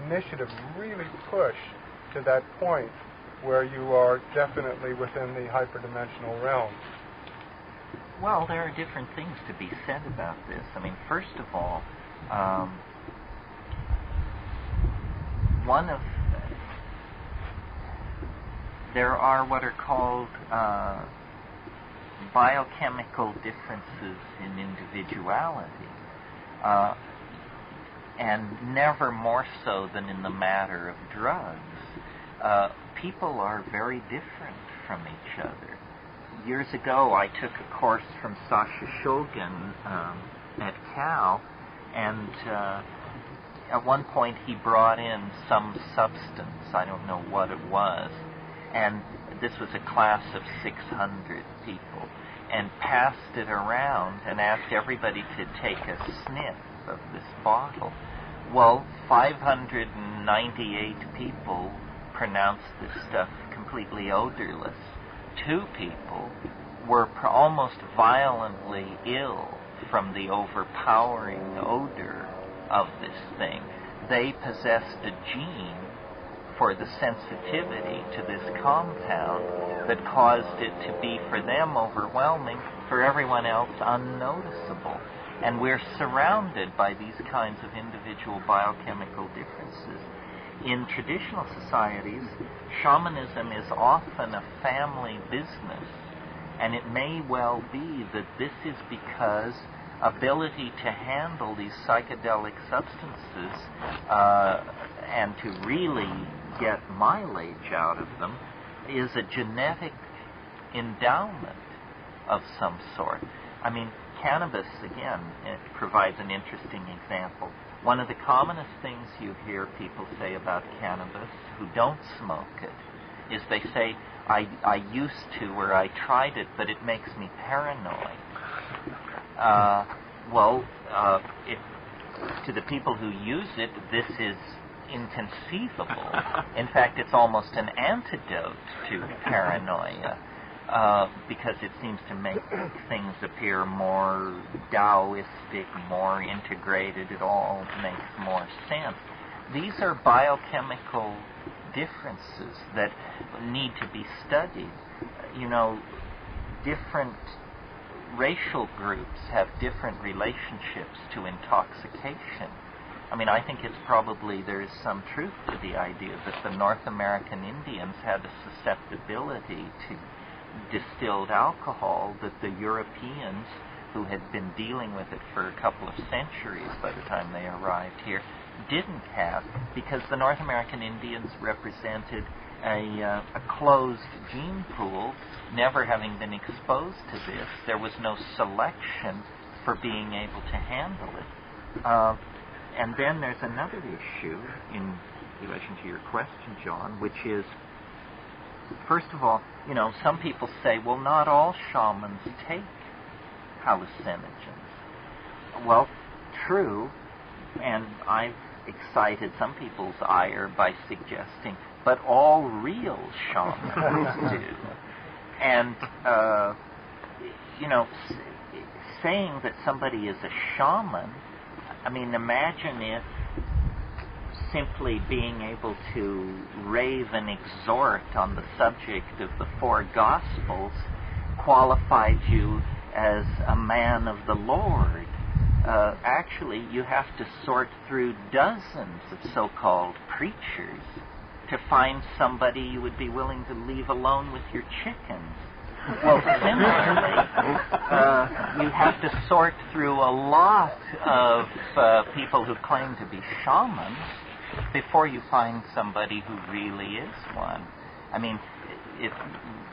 initiative really push to that point where you are definitely within the hyperdimensional realm. Well, there are different things to be said about this. I mean, first of all, there are what are called biochemical differences in individuality, and never more so than in the matter of drugs. People are very different from each other. Years ago, I took a course from Sasha Shulgin at Cal, and at one point he brought in some substance, I don't know what it was, and this was a class of 600 people, and passed it around and asked everybody to take a sniff of this bottle. Well, 598 people pronounced this stuff completely odorless. 2 people were almost violently ill from the overpowering odor of this thing. They possessed a gene for the sensitivity to this compound that caused it to be, for them, overwhelming, for everyone else, unnoticeable. And we're surrounded by these kinds of individual biochemical differences. In traditional societies, shamanism is often a family business, and it may well be that this is because ability to handle these psychedelic substances and to really get mileage out of them is a genetic endowment of some sort. I mean, cannabis, again, it provides an interesting example. One of the commonest things you hear people say about cannabis who don't smoke it is they say, I used to, or I tried it, but it makes me paranoid. To the people who use it, this is inconceivable. In fact, it's almost an antidote to paranoia, because it seems to make things appear more Taoistic, more integrated. It all makes more sense. These are biochemical differences that need to be studied. You know, different racial groups have different relationships to intoxication. I mean, I think there is some truth to the idea that the North American Indians had a susceptibility to distilled alcohol that the Europeans, who had been dealing with it for a couple of centuries by the time they arrived here, didn't have, because the North American Indians represented a closed gene pool, never having been exposed to this. There was no selection for being able to handle it. And then there's another issue in relation to your question, John, which is, first of all, some people say, well, not all shamans take hallucinogens. Well, true, and I've excited some people's ire by suggesting, but all real shamans do. And, saying that somebody is a shaman, I mean, imagine if simply being able to rave and exhort on the subject of the 4 Gospels qualified you as a man of the Lord. Actually, you have to sort through dozens of so-called preachers to find somebody you would be willing to leave alone with your chickens. Well, similarly, you have to sort through a lot of people who claim to be shamans before you find somebody who really is one. I mean,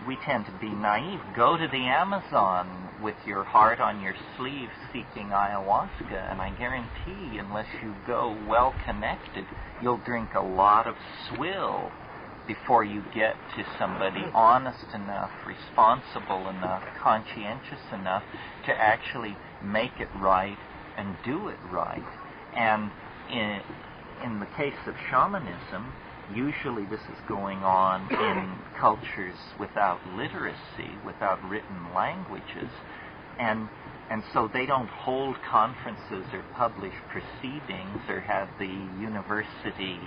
we tend to be naive. Go to the Amazon with your heart on your sleeve seeking ayahuasca, and I guarantee, unless you go well connected, you'll drink a lot of swill before you get to somebody honest enough, responsible enough, conscientious enough to actually make it right and do it right. And in the case of shamanism, usually this is going on in cultures without literacy, without written languages, and so they don't hold conferences or publish proceedings or have the university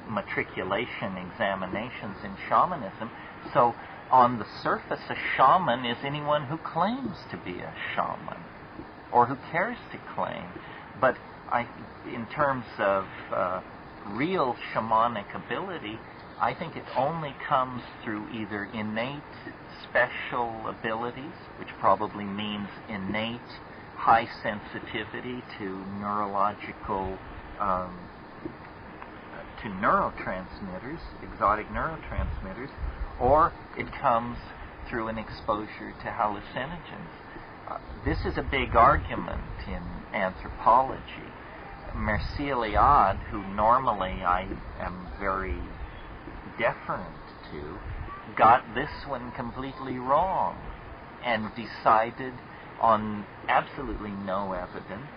matriculation examinations in shamanism. So on the surface, a shaman is anyone who claims to be a shaman or who cares to claim. But in terms of real shamanic ability, I think it only comes through either innate special abilities, which probably means innate high sensitivity to neurological to neurotransmitters, exotic neurotransmitters, or it comes through an exposure to hallucinogens. This is a big argument in anthropology. Mircea Eliade, who normally I am very deferent to, got this one completely wrong and decided on absolutely no evidence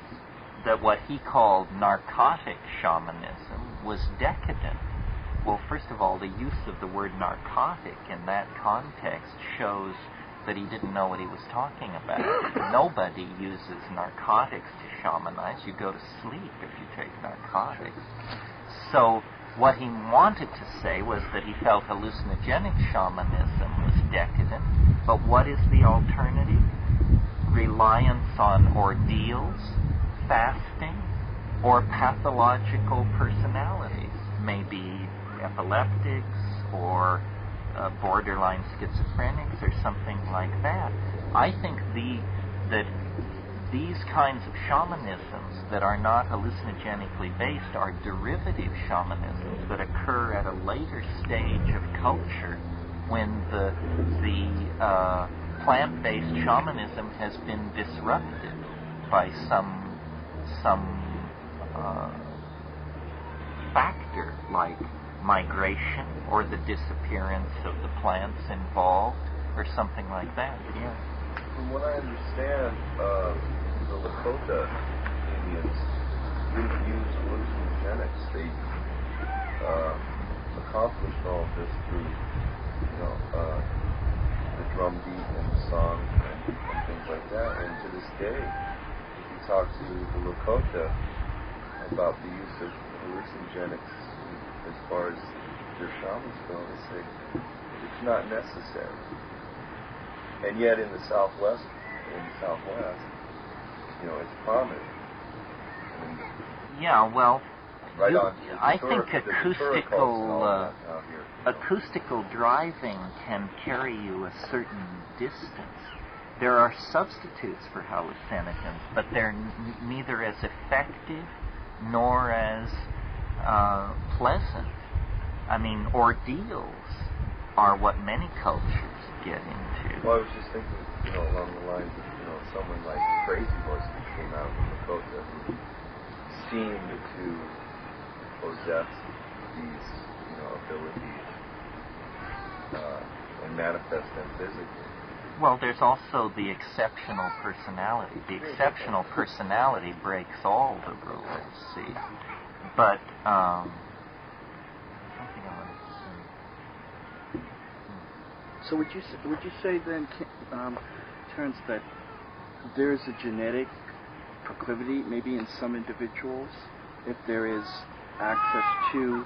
that what he called narcotic shamanism was decadent. Well, first of all, the use of the word narcotic in that context shows that he didn't know what he was talking about. Nobody uses narcotics to shamanize. You go to sleep if you take narcotics. So what he wanted to say was that he felt hallucinogenic shamanism was decadent, but what is the alternative? Reliance on ordeals, fasting, or pathological personalities, maybe epileptics or borderline schizophrenics or something like that. I think that these kinds of shamanisms that are not hallucinogenically based are derivative shamanisms that occur at a later stage of culture when the plant-based shamanism has been disrupted by some factor like migration or the disappearance of the plants involved or something like that. Yeah. From what I understand, the Lakota Indians didn't use hallucinogenics. They accomplished all of this through, the drum beat and the song and things like that. And to this day, if you talk to the Lakota about the use of hallucinogenics as far as their shamans go, they say it's not necessary. And yet in the Southwest, it's prominent. Yeah, well, right on. I think acoustical driving can carry you a certain distance. There are substitutes for hallucinogens, but they're neither as effective nor as pleasant. I mean, ordeals are what many cultures get into. Well, I was just thinking, along the lines of, someone like Crazy Horse who came out from Lakota who seemed to possess these, abilities and manifest them physically. Well, there's also the exceptional personality. The exceptional personality breaks all the rules, see. But, something I wanted to say. So would you say then, Terence, that there is a genetic proclivity, maybe in some individuals, if there is access to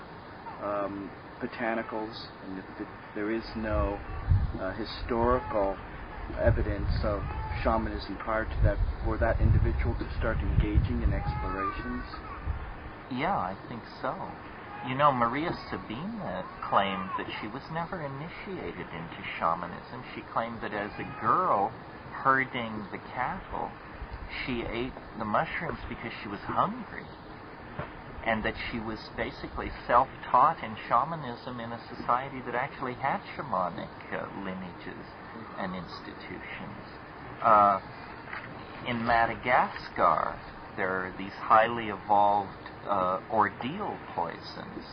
botanicals, and if there is no historical evidence of shamanism prior to that, for that individual to start engaging in explorations? Yeah, I think so. You know, Maria Sabina claimed that she was never initiated into shamanism. She claimed that as a girl herding the cattle, she ate the mushrooms because she was hungry, and that she was basically self-taught in shamanism in a society that actually had shamanic lineages and institutions. In Madagascar, there are these highly evolved ordeal poisons,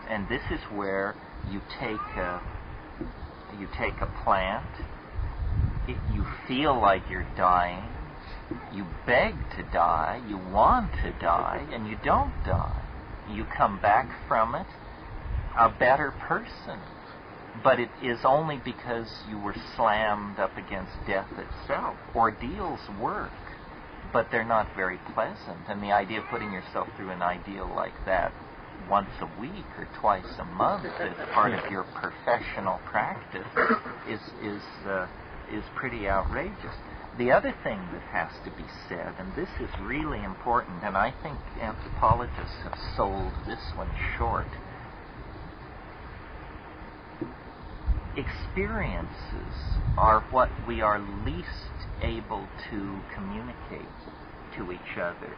and this is where you take a plant, you feel like you're dying, you beg to die, you want to die, and you don't die. You come back from it a better person, but it is only because you were slammed up against death itself. Ordeals work, but they're not very pleasant, and the idea of putting yourself through an ideal like that once a week or twice a month as part of your professional practice is pretty outrageous. The other thing that has to be said, and this is really important, and I think anthropologists have sold this one short, experiences are what we are least able to communicate to each other.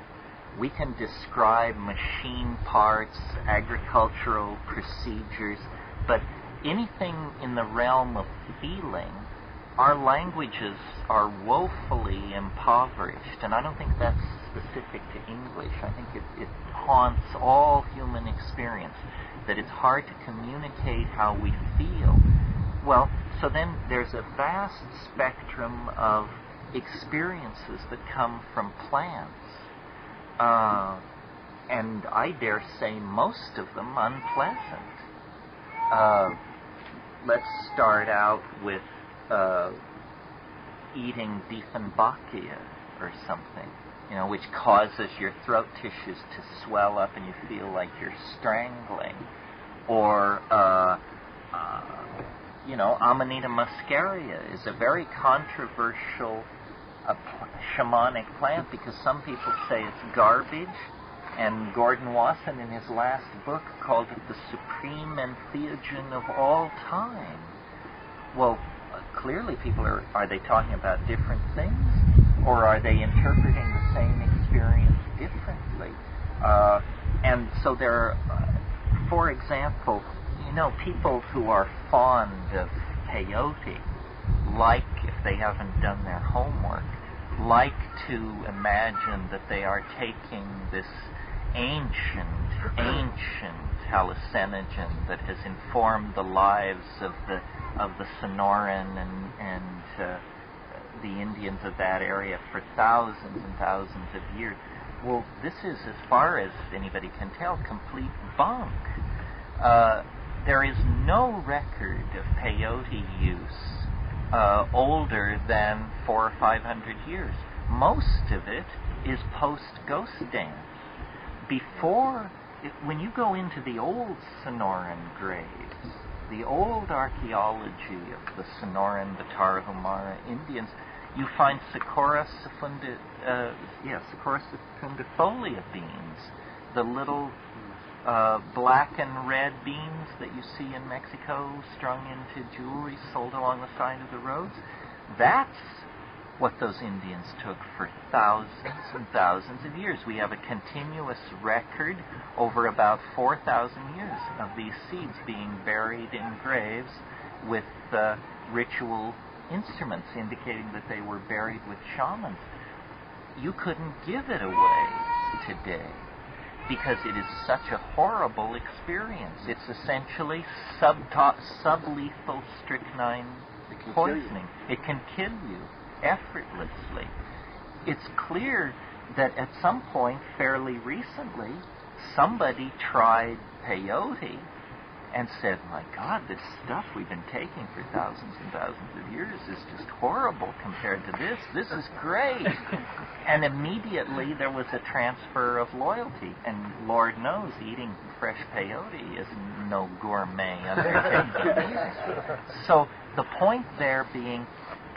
We can describe machine parts, agricultural procedures, but anything in the realm of feeling, our languages are woefully impoverished, and I don't think that's specific to English. I think it haunts all human experience, that it's hard to communicate how we feel. Well, so then there's a vast spectrum of experiences that come from plants, and I dare say most of them unpleasant. Let's start out with eating Dieffenbachia or something, which causes your throat tissues to swell up and you feel like you're strangling. Or, Amanita muscaria is a very controversial shamanic plant because some people say it's garbage, and Gordon Wasson in his last book called it the supreme entheogen of all time. Well, clearly people are they talking about different things, or are they interpreting the same experience differently? And so there are, for example, people who are fond of peyote, like, if they haven't done their homework, like to imagine that they are taking this ancient hallucinogen that has informed the lives of the Sonoran and the Indians of that area for thousands and thousands of years. Well, this is, as far as anybody can tell, complete bunk. There is no record of peyote use older than 400 or 500 years. Most of it is post-ghost dance. When you go into the old Sonoran graves, the old archaeology of the Sonoran, the Tarahumara Indians, you find Socorus secundifolia beans, the little black and red beans that you see in Mexico strung into jewelry sold along the side of the roads. That's what those Indians took for thousands and thousands of years. We have a continuous record over about 4,000 years of these seeds being buried in graves with ritual instruments indicating that they were buried with shamans. You couldn't give it away today because it is such a horrible experience. It's essentially sublethal strychnine poisoning. It can kill you effortlessly. It's clear that at some point, fairly recently, somebody tried peyote and said, my God, this stuff we've been taking for thousands and thousands of years is just horrible compared to this. This is great. And immediately there was a transfer of loyalty. And Lord knows, eating fresh peyote is no gourmet undertaking. So the point there being,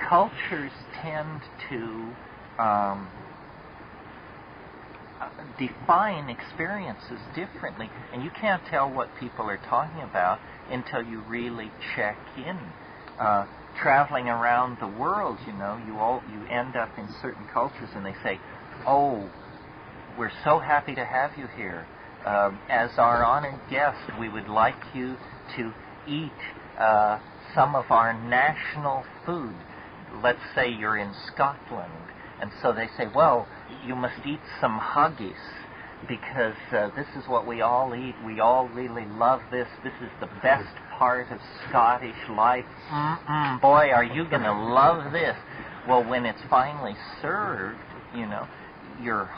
cultures tend to define experiences differently, and you can't tell what people are talking about until you really check in. Traveling around the world, you end up in certain cultures, and they say, "Oh, we're so happy to have you here. As our honored guest, we would like you to eat some of our national food." Let's say you're in Scotland, and so they say, "Well, you must eat some haggis, because this is what we all eat. We all really love this. This is the best part of Scottish life. Boy, are you going to love this." Well, when it's finally served, your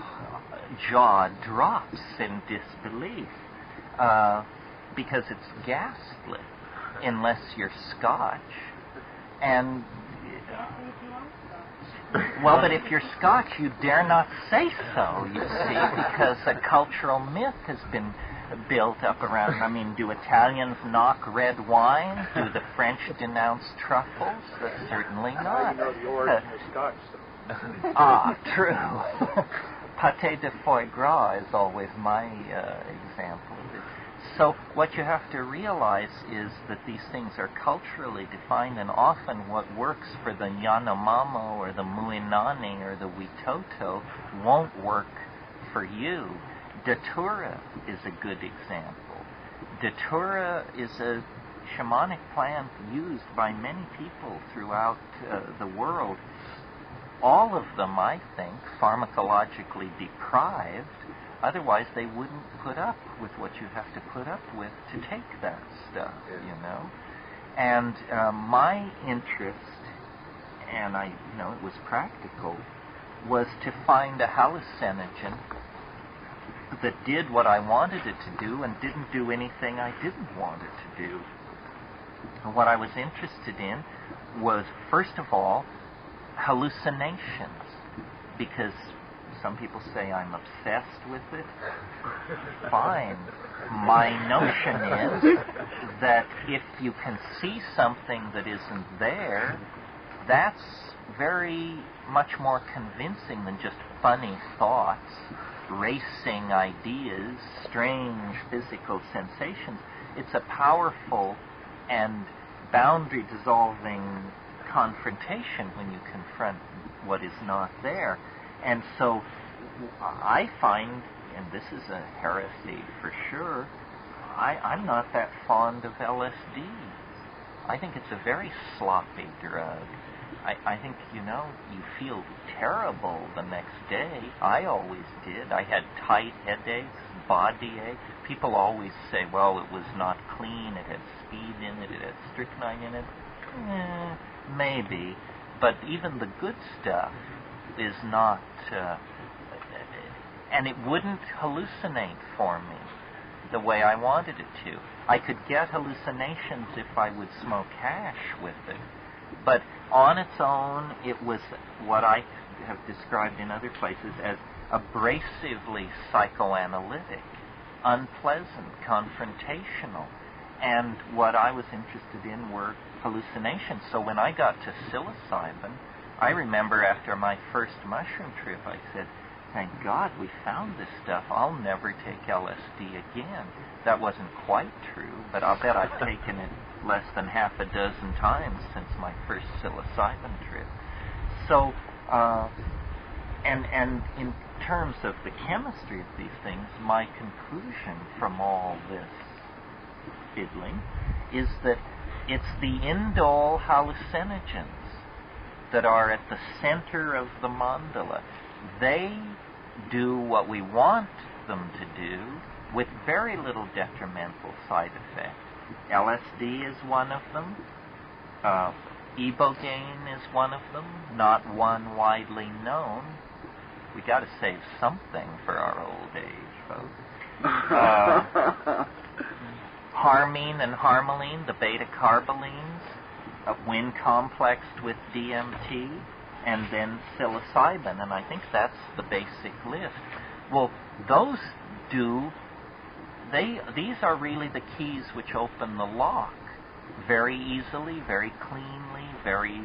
jaw drops in disbelief because it's ghastly, unless you're Scotch. And well, but if you're Scotch, you dare not say so, you see, because a cultural myth has been built up around. I mean, do Italians knock red wine? Do the French denounce truffles? Certainly not. You know the origin of Scotch, though. True. Pâté de foie gras is always my example of it. So what you have to realize is that these things are culturally defined, and often what works for the Yanomamo or the Muinani or the Witoto won't work for you. Datura is a good example. Datura is a shamanic plant used by many people throughout the world. All of them, I think, pharmacologically deprived. Otherwise, they wouldn't put up with what you have to put up with to take that stuff, And my interest, and it was practical, was to find a hallucinogen that did what I wanted it to do and didn't do anything I didn't want it to do. And what I was interested in was, first of all, hallucinations, because some people say I'm obsessed with it. Fine. My notion is that if you can see something that isn't there, that's very much more convincing than just funny thoughts, racing ideas, strange physical sensations. It's a powerful and boundary-dissolving confrontation when you confront what is not there. And so I find, and this is a heresy for sure, I'm not that fond of LSD. I think it's a very sloppy drug. I think, you feel terrible the next day. I always did. I had tight headaches, body ache. People always say, well, it was not clean, it had speed in it, it had strychnine in it. Maybe. But even the good stuff is not, and it wouldn't hallucinate for me the way I wanted it to. I could get hallucinations if I would smoke hash with it. But on its own, it was what I have described in other places as abrasively psychoanalytic, unpleasant, confrontational. And what I was interested in were hallucinations. So when I got to psilocybin, I remember after my first mushroom trip, I said, thank God we found this stuff. I'll never take LSD again. That wasn't quite true, but I'll bet I've taken it less than half a dozen times since my first psilocybin trip. So, and in terms of the chemistry of these things, my conclusion from all this fiddling is that it's the indole hallucinogens that are at the center of the mandala. They do what we want them to do with very little detrimental side effect. LSD is one of them. Ibogaine is one of them, not one widely known. We got to save something for our old age, folks. Harmine and harmaline, the beta-carbolines, when complexed with DMT, and then psilocybin, and I think that's the basic list. Well, these are really the keys which open the lock very easily, very cleanly, very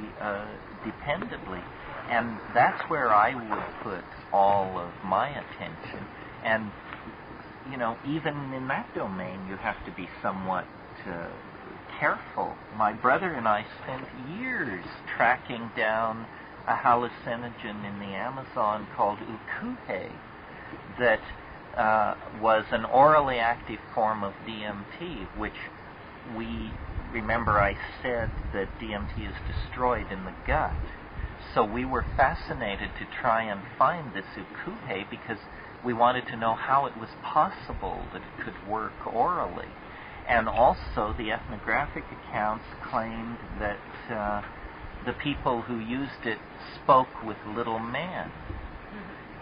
dependably. And that's where I would put all of my attention. And, even in that domain, you have to be somewhat careful. My brother and I spent years tracking down a hallucinogen in the Amazon called Ojai that was an orally active form of DMT, which remember I said that DMT is destroyed in the gut. So we were fascinated to try and find this Ojai because we wanted to know how it was possible that it could work orally. And also the ethnographic accounts claimed that the people who used it spoke with little men.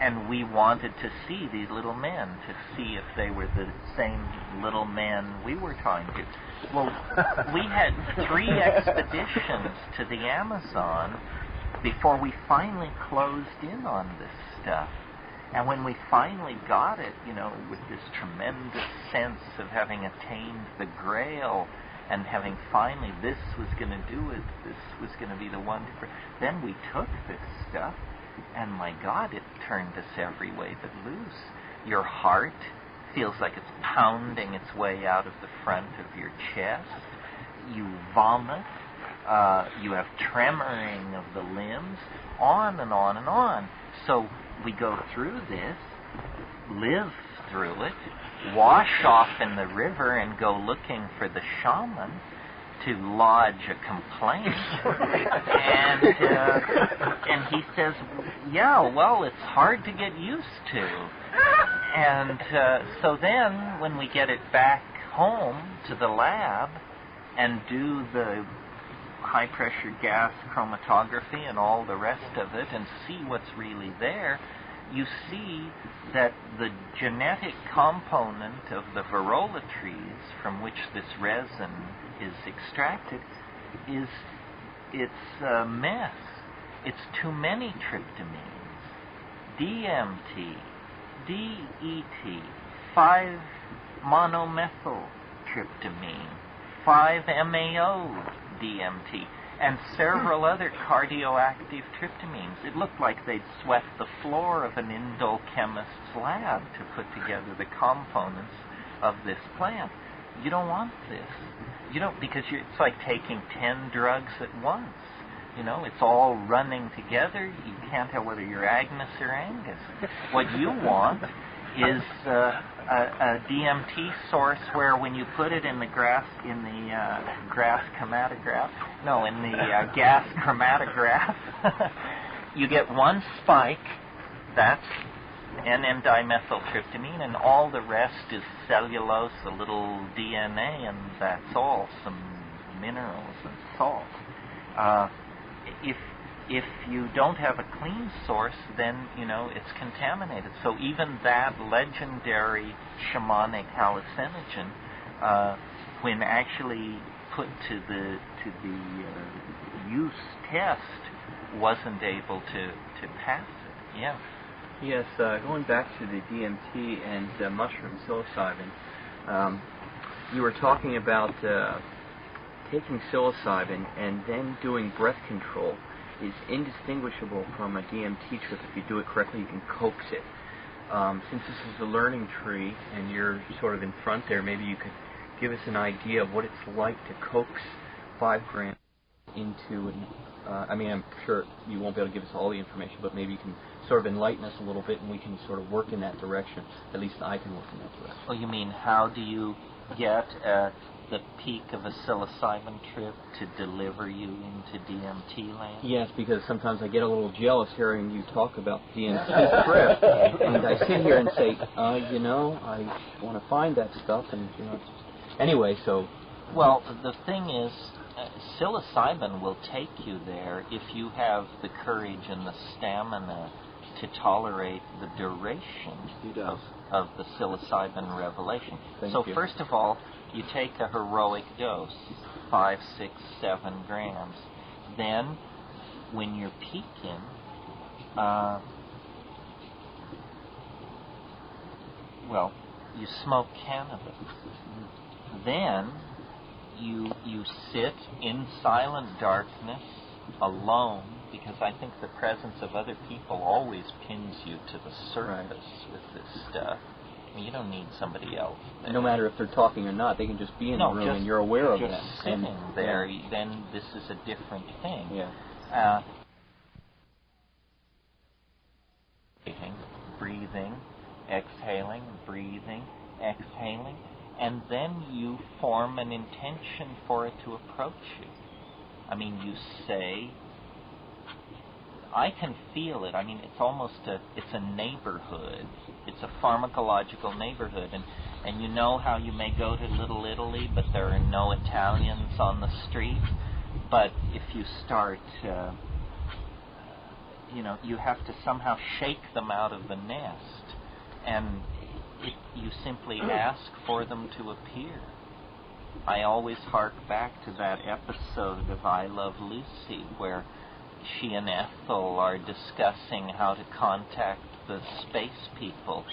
And we wanted to see these little men, to see if they were the same little men we were trying to. Well, we had 3 expeditions to the Amazon before we finally closed in on this stuff. And when we finally got it, with this tremendous sense of having attained the Grail and having finally, this was going to do it, this was going to be the one, then we took this stuff, and my God, it turned us every way but loose. Your heart feels like it's pounding its way out of the front of your chest. You vomit. You have tremoring of the limbs, on and on and on. So we go through this, live through it, wash off in the river and go looking for the shaman to lodge a complaint. And he says, yeah, well, it's hard to get used to. And so then when we get it back home to the lab and do the high-pressure gas chromatography and all the rest of it and see what's really there, you see that the genetic component of the Varroa trees from which this resin is extracted it's a mess. It's too many tryptamines. DMT, DET, 5-monomethyltryptamine, 5-MAO DMT, and several other cardioactive tryptamines. It looked like they'd swept the floor of an Indol chemist's lab to put together the components of this plant. You don't want this. You don't, because it's like taking 10 drugs at once. It's all running together. You can't tell whether you're Agnes or Angus. What you want is a DMT source where when you put it in the gas chromatograph, you get one spike, that's N,N-dimethyltryptamine, and all the rest is cellulose, a little DNA, and that's all, some minerals and salt. If you don't have a clean source, then, it's contaminated. So even that legendary shamanic hallucinogen, when actually put to the use test, wasn't able to pass it. Yeah. Yes, going back to the DMT and mushroom psilocybin, you were talking about taking psilocybin and then doing breath control is indistinguishable from a DMT trip. If you do it correctly, you can coax it. Since this is a learning tree and you're sort of in front there, maybe you could give us an idea of what it's like to coax 5 grams into an I'm sure you won't be able to give us all the information, but maybe you can sort of enlighten us a little bit and we can sort of work in that direction. At least I can work in that direction. Oh, you mean how do you get the peak of a psilocybin trip to deliver you into DMT land? Yes, because sometimes I get a little jealous hearing you talk about DMT trip, and I sit here and say, I want to find that stuff, and anyway, so. Well, the thing is, psilocybin will take you there if you have the courage and the stamina to tolerate the duration of the psilocybin revelation. Thank you. First of all, you take a heroic dose, 5, 6, 7 grams. Then, when you're peaking, you smoke cannabis. Then, you sit in silent darkness, alone, because I think the presence of other people always pins you to the surface with this stuff. I mean, you don't need somebody else there. No matter if they're talking or not, they can just be in the room and you're aware of them. Just sitting there, then this is a different thing. Yeah. Breathing, exhaling, breathing, exhaling, and then you form an intention for it to approach you. I mean, you say, I can feel it. I mean, it's almost it's a neighborhood. It's a pharmacological neighborhood. And you know how you may go to Little Italy, but there are no Italians on the street. But if you start, you have to somehow shake them out of the nest. And you simply ask for them to appear. I always hark back to that episode of I Love Lucy where she and Ethel are discussing how to contact the space people.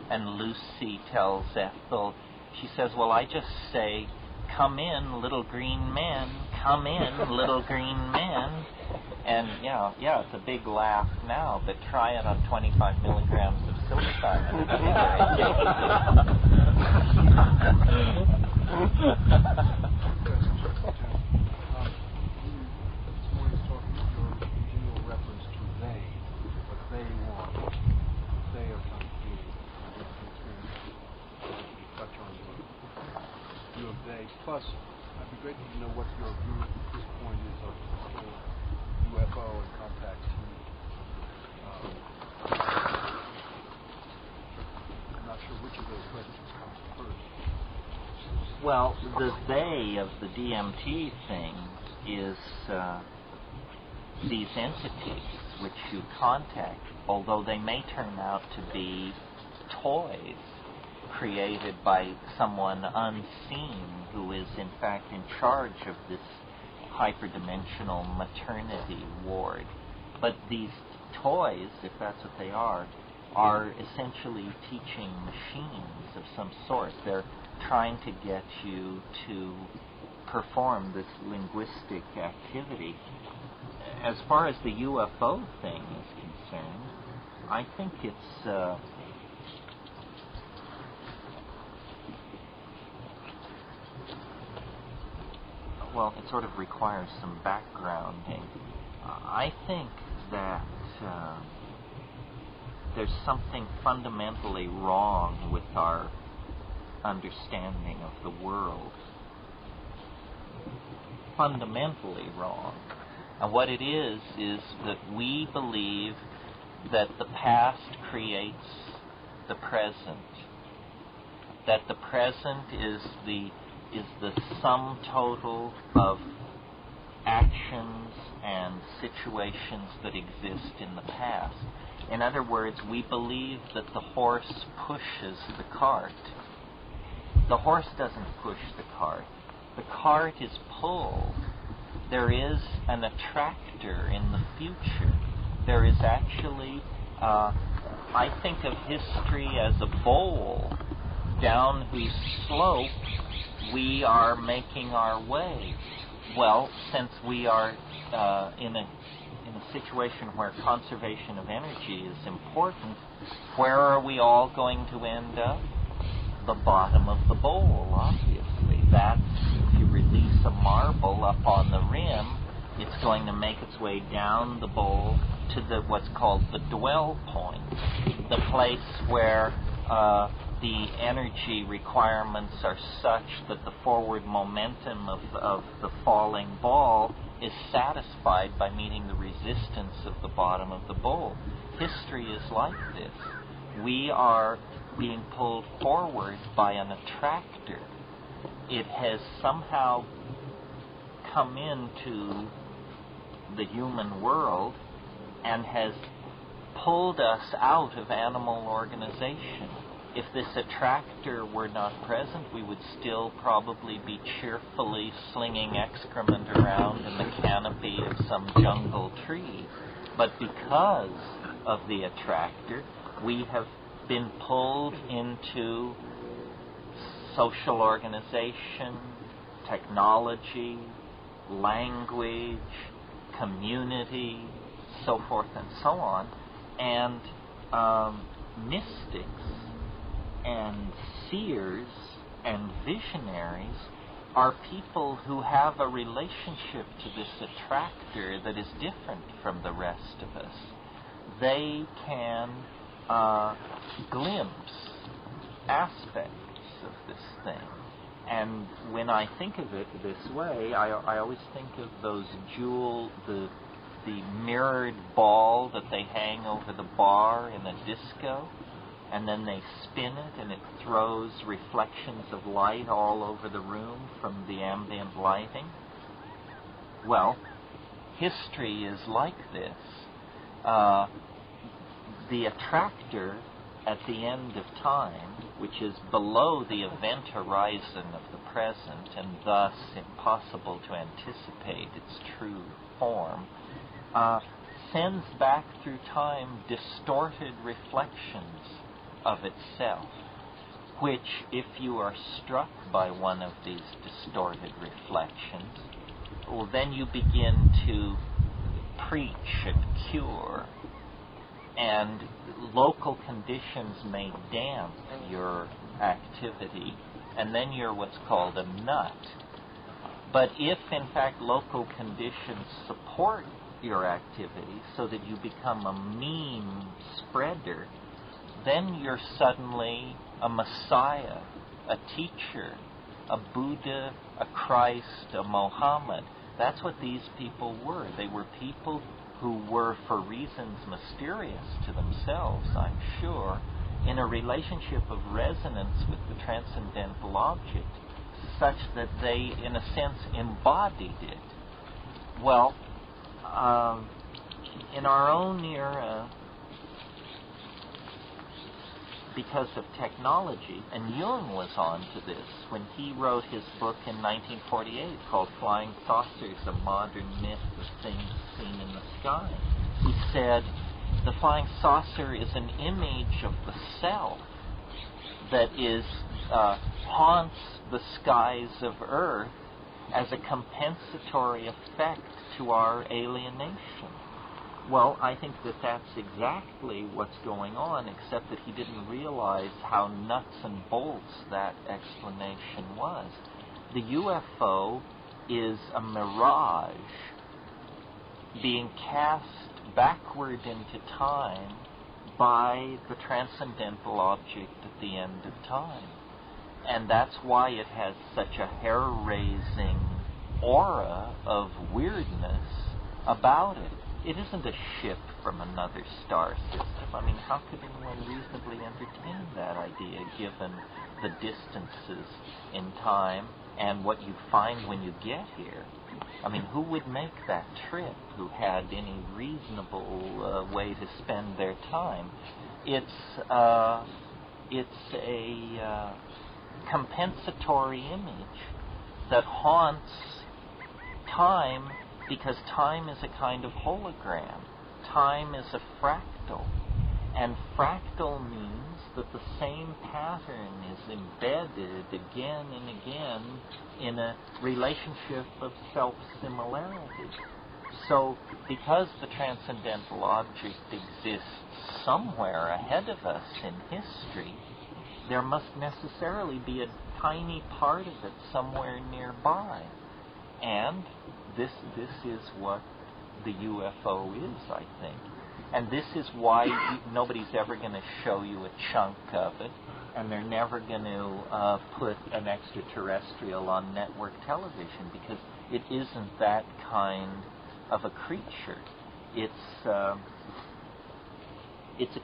And Lucy tells Ethel, she says, well, I just say, come in, little green man, come in, little green man. And, it's a big laugh now, but try it on 25 milligrams of psilocybin. Plus, I'd be grateful to know what your view at this point is of the whole UFO and contact team. I'm not sure which of those questions comes first. Well, the they of the DMT thing is these entities which you contact, although they may turn out to be toys created by someone unseen who is in fact in charge of this hyperdimensional maternity ward. But these toys, if that's what they are essentially teaching machines of some sort. They're trying to get you to perform this linguistic activity. As far as the UFO thing is concerned, I think it's it sort of requires some backgrounding. I think that there's something fundamentally wrong with our understanding of the world. Fundamentally wrong. And what it is that we believe that the past creates the present. That the present is the sum total of actions and situations that exist in the past. In other words, we believe that the horse pushes the cart. The horse doesn't push the cart. The cart is pulled. There is an attractor in the future. There is actually, I think of history as a bowl down whose slope we are making our way. Well, since we are in a situation where conservation of energy is important, where are we all going to end up? The bottom of the bowl, obviously. That's, if you release a marble up on the rim, it's going to make its way down the bowl to what's called the dwell point, the place where the energy requirements are such that the forward momentum of the falling ball is satisfied by meeting the resistance of the bottom of the bowl. History is like this. We are being pulled forward by an attractor. It has somehow come into the human world and has pulled us out of animal organization. If this attractor were not present, we would still probably be cheerfully slinging excrement around in the canopy of some jungle tree. But because of the attractor, we have been pulled into social organization, technology, language, community, so forth and so on. And mystics and seers and visionaries are people who have a relationship to this attractor that is different from the rest of us. They can glimpse aspects of this thing. And when I think of it this way, I always think of those the mirrored ball that they hang over the bar in a disco, and then they spin it and it throws reflections of light all over the room from the ambient lighting. Well, history is like this. The attractor at the end of time, which is below the event horizon of the present and thus impossible to anticipate its true form, sends back through time distorted reflections of itself, which, if you are struck by one of these distorted reflections, well, then you begin to preach and cure, and local conditions may damp your activity, and then you're what's called a nut. But if, in fact, local conditions support your activity so that you become a meme spreader, then you're suddenly a Messiah, a teacher, a Buddha, a Christ, a Mohammed. That's what these people were. They were people who were, for reasons mysterious to themselves, I'm sure, in a relationship of resonance with the transcendental object, such that they, in a sense, embodied it. Well, in our own era, because of technology, and Jung was on to this when he wrote his book in 1948 called Flying Saucers, A Modern Myth of Things Seen in the Sky. He said, the flying saucer is an image of the self that haunts the skies of Earth as a compensatory effect to our alienation. Well, I think that that's exactly what's going on, except that he didn't realize how nuts and bolts that explanation was. The UFO is a mirage being cast backward into time by the transcendental object at the end of time. And that's why it has such a hair-raising aura of weirdness about it. It isn't a ship from another star system. I mean, how could anyone reasonably entertain that idea, given the distances in time and what you find when you get here? I mean, who would make that trip who had any reasonable way to spend their time? It's a compensatory image that haunts time, because time is a kind of hologram. Time is a fractal. And fractal means that the same pattern is embedded again and again in a relationship of self-similarity. So, because the transcendental object exists somewhere ahead of us in history, there must necessarily be a tiny part of it somewhere nearby. And this is what the UFO is, I think. And this is why nobody's ever going to show you a chunk of it, and they're never going to put an extraterrestrial on network television, because it isn't that kind of a creature. It's a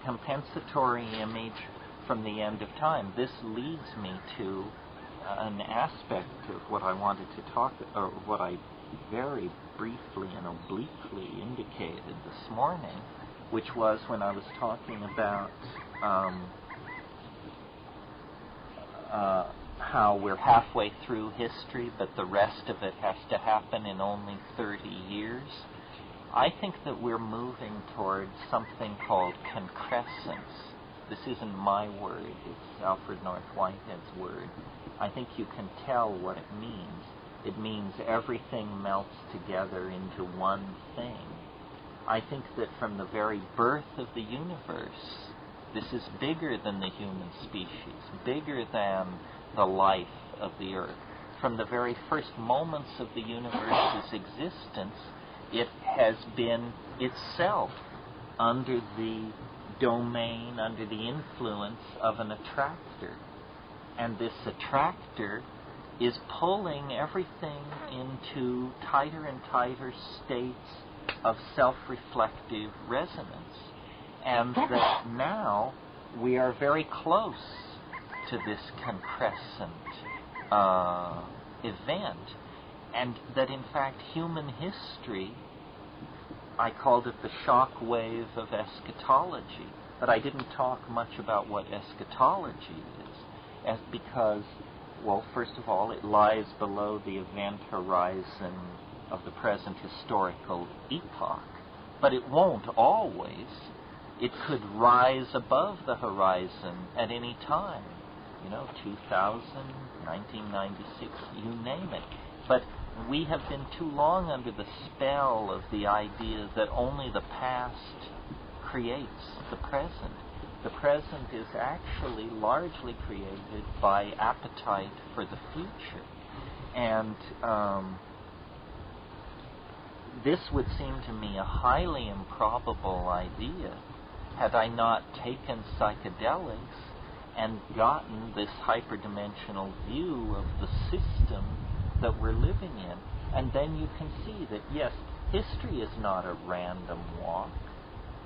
compensatory image from the end of time. This leads me to an aspect of what I wanted to talk, or what I very briefly and obliquely indicated this morning, which was when I was talking about how we're halfway through history, but the rest of it has to happen in only 30 years. I think that we're moving towards something called concrescence. This isn't my word, it's Alfred North Whitehead's word. I think you can tell what it means. It means everything melts together into one thing. I think that from the very birth of the universe, this is bigger than the human species, bigger than the life of the earth. From the very first moments of the universe's existence, it has been itself under the domain, under the influence of an attractor. And this attractor is pulling everything into tighter and tighter states of self-reflective resonance. And that now we are very close to this concrescent event. And that in fact human history, I called it the shock wave of eschatology. But I didn't talk much about what eschatology is, because, well, first of all, it lies below the event horizon of the present historical epoch. But it won't always. It could rise above the horizon at any time. 2000, 1996, you name it. But we have been too long under the spell of the idea that only the past creates the present. The present is actually largely created by appetite for the future. And this would seem to me a highly improbable idea had I not taken psychedelics and gotten this hyperdimensional view of the system that we're living in. And then you can see that, yes, history is not a random walk.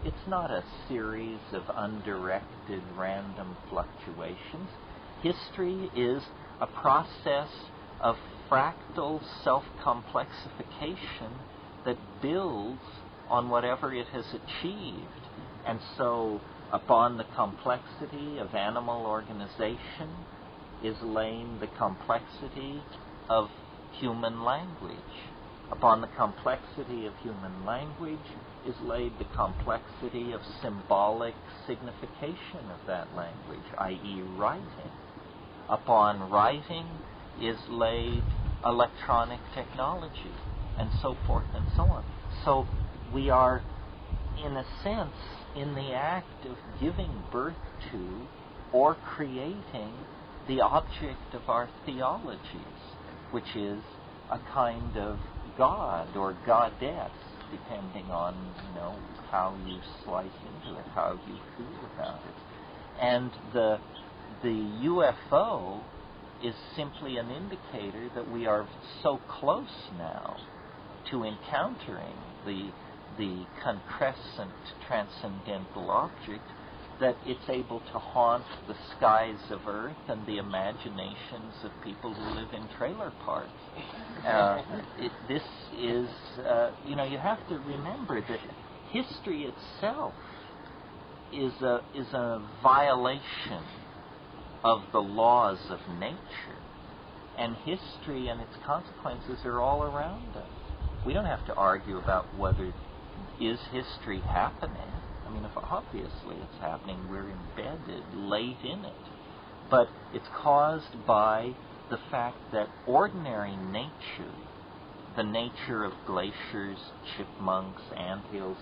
It's not a series of undirected random fluctuations. History is a process of fractal self-complexification that builds on whatever it has achieved. And so upon the complexity of animal organization is laying the complexity of human language. Upon the complexity of human language is laid the complexity of symbolic signification of that language, i.e. writing. Upon writing is laid electronic technology, and so forth and so on. So we are, in a sense, in the act of giving birth to or creating the object of our theologies, which is a kind of god or goddess, depending on, how you slice into it, how you feel about it. And the UFO is simply an indicator that we are so close now to encountering the concrescent transcendental object that it's able to haunt the skies of Earth and the imaginations of people who live in trailer parks. This is, you have to remember that history itself is a violation of the laws of nature, and history and its consequences are all around us. We don't have to argue about whether is history happening. I mean, if obviously it's happening, we're embedded late in it. But it's caused by the fact that ordinary nature, the nature of glaciers, chipmunks, anthills,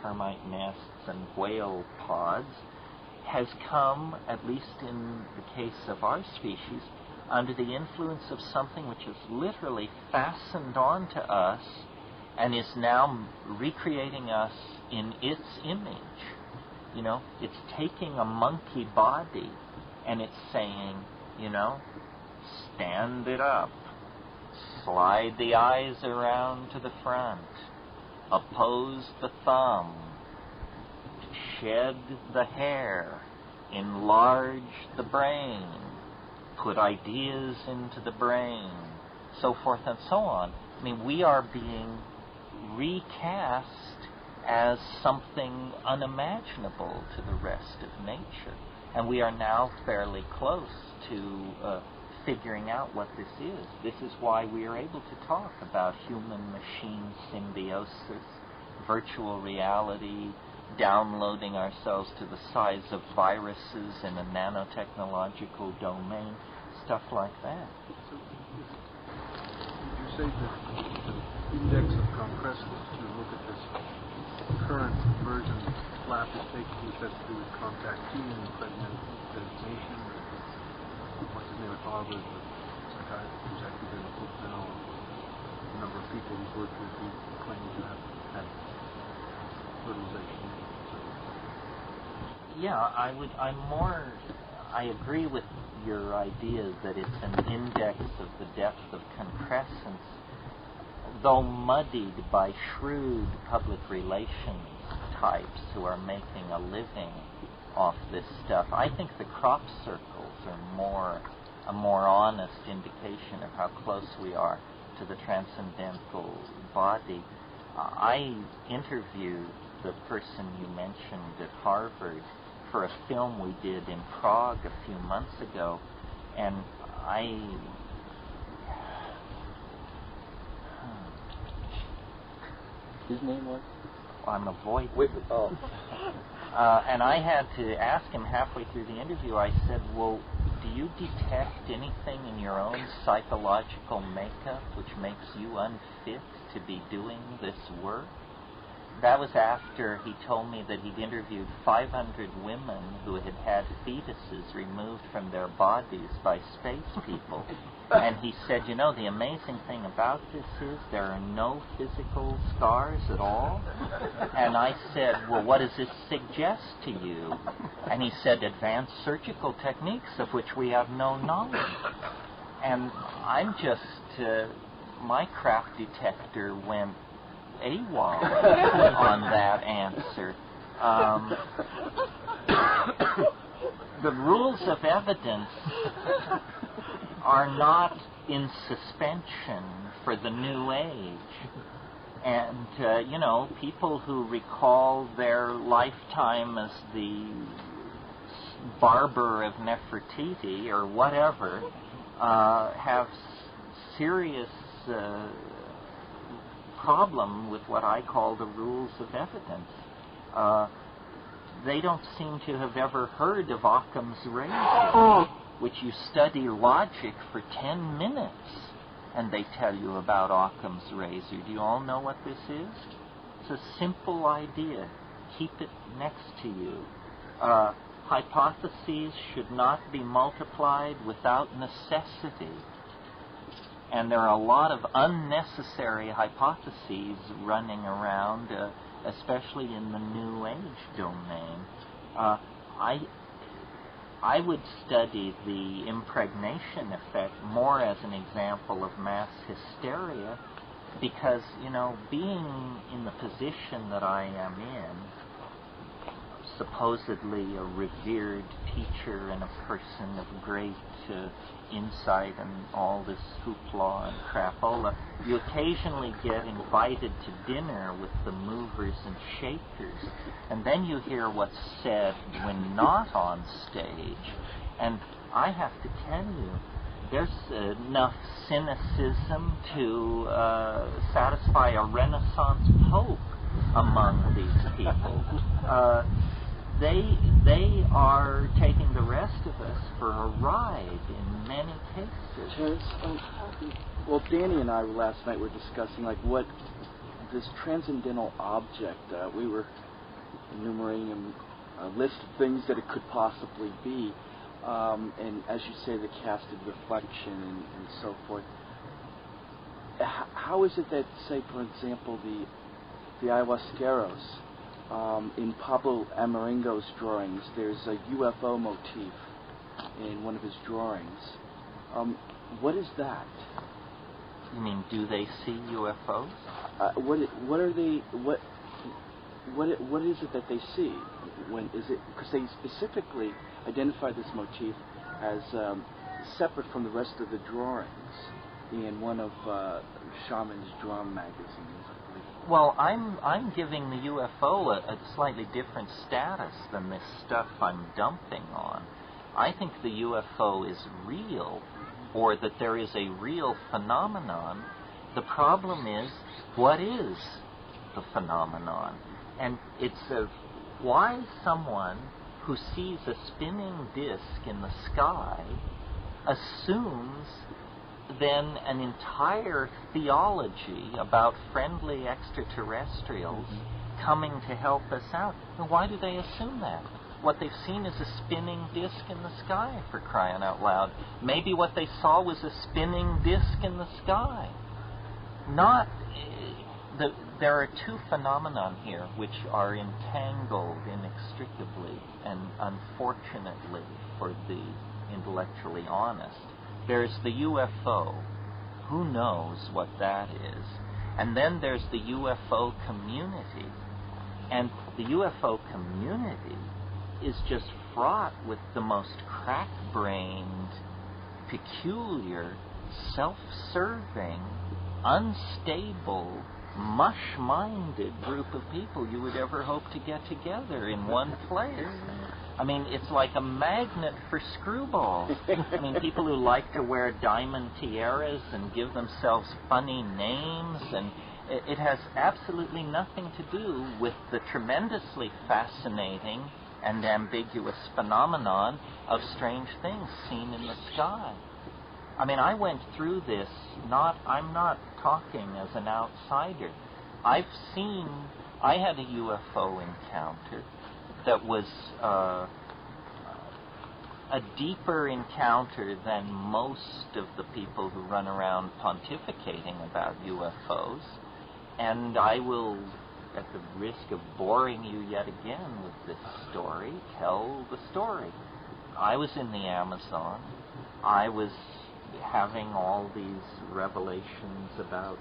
termite nests, and whale pods, has come, at least in the case of our species, under the influence of something which is literally fastened onto us and is now recreating us in its image. It's taking a monkey body and it's saying, stand it up, slide the eyes around to the front, oppose the thumb, shed the hair, enlarge the brain, put ideas into the brain, so forth and so on. I mean, we are being recast as something unimaginable to the rest of nature. And we are now fairly close to figuring out what this is. This is why we are able to talk about human-machine symbiosis, virtual reality, downloading ourselves to the size of viruses in a nanotechnological domain, stuff like that. So you say that the index of compressors, to look at this current version flap is taking, which has to do with contact healing, impregnation. What's his name at Harvard, the psychiatrist who's actually been a book now. A number of people he's worked with who claim to have had fertilization. Yeah, I agree with your idea that it's an index of the depth of concrescence, though muddied by shrewd public relations types who are making a living off this stuff. I think the crop circles are a more honest indication of how close we are to the transcendental body. I interviewed the person you mentioned at Harvard for a film we did in Prague a few months ago, and His name was? I'm avoiding. Oh. And I had to ask him halfway through the interview, I said, well, do you detect anything in your own psychological makeup which makes you unfit to be doing this work? That was after he told me that he'd interviewed 500 women who had had fetuses removed from their bodies by space people. And he said, you know, the amazing thing about this is there are no physical scars at all. And I said, well, what does this suggest to you? And he said, advanced surgical techniques of which we have no knowledge. And I'm just, my crap detector went AWOL on that answer. The rules of evidence are not in suspension for the new age. And, you know, people who recall their lifetime as the barber of Nefertiti or whatever have serious problem with what I call the rules of evidence. They don't seem to have ever heard of Occam's razor, which you study logic for 10 minutes and they tell you about Occam's razor. Do you all know what this is? It's a simple idea. Keep it next to you. Hypotheses should not be multiplied without necessity. And there are a lot of unnecessary hypotheses running around, especially in the New Age domain. I would study the impregnation effect more as an example of mass hysteria because, you know, being in the position that I am in, supposedly a revered teacher and a person of great insight and all this hoopla and crapola, you occasionally get invited to dinner with the movers and shakers, and then you hear what's said when not on stage, and I have to tell you, there's enough cynicism to satisfy a Renaissance pope among these people. They are taking the rest of us for a ride in many cases. Terence, well, Danny and I last night were discussing like what this transcendental object. We were enumerating a list of things that it could possibly be, and as you say, the casted reflection and so forth. How is it that, say, for example, the ayahuasqueros, in Pablo Amaringo's drawings, there's a UFO motif in one of his drawings. What is that? You mean, do they see UFOs? What are they? What is it that they see? When is it? Because they specifically identify this motif as separate from the rest of the drawings in one of Shaman's drum magazines, I believe. Well, I'm giving the UFO a slightly different status than this stuff I'm dumping on. I think the UFO is real, or that there is a real phenomenon. The problem is, what is the phenomenon? And it's why someone who sees a spinning disk in the sky assumes then an entire theology about friendly extraterrestrials coming to help us out. And why do they assume that? What they've seen is a spinning disc in the sky, for crying out loud. Maybe what they saw was a spinning disc in the sky. There are two phenomena here which are entangled inextricably and unfortunately for the intellectually honest. There's the UFO. Who knows what that is? And then there's the UFO community. And the UFO community is just fraught with the most crack-brained, peculiar, self-serving, unstable, mush-minded group of people you would ever hope to get together in one place. I mean, it's like a magnet for screwballs. I mean, people who like to wear diamond tiaras and give themselves funny names, and it has absolutely nothing to do with the tremendously fascinating and ambiguous phenomenon of strange things seen in the sky. I mean, I went through this, I'm not talking as an outsider. I had a UFO encounter that was a deeper encounter than most of the people who run around pontificating about UFOs. And I will, at the risk of boring you yet again with this story, tell the story. I was in the Amazon. I was having all these revelations about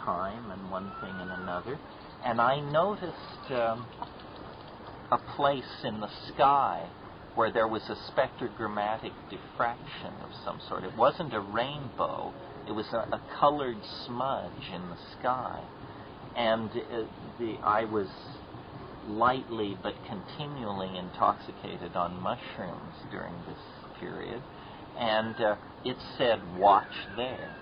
time and one thing and another, and I noticed a place in the sky where there was a spectrogrammatic diffraction of some sort. It wasn't a rainbow, it was a colored smudge in the sky. And I was lightly but continually intoxicated on mushrooms during this period. And it said, "Watch there."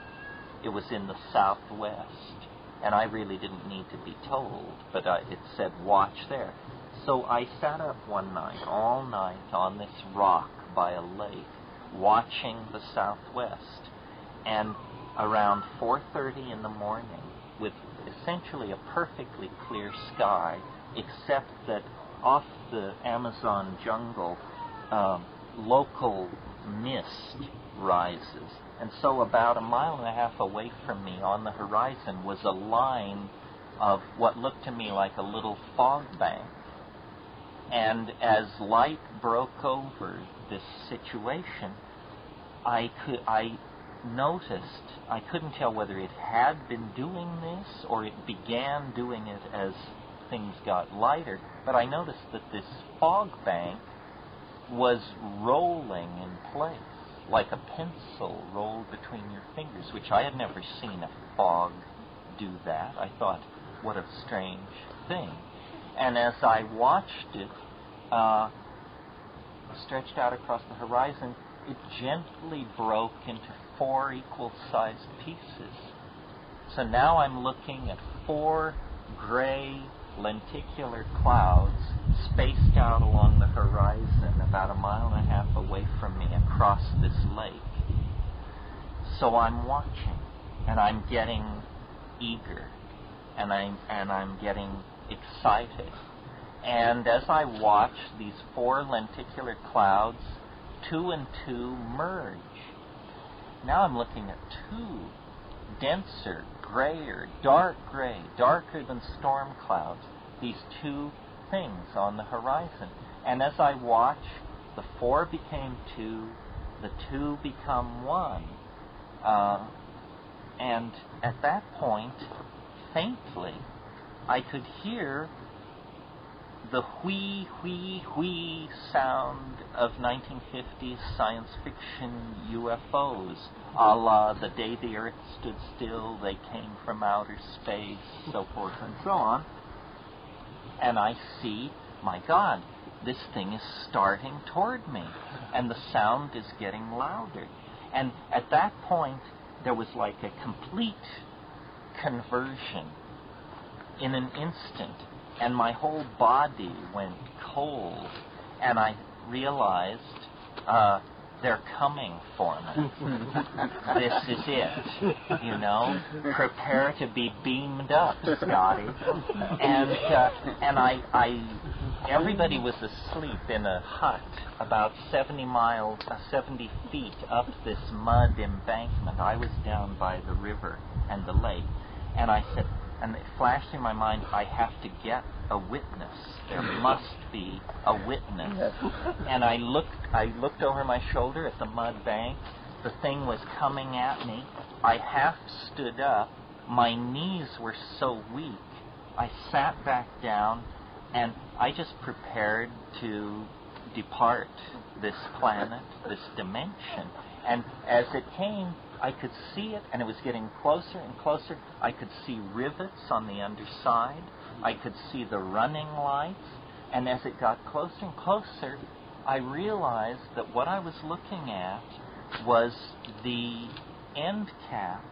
It was in the southwest. And I really didn't need to be told, but it said, "Watch there." So I sat up one night, all night, on this rock by a lake, watching the southwest. And around 4:30 in the morning, with essentially a perfectly clear sky, except that off the Amazon jungle, local mist rises. And so about 1.5 miles away from me on the horizon was a line of what looked to me like a little fog bank. And as light broke over this situation, I noticed, I couldn't tell whether it had been doing this or it began doing it as things got lighter, but I noticed that this fog bank was rolling in place, like a pencil rolled between your fingers, which I had never seen a fog do that. I thought, what a strange thing. And as I watched it stretched out across the horizon, it gently broke into 4 equal-sized pieces. So now I'm looking at 4 gray lenticular clouds spaced out along the horizon about 1.5 miles away from me across this lake. So I'm watching, and I'm getting eager, and I'm getting excited. And as I watch these 4 lenticular clouds, 2 and 2 merge. Now I'm looking at 2 denser, grayer, dark gray, darker than storm clouds, these 2 things on the horizon. And as I watch, the 4 became 2, the 2 become 1. And at that point, faintly, I could hear the whee, whee, whee sound of 1950s science fiction UFOs, a la The Day the Earth Stood Still, They Came from Outer Space, so forth and so on. And I see, my God, this thing is starting toward me, and the sound is getting louder. And at that point, there was like a complete conversion in an instant. And my whole body went cold, and I realized they're coming for me. This is it, you know. Prepare to be beamed up, Scotty. And everybody was asleep in a hut about 70 feet up this mud embankment. I was down by the river and the lake, and I said, and it flashed in my mind, I have to get a witness. There must be a witness. And I looked over my shoulder at the mud bank. The thing was coming at me. I half stood up. My knees were so weak. I sat back down, and I just prepared to depart this planet, this dimension. And as it came, I could see it, and it was getting closer and closer. I could see rivets on the underside. I could see the running lights. And as it got closer and closer, I realized that what I was looking at was the end cap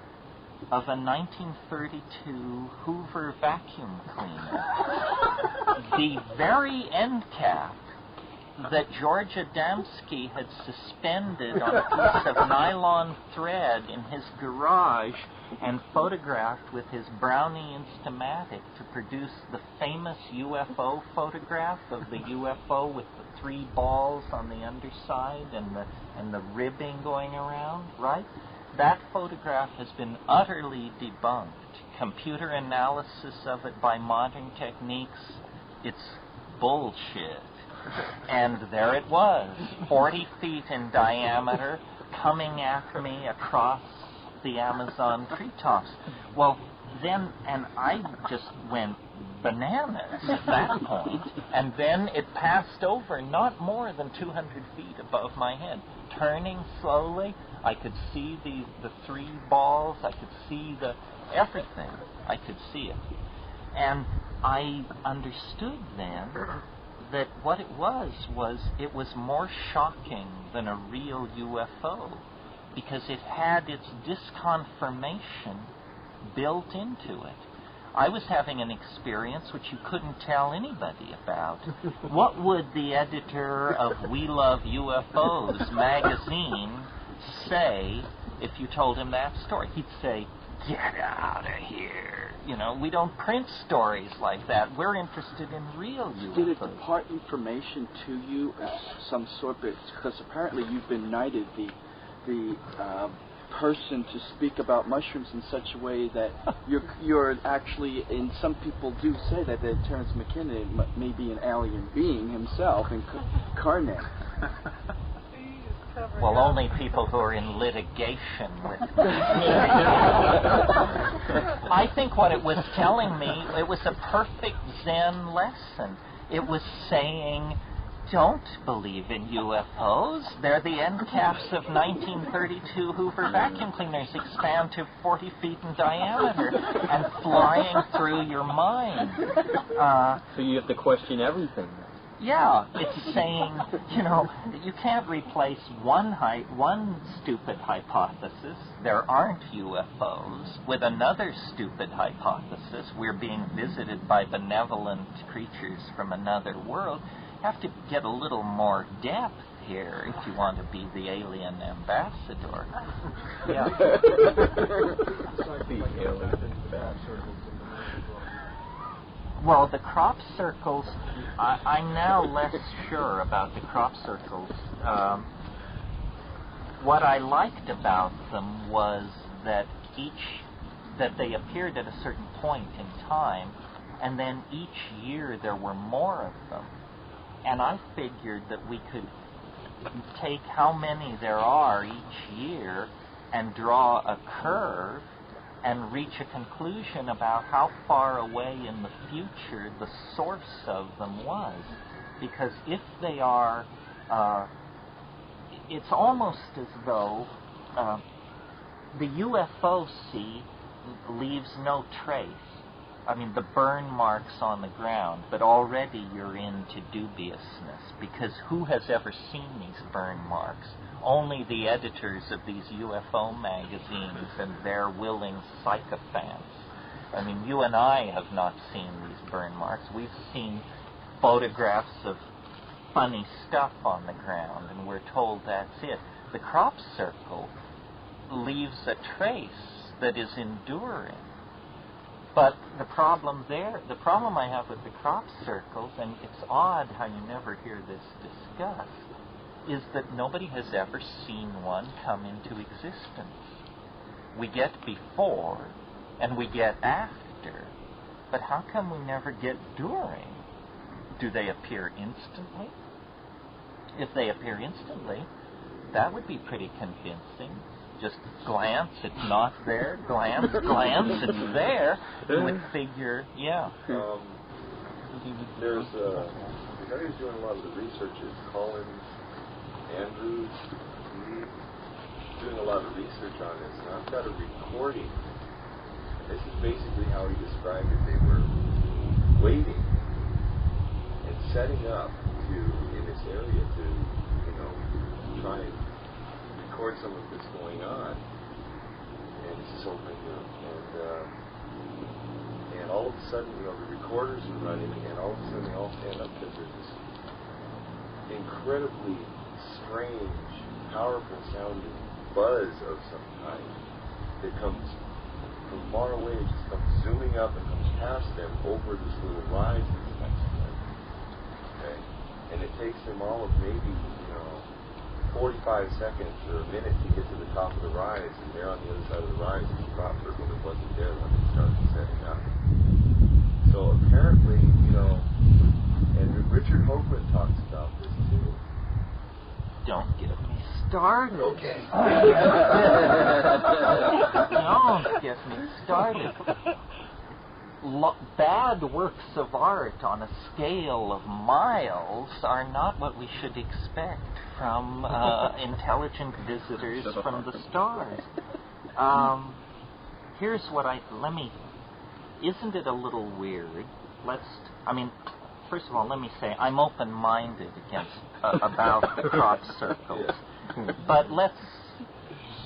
of a 1932 Hoover vacuum cleaner. The very end cap that George Adamski had suspended on a piece of nylon thread in his garage and photographed with his Brownie Instamatic to produce the famous UFO photograph of the UFO with the 3 balls on the underside and the ribbing going around, right? That photograph has been utterly debunked. Computer analysis of it by modern techniques, it's bullshit. And there it was, 40 feet in diameter, coming after me across the Amazon treetops. Well, then, and I just went bananas at that point. And then it passed over not more than 200 feet above my head. Turning slowly, I could see the 3 balls, I could see everything. I could see it. And I understood then that what it was it was more shocking than a real UFO because it had its disconfirmation built into it. I was having an experience which you couldn't tell anybody about. What would the editor of We Love UFOs magazine say if you told him that story? He'd say, "Get out of here. You know, we don't print stories like that. We're interested in real UFOs." Did it impart information to you of some sort? Because apparently you've been knighted the person to speak about mushrooms in such a way that you're actually, and some people do say that Terence McKenna may be an alien being himself incarnate. Well, only people who are in litigation with me. I think what it was telling me, it was a perfect Zen lesson. It was saying, don't believe in UFOs. They're the end caps of 1932 Hoover vacuum cleaners, expand to 40 feet in diameter and flying through your mind. So you have to question everything. Yeah, it's saying, you know, you can't replace one stupid hypothesis, there aren't UFOs, with another stupid hypothesis, we're being visited by benevolent creatures from another world. You have to get a little more depth here if you want to be the alien ambassador. Yeah. Well, the crop circles, I'm now less sure about the crop circles. What I liked about them was that they appeared at a certain point in time, and then each year there were more of them. And I figured that we could take how many there are each year and draw a curve and reach a conclusion about how far away in the future the source of them was. Because if they are, it's almost as though the UFO leaves no trace. I mean, the burn marks on the ground, but already you're into dubiousness, because who has ever seen these burn marks? Only the editors of these UFO magazines and their willing sycophants. I mean, you and I have not seen these burn marks. We've seen photographs of funny stuff on the ground, and we're told that's it. The crop circle leaves a trace that is enduring. But the problem I have with the crop circles, and it's odd how you never hear this discussed, is that nobody has ever seen one come into existence. We get before and we get after, but how come we never get during? Do they appear instantly? If they appear instantly, that would be pretty convincing. Just glance, it's not there. Glance, it's there. You would figure, yeah. There's the guy who's doing a lot of the research is Collins Andrews. He's doing a lot of research on this, and I've got a recording. And this is basically how he described it. They were waiting and setting up in this area to, try and record some of this going on, and it's just opening up, and all of a sudden, the recorders are running, and all of a sudden they all stand up because there's this incredibly strange, powerful sounding buzz of some kind that comes from far away. It just comes zooming up and comes past them over this little rise that's next to them. Okay, and it takes them all of maybe 45 seconds or a minute to get to the top of the rise, and there on the other side of the rise is a crop circle that wasn't there when they started setting up. So apparently, and Richard Hoagland talks about this too. Don't get me started. Okay. Don't get me started. Bad works of art on a scale of miles are not what we should expect from intelligent visitors from the stars. Here's what isn't it a little weird? First of all, let me say I'm open-minded about the crop circles, but let's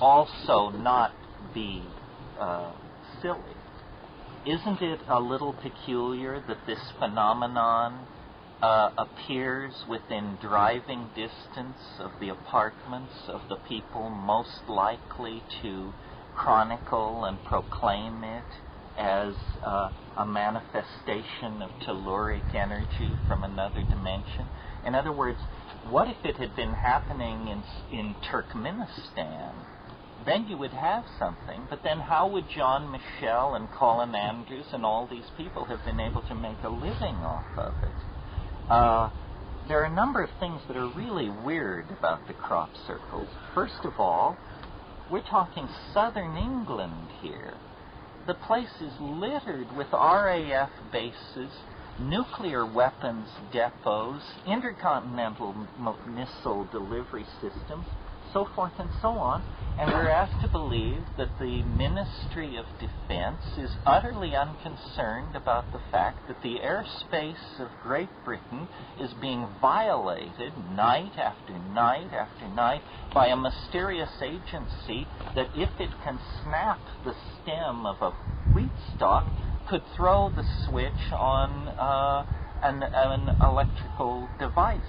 also not be silly. Isn't it a little peculiar that this phenomenon appears within driving distance of the apartments of the people most likely to chronicle and proclaim it as a manifestation of telluric energy from another dimension? In other words, what if it had been happening in Turkmenistan? Then you would have something, but then how would John Michel and Colin Andrews and all these people have been able to make a living off of it? There are a number of things that are really weird about the crop circles. First of all, we're talking southern England here. The place is littered with RAF bases, nuclear weapons depots, intercontinental missile delivery systems, so forth and so on, and we're asked to believe that the Ministry of Defense is utterly unconcerned about the fact that the airspace of Great Britain is being violated night after night after night by a mysterious agency that, if it can snap the stem of a wheat stalk, could throw the switch on an electrical device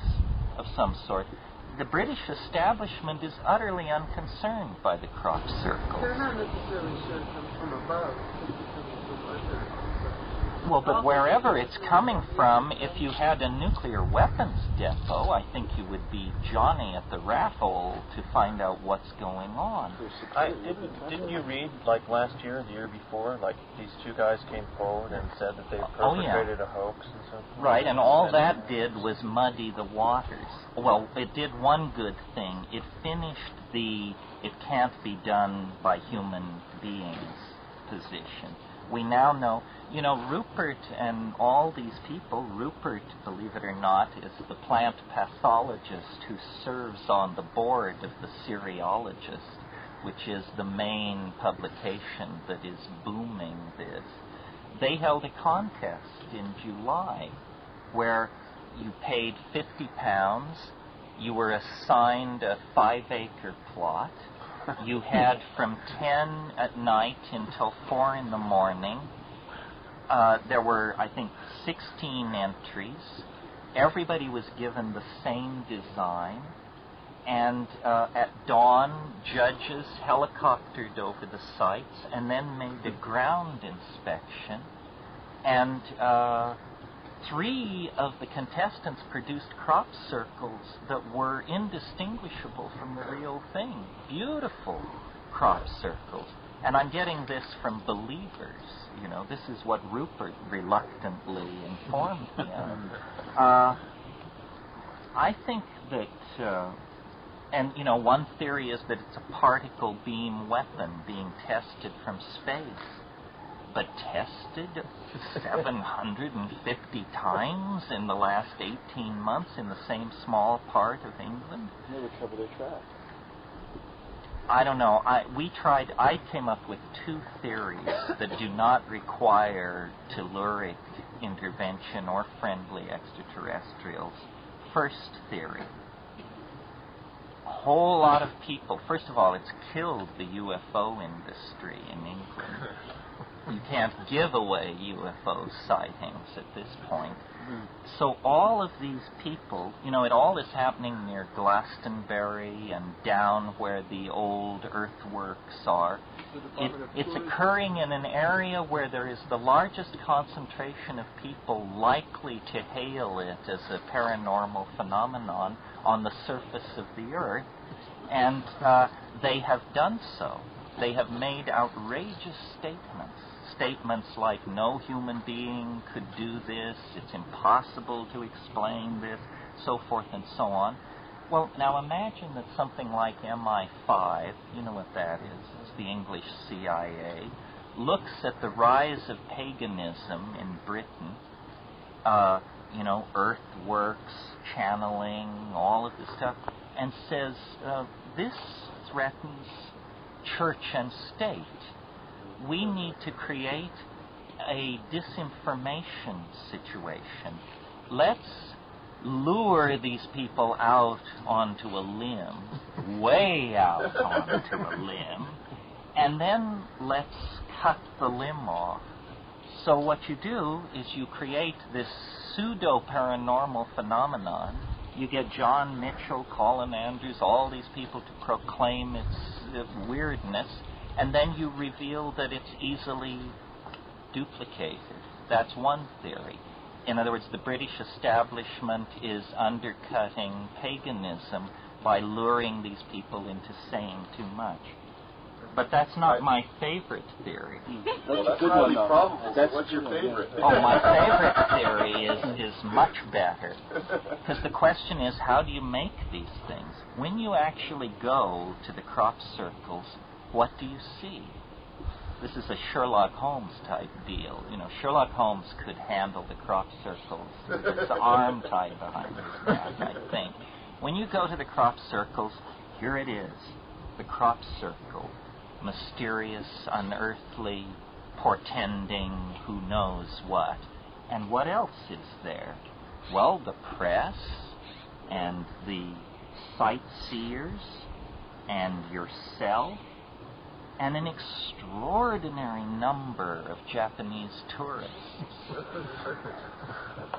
of some sort. The British establishment is utterly unconcerned by the crop circles. They're not necessarily sure it comes from above. It's coming from under. Well, but wherever it's coming from, if you had a nuclear weapons depot, I think you would be Johnny at the raffle to find out what's going on. Didn't you read, like last year, the year before, like these two guys came forward and said that they perpetrated a hoax and so forth? Right, and all that did was muddy the waters. Well, it did one good thing. It finished the "it can't be done by human beings" position. We now know, Rupert and all these people, Rupert, believe it or not, is the plant pathologist who serves on the board of the Cereologist, which is the main publication that is booming this. They held a contest in July where you paid £50, you were assigned a 5-acre plot. You had from 10 at night until 4 in the morning. There were, I think, 16 entries. Everybody was given the same design. And at dawn, judges helicoptered over the sites and then made a ground inspection. And 3 of the contestants produced crop circles that were indistinguishable from the real thing. Beautiful crop circles. And I'm getting this from believers. You know, this is what Rupert reluctantly informed me of. I think that, and you know, one theory is that it's a particle beam weapon being tested from space. But tested 750 times in the last 18 months in the same small part of England? Never cover their track. I don't know. I came up with 2 theories that do not require telluric intervention or friendly extraterrestrials. First theory. A whole lot of people. First of all, it's killed the UFO industry in England. You can't give away UFO sightings at this point. So all of these people, you know, it all is happening near Glastonbury and down where the old earthworks are. It's occurring in an area where there is the largest concentration of people likely to hail it as a paranormal phenomenon on the surface of the earth, and they have done so. They have made outrageous statements. Statements like, no human being could do this, it's impossible to explain this, so forth and so on. Well, now imagine that something like MI5, you know what that is, it's the English CIA, looks at the rise of paganism in Britain, you know, earthworks, channeling, all of this stuff, and says, this threatens church and state. We need to create a disinformation situation. Let's lure these people out onto a limb, way out onto a limb, and then let's cut the limb off. So what you do is you create this pseudo-paranormal phenomenon. You get John Mitchell, Colin Andrews, all these people to proclaim its weirdness, and then you reveal that it's easily duplicated. That's one theory. In other words, the British establishment is undercutting paganism by luring these people into saying too much. But that's not my favorite theory. That's highly probable. What's your favorite? Oh, my favorite theory is much better. Because the question is, how do you make these things? When you actually go to the crop circles, what do you see? This is a Sherlock Holmes type deal. You know, Sherlock Holmes could handle the crop circles with his arm tied behind his back, I think. When you go to the crop circles, here it is, the crop circle. Mysterious, unearthly, portending, who knows what. And what else is there? Well, the press and the sightseers and yourself and an extraordinary number of Japanese tourists.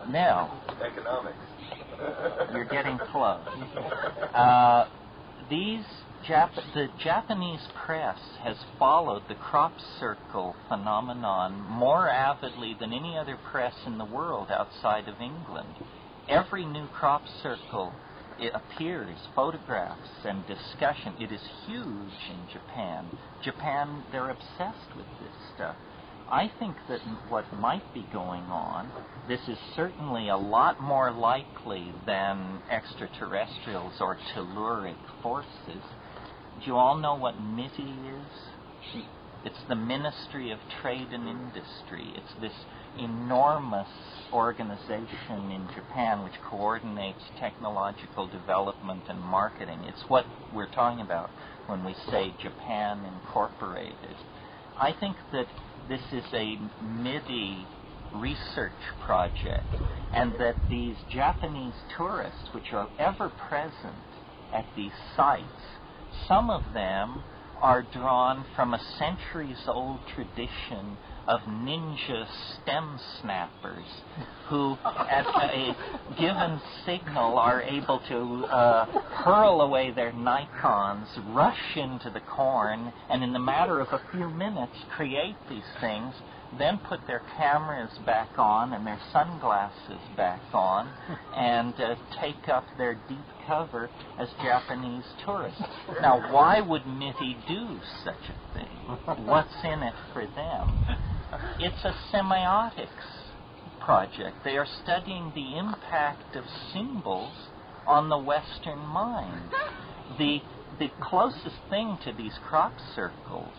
Now, economics. You're getting close. The Japanese press has followed the crop circle phenomenon more avidly than any other press in the world outside of England. Every new crop circle, it appears, photographs and discussion. It is huge in Japan. Japan, they're obsessed with this stuff. I think that what might be going on, this is certainly a lot more likely than extraterrestrials or telluric forces. Do you all know what MITI is? It's the Ministry of Trade and Industry. It's this enormous organization in Japan which coordinates technological development and marketing. It's what we're talking about when we say Japan Incorporated. I think that this is a MIDI research project, and that these Japanese tourists, which are ever present at these sites, some of them are drawn from a centuries-old tradition of ninja stem snappers who, at a given signal, are able to hurl away their Nikons, rush into the corn, and in the matter of a few minutes create these things, then put their cameras back on and their sunglasses back on and take up their deep cover as Japanese tourists. Now, why would MITI do such a thing? What's in it for them? It's a semiotics project. They are studying the impact of symbols on the Western mind. The closest thing to these crop circles,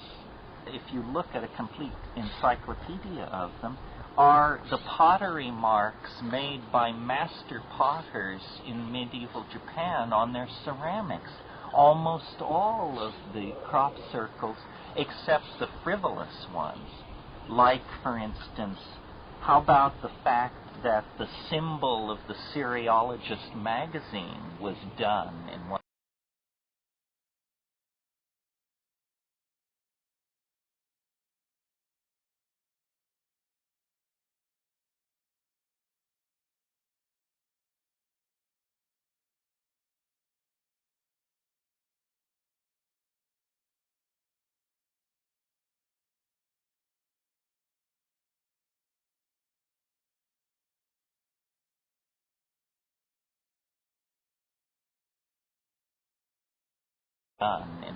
if you look at a complete encyclopedia of them, are the pottery marks made by master potters in medieval Japan on their ceramics. Almost all of the crop circles, except the frivolous ones. Like, for instance, how about the fact that the symbol of the Cereologist magazine was done in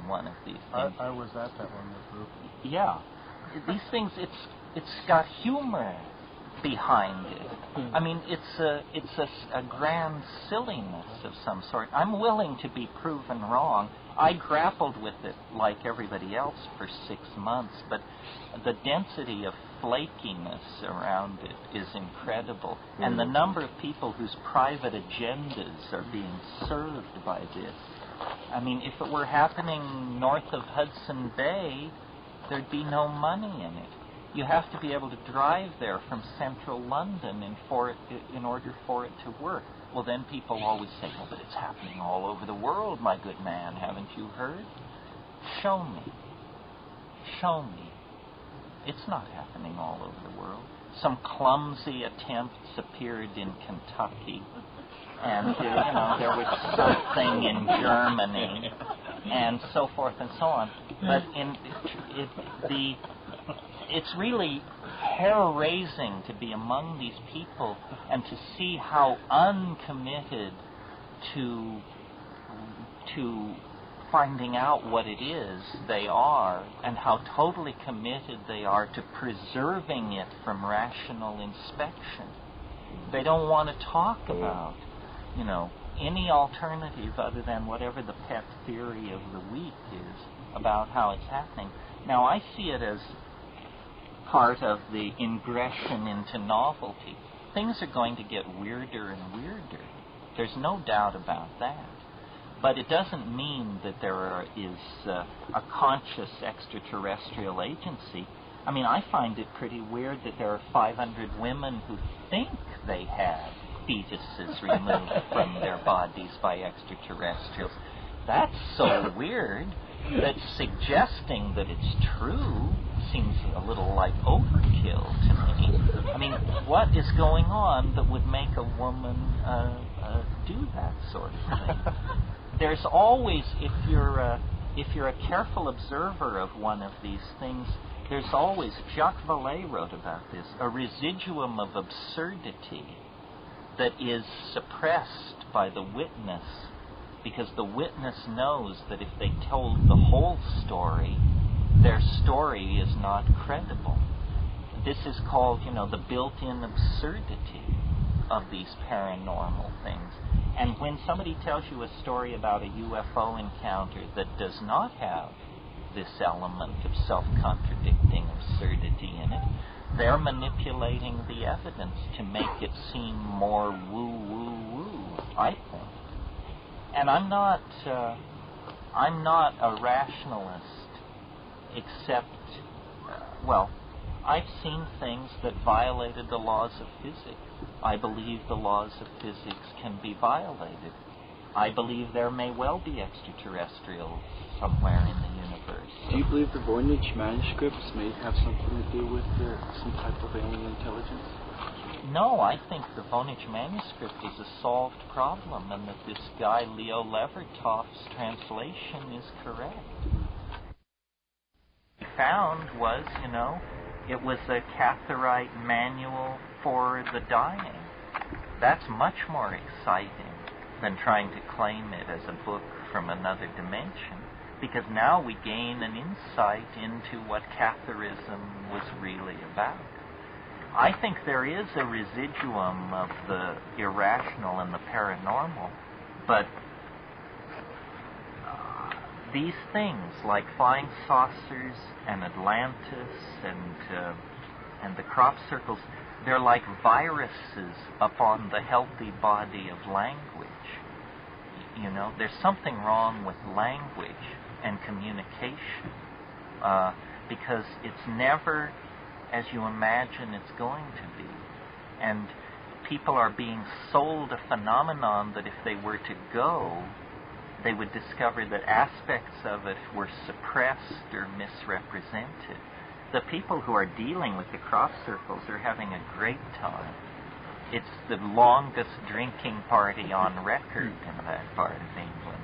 one of these things. I was at that one with group. Yeah. These things, it's got humor behind it. I mean, it's a grand silliness of some sort. I'm willing to be proven wrong. I grappled with it like everybody else for 6 months, but the density of flakiness around it is incredible. And the number of people whose private agendas are being served by this. I mean, if it were happening north of Hudson Bay, there'd be no money in it. You have to be able to drive there from central London in order for it to work. Well, then people always say, well, but it's happening all over the world, my good man. Haven't you heard? Show me. Show me. It's not happening all over the world. Some clumsy attempts appeared in Kentucky. And, there was something in Germany, and so forth and so on. But it's really hair-raising to be among these people and to see how uncommitted to finding out what it is they are, and how totally committed they are to preserving it from rational inspection. They don't want to talk about any alternative other than whatever the pet theory of the week is about how it's happening. Now, I see it as part of the ingression into novelty. Things are going to get weirder and weirder. There's no doubt about that. But it doesn't mean that there is a conscious extraterrestrial agency. I mean, I find it pretty weird that there are 500 women who think they have fetuses removed from their bodies by extraterrestrials. That's so weird that suggesting that it's true seems a little like overkill to me. I mean, what is going on that would make a woman do that sort of thing? There's always, if you're a careful observer of one of these things, there's always, Jacques Vallée wrote about this, a residuum of absurdity that is suppressed by the witness, because the witness knows that if they told the whole story, their story is not credible. This is called, the built-in absurdity of these paranormal things. And when somebody tells you a story about a UFO encounter that does not have this element of self-contradicting absurdity in it, they're manipulating the evidence to make it seem more woo-woo-woo, I think. And I'm not a rationalist, except, I've seen things that violated the laws of physics. I believe the laws of physics can be violated. I believe there may well be extraterrestrials somewhere in the universe. Do you believe the Voynich manuscripts may have something to do with some type of alien intelligence? No, I think the Voynich manuscript is a solved problem, and that this guy Leo Levertoff's translation is correct. What he found was, it was a Catharite manual for the dying. That's much more exciting than trying to claim it as a book from another dimension, because now we gain an insight into what Catharism was really about. I think there is a residuum of the irrational and the paranormal, but these things like flying saucers and Atlantis and the crop circles, they're like viruses upon the healthy body of language. There's something wrong with language and communication because it's never as you imagine it's going to be. And people are being sold a phenomenon that if they were to go, they would discover that aspects of it were suppressed or misrepresented. The people who are dealing with the crop circles are having a great time. It's the longest drinking party on record in that part of England.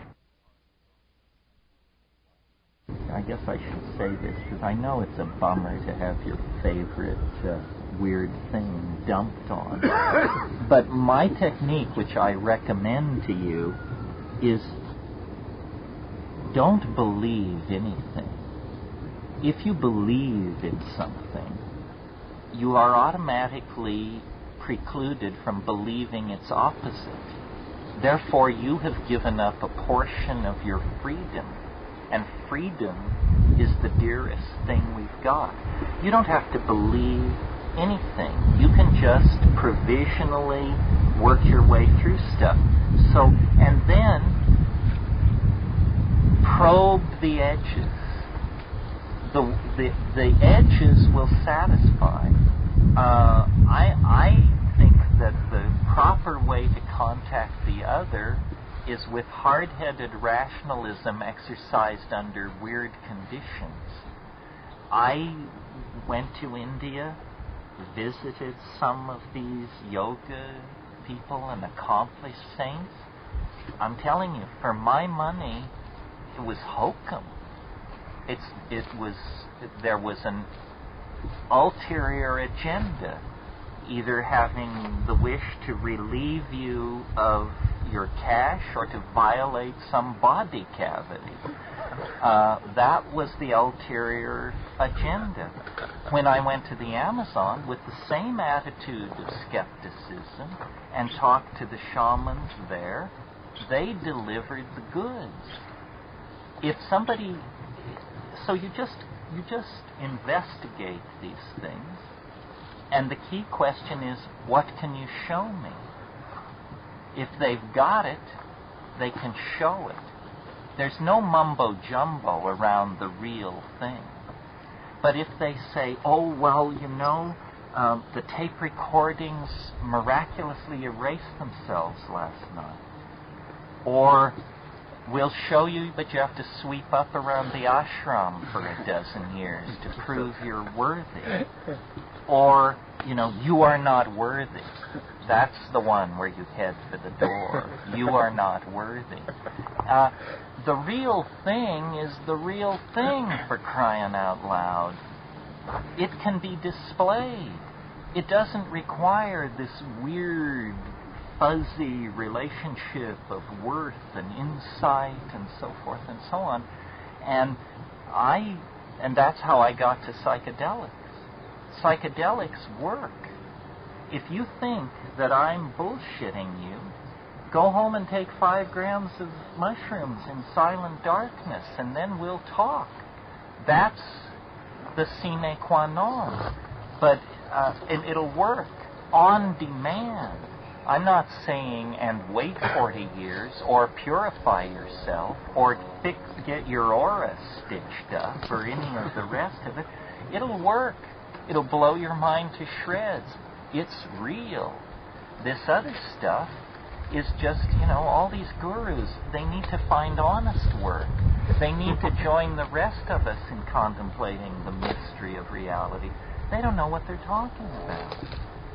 I guess I should say this because I know it's a bummer to have your favorite weird thing dumped on. But my technique, which I recommend to you, is don't believe anything. If you believe in something, you are automatically precluded from believing its opposite. Therefore, you have given up a portion of your freedom. And freedom is the dearest thing we've got. You don't have to believe anything. You can just provisionally work your way through stuff. So, and then probe the edges. The edges will satisfy. I think that the proper way to contact the other is with hard-headed rationalism exercised under weird conditions. I went to India, visited some of these yoga people and accomplished saints. I'm telling you, for my money, it was hokum. There was an ulterior agenda, either having the wish to relieve you of your cash or to violate some body cavity. That was the ulterior agenda. When I went to the Amazon with the same attitude of skepticism and talked to the shamans there, they delivered the goods. If somebody, so you just investigate these things, and the key question is, what can you show me? If they've got it, they can show it. There's no mumbo-jumbo around the real thing. But if they say, oh, well, the tape recordings miraculously erased themselves last night, or we'll show you, but you have to sweep up around the ashram for a dozen years to prove you're worthy, or, you are not worthy. That's the one where you head for the door. You are not worthy. The real thing is the real thing, for crying out loud. It can be displayed. It doesn't require this weird, fuzzy relationship of worth and insight and so forth and so on. And that's how I got to psychedelics. Psychedelics work. If you think that I'm bullshitting you, go home and take 5 grams of mushrooms in silent darkness, and then we'll talk. That's the sine qua non. But it'll work on demand. I'm not saying and wait 40 years or purify yourself or get your aura stitched up or any of the rest of it. It'll work. It'll blow your mind to shreds. It's real. This other stuff is just, all these gurus, they need to find honest work. They need to join the rest of us in contemplating the mystery of reality. They don't know what they're talking about.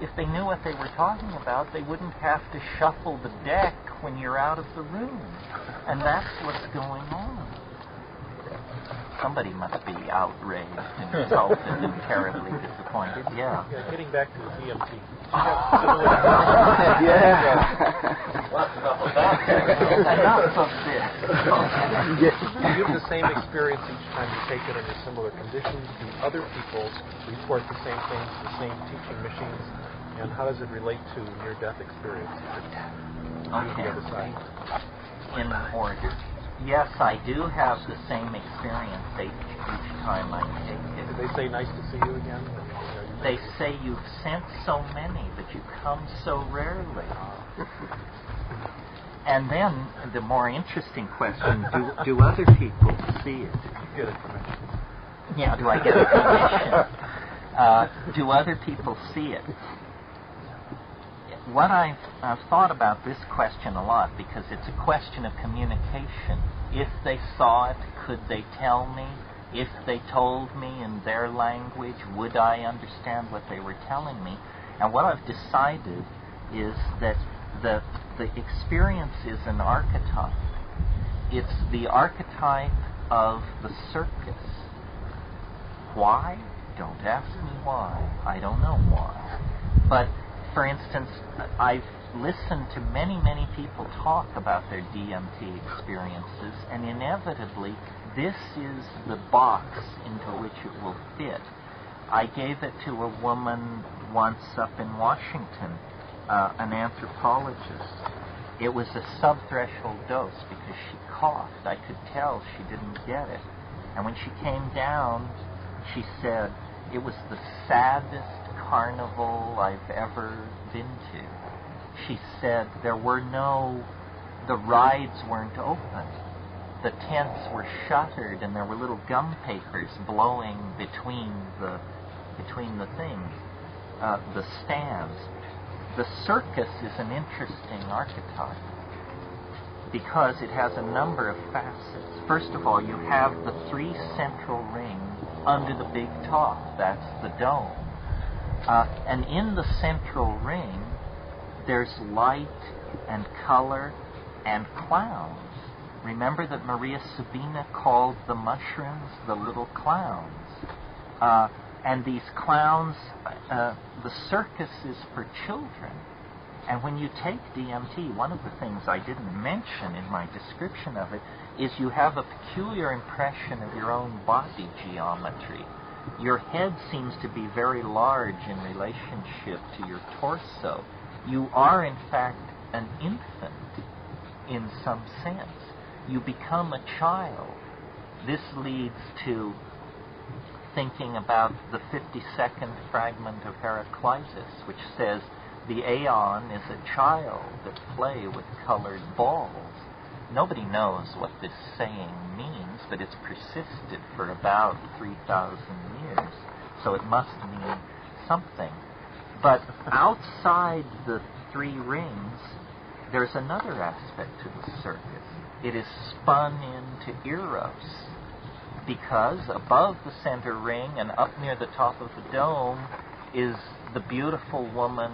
If they knew what they were talking about, they wouldn't have to shuffle the deck when you're out of the room. And that's what's going on. Somebody must be outraged and insulted and terribly disappointed. Yeah. Getting back to the DMT. Enough of this. You have the same experience each time you take it under similar conditions. Do other people report the same things, the same teaching machines? And how does it relate to near-death experience? Okay. In order. Yes, I do have the same experience each time I take it. Did they say nice to see you again? They say you've sent so many, but you come so rarely. And then the more interesting question, do other people see it? Get a commission. Yeah, do I get a commission? Do other people see it? What I've thought about this question a lot, because it's a question of communication. If they saw it, could they tell me? If they told me in their language, would I understand what they were telling me? And what I've decided is that the experience is an archetype. It's the archetype of the circus. Why? Don't ask me why. I don't know why. But for instance, I've listened to many, many people talk about their DMT experiences, and inevitably, this is the box into which it will fit. I gave it to a woman once up in Washington, an anthropologist. It was a subthreshold dose because she coughed. I could tell she didn't get it. And when she came down, she said, it was the saddest carnival I've ever been to. She said the rides weren't open. The tents were shuttered and there were little gum papers blowing between the things, the stands. The circus is an interesting archetype because it has a number of facets. First of all, you have the three central rings under the big top. That's the dome. And in the central ring, there's light and color and clowns. Remember that Maria Sabina called the mushrooms the little clowns. And these clowns, the circus is for children. And when you take DMT, one of the things I didn't mention in my description of it is you have a peculiar impression of your own body geometry. Your head seems to be very large in relationship to your torso. You are, in fact, an infant in some sense. You become a child. This leads to thinking about the 52nd fragment of Heraclitus, which says, the aeon is a child that play with colored balls. Nobody knows what this saying means, but it's persisted for about 3,000 years, so it must mean something. But outside the three rings, there's another aspect to the circus. It is spun into eros, because above the center ring and up near the top of the dome is the beautiful woman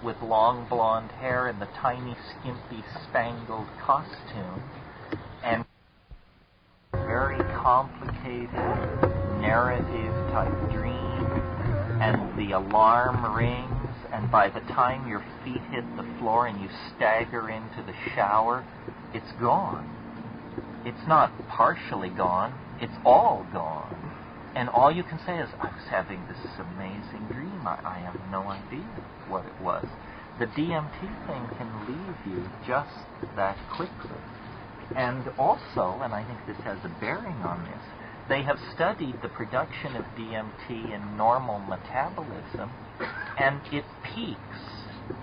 with long blonde hair and the tiny, skimpy, spangled costume, and very complicated narrative-type dream, and the alarm rings, and by the time your feet hit the floor and you stagger into the shower, it's gone. It's not partially gone, it's all gone. And all you can say is, I was having this amazing dream. I have no idea what it was. The DMT thing can leave you just that quickly. And also, and I think this has a bearing on this, they have studied the production of DMT in normal metabolism, and it peaks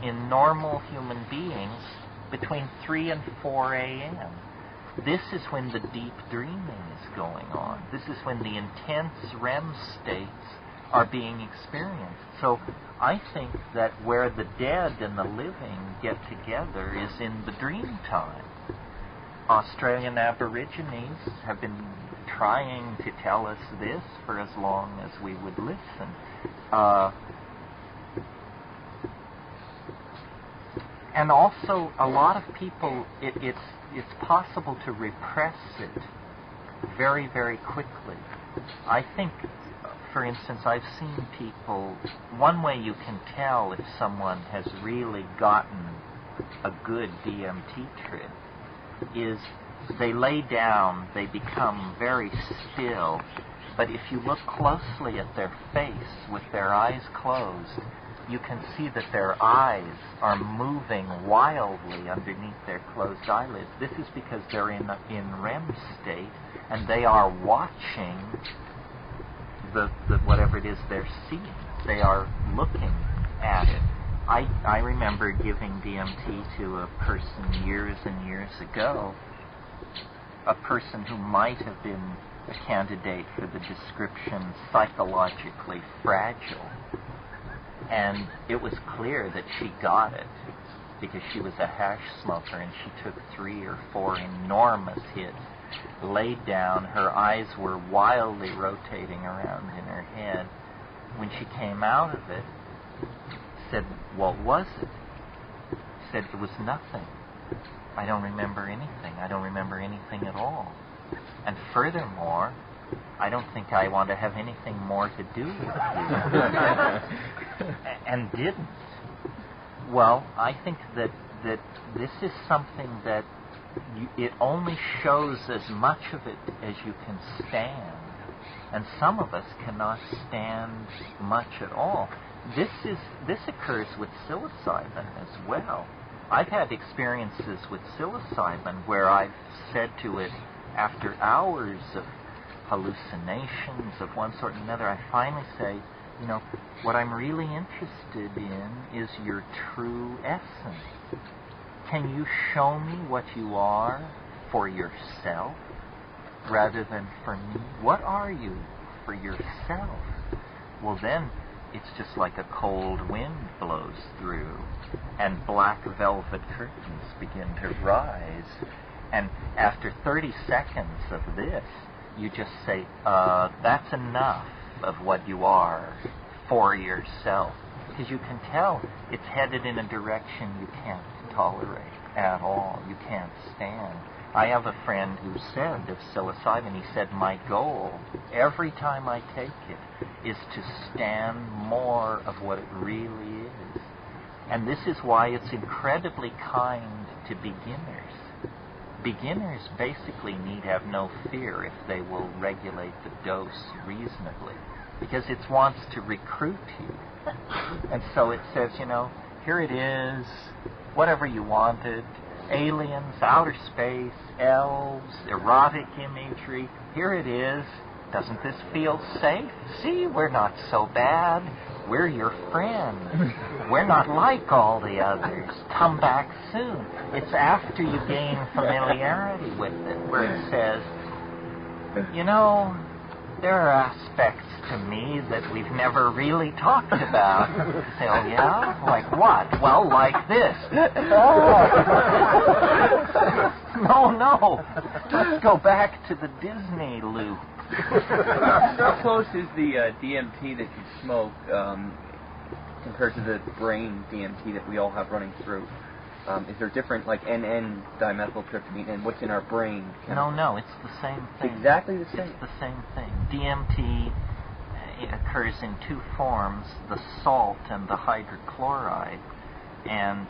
in normal human beings between 3 and 4 a.m. This is when the deep dreaming is going on. This is when the intense REM states are being experienced. So I think that where the dead and the living get together is in the dream time. Australian Aborigines have been trying to tell us this for as long as we would listen. And also, a lot of people, it's possible to repress it very, very quickly. I think, for instance, I've seen people, one way you can tell if someone has really gotten a good DMT trip is they lay down, they become very still, but if you look closely at their face with their eyes closed, you can see that their eyes are moving wildly underneath their closed eyelids. This is because they're in REM state, and they are watching the whatever it is they're seeing. They are looking at it. I remember giving DMT to a person years and years ago, a person who might have been a candidate for the description psychologically fragile. And it was clear that she got it because she was a hash smoker, and she took 3 or 4 enormous hits, laid down, her eyes were wildly rotating around in her head. When she came out of it, said, "What was it?" Said, "It was nothing. I don't remember anything. I don't remember anything at all. And furthermore, I don't think I want to have anything more to do with you." And didn't. Well, I think that this is something that it only shows as much of it as you can stand. And some of us cannot stand much at all. This occurs with psilocybin as well. I've had experiences with psilocybin where I've said to it, after hours of hallucinations of one sort and another, I finally say, you know, what I'm really interested in is your true essence. Can you show me what you are for yourself rather than for me? What are you for yourself? Well, then it's just like a cold wind blows through and black velvet curtains begin to rise. And after 30 seconds of this, you just say, that's enough of what you are for yourself. Because you can tell it's headed in a direction you can't tolerate at all. You can't stand. I have a friend who said of psilocybin, he said, my goal, every time I take it, is to stand more of what it really is. And this is why it's incredibly kind to beginners. Beginners basically need have no fear if they will regulate the dose reasonably, because it wants to recruit you. And so it says, you know, here it is, whatever you wanted, aliens, outer space, elves, erotic imagery, here it is. Doesn't this feel safe? See, we're not so bad. We're your friend. We're not like all the others. Come back soon. It's after you gain familiarity with it where it says, you know, there are aspects to me that we've never really talked about. Say, oh yeah? Like what? Well, like this. No. Let's go back to the Disney loop. How close is the DMT that you smoke compared to the brain DMT that we all have running through? Is there different, like NN dimethyltryptamine and what's in our brain? No, it's the same thing. Exactly the same. It's the same thing. DMT occurs in 2 forms, the salt and the hydrochloride, and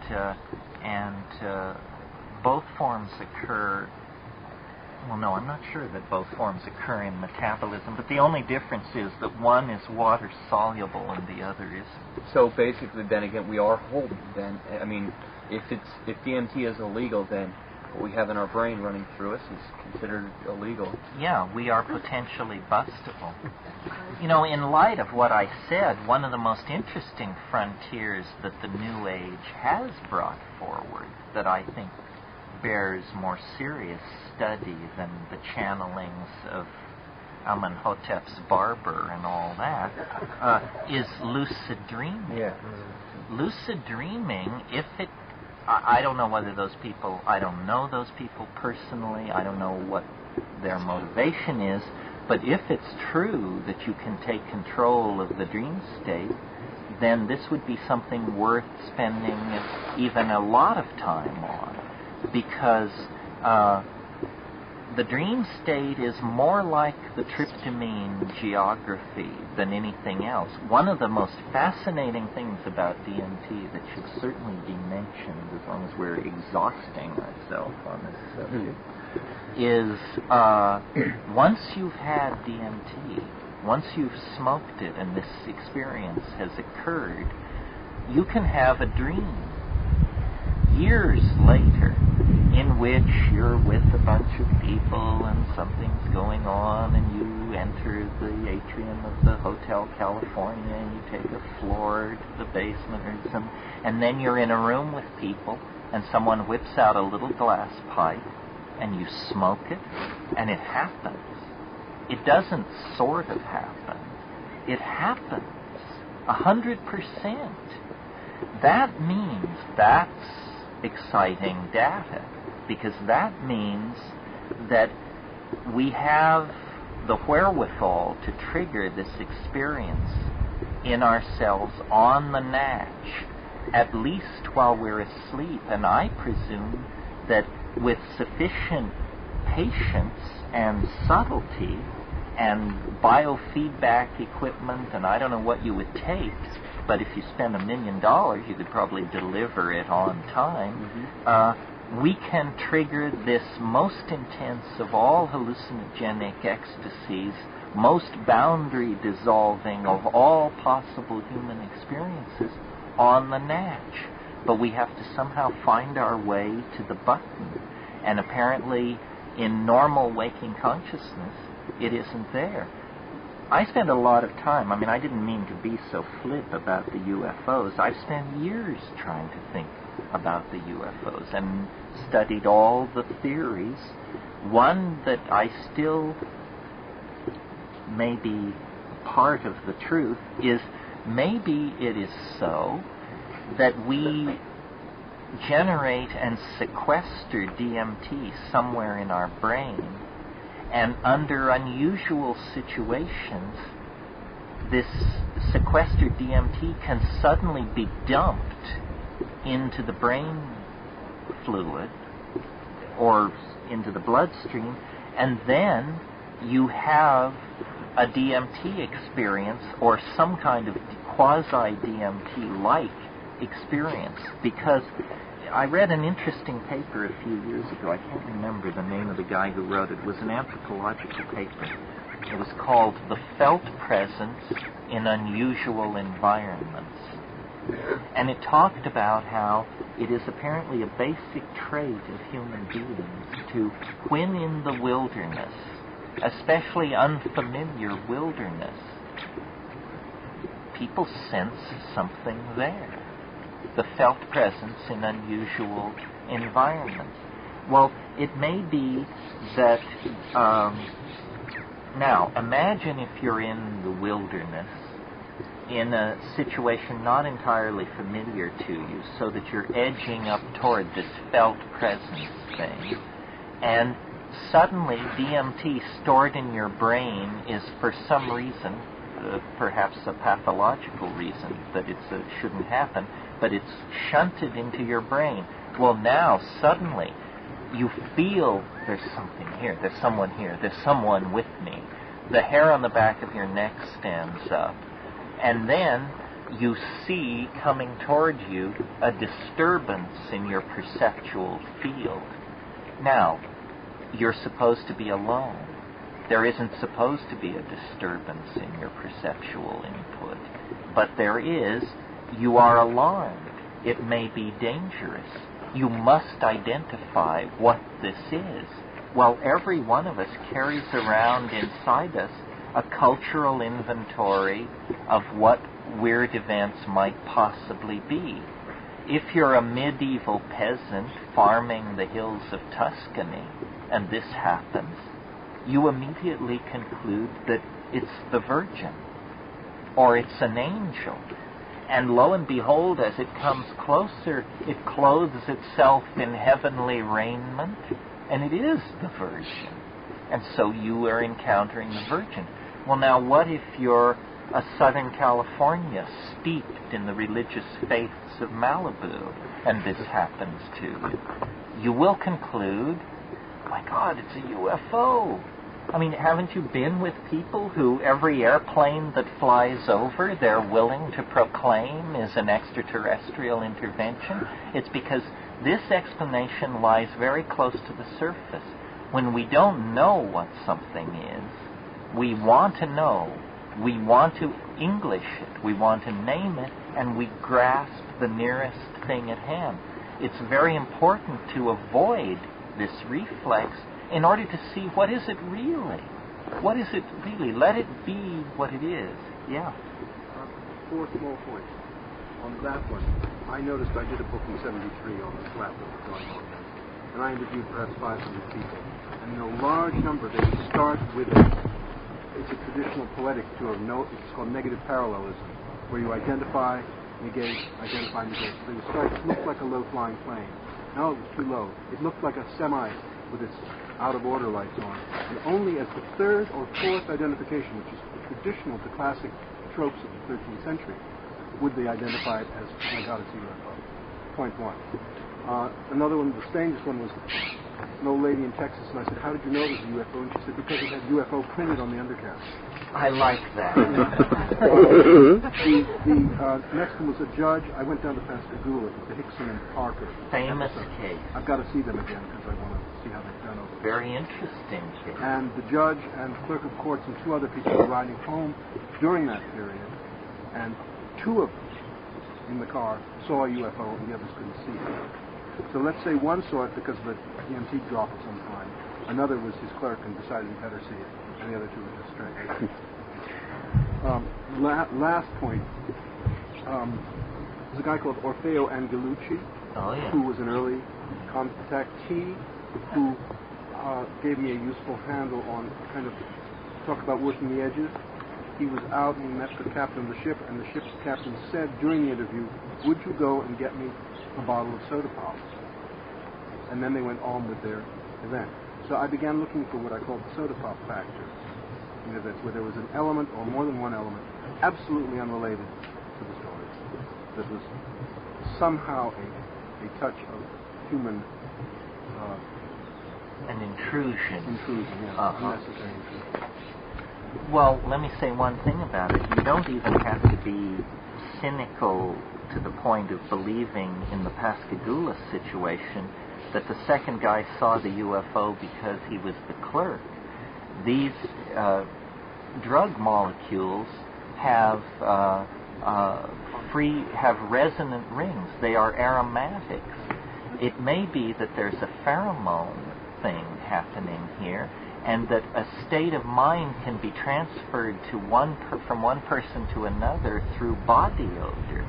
both forms occur. Well, no, I'm not sure that both forms occur in metabolism, but the only difference is that one is water-soluble and the other isn't. So basically, then again, we are holding, then. I mean, if DMT is illegal, then what we have in our brain running through us is considered illegal. Yeah, we are potentially bustable. You know, in light of what I said, one of the most interesting frontiers that the New Age has brought forward that I think bears more serious study than the channelings of Amenhotep's barber and all that, is lucid dreaming. Yeah. Lucid dreaming, if it, I don't know whether those people, I don't know those people personally, I don't know what their motivation is, but if it's true that you can take control of the dream state, then this would be something worth spending even a lot of time on, because the dream state is more like the tryptamine geography than anything else. One of the most fascinating things about DMT that should certainly be mentioned, as long as we're exhausting ourselves on this subject, is once you've had DMT, once you've smoked it and this experience has occurred, you can have a dream years later in which you're with a bunch of people and something's going on and you enter the atrium of the Hotel California and you take a floor to the basement or something, and then you're in a room with people and someone whips out a little glass pipe and you smoke it and it happens. It doesn't sort of happen. It happens 100%. That means that's exciting data, because that means that we have the wherewithal to trigger this experience in ourselves on the natch, at least while we're asleep. And I presume that with sufficient patience and subtlety and biofeedback equipment, and I don't know what you would take, but if you spend $1 million, you could probably deliver it on time. We can trigger this most intense of all hallucinogenic ecstasies, most boundary dissolving of all possible human experiences on the natch. But we have to somehow find our way to the button. And apparently, in normal waking consciousness, it isn't there. I spend a lot of time, I didn't mean to be so flip about the UFOs. I've spent years trying to think about the UFOs and studied all the theories. One that I still may be part of the truth is maybe it is so that we generate and sequester DMT somewhere in our brain, and under unusual situations, this sequestered DMT can suddenly be dumped into the brain fluid or into the bloodstream, and then you have a DMT experience or some kind of quasi-DMT-like experience. Because I read an interesting paper a few years ago. I can't remember the name of the guy who wrote it. It was an anthropological paper. It was called The Felt Presence in Unusual Environments. And it talked about how it is apparently a basic trait of human beings to, when in the wilderness, especially unfamiliar wilderness, people sense something there. The felt presence in unusual environments. Well, it may be that, now, imagine if you're in the wilderness in a situation not entirely familiar to you, so that you're edging up toward this felt presence thing, and suddenly DMT stored in your brain is, for some reason, perhaps a pathological reason that it shouldn't happen, but it's shunted into your brain. Well, now, suddenly, you feel there's something here, there's someone here, there's someone with me. The hair on the back of your neck stands up. And then you see coming toward you a disturbance in your perceptual field. Now, you're supposed to be alone. There isn't supposed to be a disturbance in your perceptual input. But there is. You are alarmed. It may be dangerous. You must identify what this is. Well, every one of us carries around inside us a cultural inventory of what weird events might possibly be. If you're a medieval peasant farming the hills of Tuscany, and this happens, you immediately conclude that it's the Virgin or it's an angel. And lo and behold, as it comes closer, it clothes itself in heavenly raiment, and it is the Virgin. And so you are encountering the Virgin. Well, now, what if you're a Southern California steeped in the religious faiths of Malibu, and this happens to you? You will conclude, my God, it's a UFO. I mean, haven't you been with people who every airplane that flies over, they're willing to proclaim is an extraterrestrial intervention? It's because this explanation lies very close to the surface. When we don't know what something is, we want to know, we want to English it, we want to name it, and we grasp the nearest thing at hand. It's very important to avoid this reflex in order to see what is it really. What is it really? Let it be what it is. Yeah. 4 small points. On that one, I noticed I did a book in 73 on the flat that was going on then. And I interviewed perhaps 500 people. And in a large number, they start with it's a traditional poetic to it's called negative parallelism, where you identify, negate, identify, negate. So you start, it looked like a low-flying plane. No, it was too low. It looked like a semi with its out-of-order lights on. And only as the third or fourth identification, which is traditional to classic tropes of the 13th century, would they identify it as, oh my God, it's a UFO. Point one. Another one, the strangest one, was an old lady in Texas, and I said, how did you know it was a UFO? And she said, because it had UFO printed on the undercarriage. I like that. The next one was a judge. I went down to Pascagoula. It was the Hickson and Parker. Famous case. I've got to see them again because I want to see how they've done over there. Very interesting case. And the judge and clerk of courts and 2 other people were riding home during that period, and 2 of them in the car saw a UFO and the others couldn't see it. So let's say one saw it because of the EMT drop at some time. Another was his clerk and decided he better see it. And the other 2 were just straight. Last point. There's a guy called Orfeo Angelucci, who was an early contactee who gave me a useful handle on kind of talk about working the edges. He was out and met the captain of the ship, and the ship's captain said during the interview, would you go and get me a bottle of soda pop? And then they went on with their event. So I began looking for what I called the soda pop factor. You know, that's where there was an element or more than one element absolutely unrelated to the story that was somehow a touch of human an intrusion. Intrusion, yeah. Unnecessary intrusion. Well, let me say one thing about it. You don't even have to be cynical to the point of believing in the Pascagoula situation that the second guy saw the UFO because he was the clerk. These drug molecules have resonant rings. They are aromatics. It may be that there's a pheromone thing happening here, and that a state of mind can be transferred to from one person to another through body odor.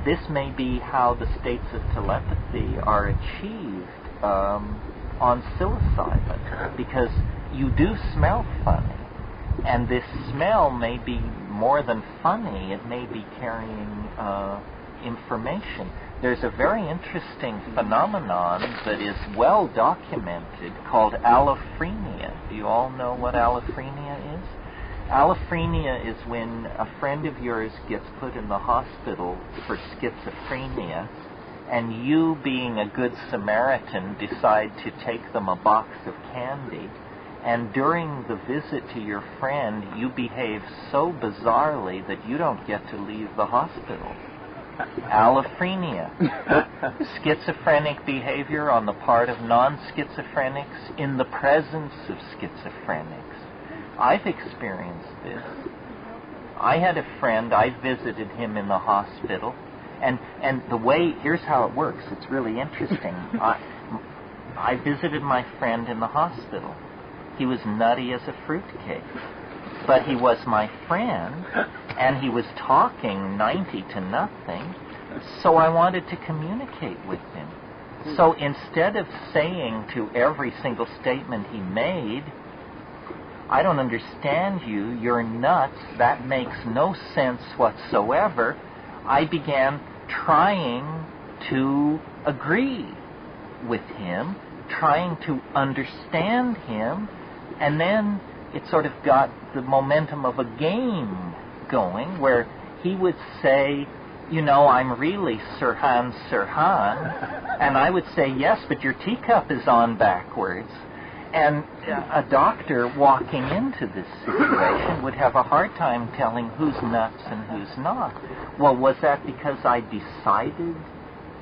This may be how the states of telepathy are achieved on psilocybin, because you do smell funny, and this smell may be more than funny. It may be carrying information. There's a very interesting phenomenon that is well documented called allophrenia. Do you all know what allophrenia is? Allophrenia is when a friend of yours gets put in the hospital for schizophrenia, and you, being a good Samaritan, decide to take them a box of candy, and during the visit to your friend, you behave so bizarrely that you don't get to leave the hospital. Allophrenia. Schizophrenic behavior on the part of non-schizophrenics in the presence of schizophrenics. I've experienced this. I had a friend, I visited him in the hospital, and the way, here's how it works, it's really interesting. I visited my friend in the hospital. He was nutty as a fruitcake, but he was my friend, and he was talking 90 to nothing, so I wanted to communicate with him. So instead of saying to every single statement he made, I don't understand you, you're nuts, that makes no sense whatsoever, I began trying to agree with him, trying to understand him, and then it sort of got the momentum of a game going where he would say, you know, I'm really Sirhan, and I would say, yes, but your teacup is on backwards. And a doctor walking into this situation would have a hard time telling who's nuts and who's not. Well, was that because I decided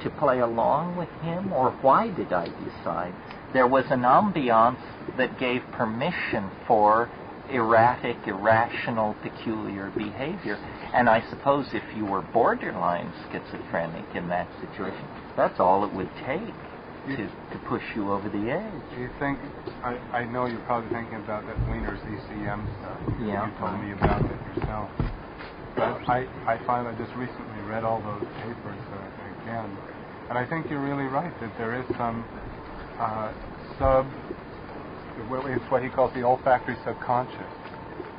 to play along with him, or why did I decide? There was an ambiance that gave permission for erratic, irrational, peculiar behavior. And I suppose if you were borderline schizophrenic in that situation, that's all it would take to push you over the edge. Do you think, I know you're probably thinking about that Wiener's ECM stuff. Yeah. You told me about it yourself. But I find I just recently read all those papers again. And I think you're really right that there is some it's what he calls the olfactory subconscious,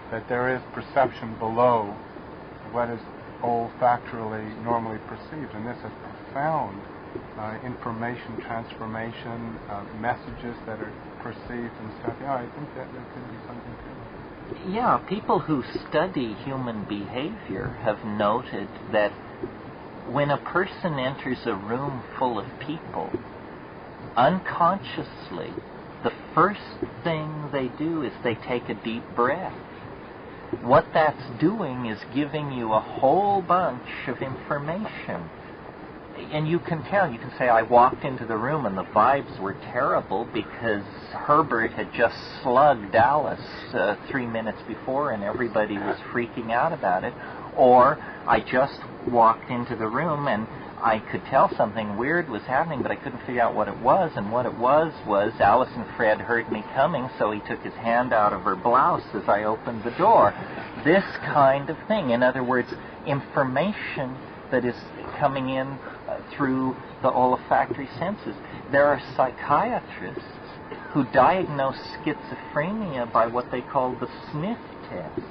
that there is perception below what is olfactorily normally perceived. And this is profound information transformation, messages that are perceived and stuff. Yeah, I think that there could be something to it. Yeah, people who study human behavior have noted that when a person enters a room full of people, unconsciously, the first thing they do is they take a deep breath. What that's doing is giving you a whole bunch of information. And you can tell, you can say, I walked into the room and the vibes were terrible because Herbert had just slugged Alice 3 minutes before and everybody was freaking out about it. Or I just walked into the room and I could tell something weird was happening, but I couldn't figure out what it was. And what it was Alice and Fred heard me coming, so he took his hand out of her blouse as I opened the door. This kind of thing. In other words, information that is coming in through the olfactory senses. There are psychiatrists who diagnose schizophrenia by what they call the sniff test.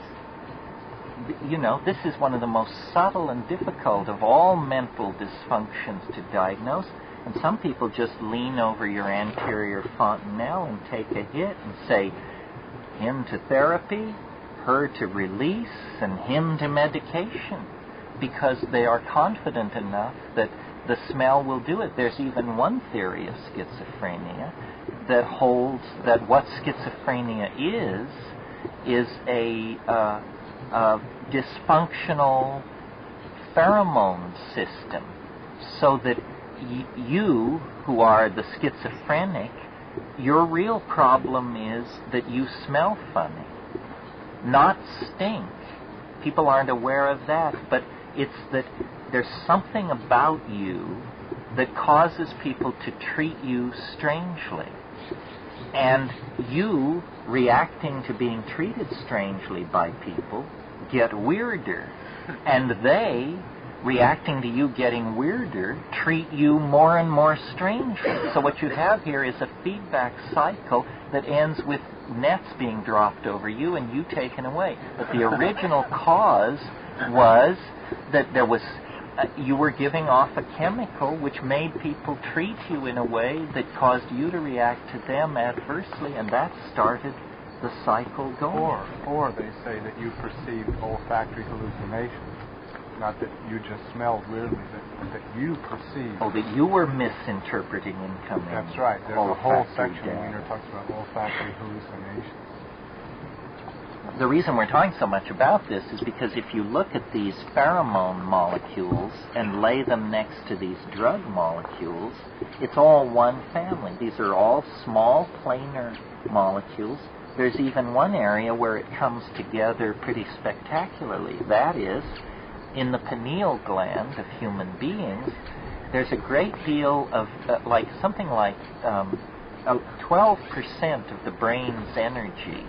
You know, this is one of the most subtle and difficult of all mental dysfunctions to diagnose. And some people just lean over your anterior fontanelle and take a hit and say, him to therapy, her to release, and him to medication, because they are confident enough that the smell will do it. There's even one theory of schizophrenia that holds that what schizophrenia is a dysfunctional pheromone system, so that you, who are the schizophrenic, your real problem is that you smell funny, not stink. People aren't aware of that, but it's that there's something about you that causes people to treat you strangely. And you, reacting to being treated strangely by people, get weirder. And they, reacting to you getting weirder, treat you more and more strangely. So what you have here is a feedback cycle that ends with nets being dropped over you and you taken away. But the original cause was that there was you were giving off a chemical which made people treat you in a way that caused you to react to them adversely, and that started the cycle going. Or they say that you perceived olfactory hallucinations, not that you just smelled weirdly, that you perceived. Oh, that you were misinterpreting incoming. That's right. There's a whole section where talks about olfactory hallucinations. The reason we're talking so much about this is because if you look at these pheromone molecules and lay them next to these drug molecules, it's all one family. These are all small planar molecules. There's even one area where it comes together pretty spectacularly. That is, in the pineal gland of human beings, there's a great deal of, something like 12% of the brain's energy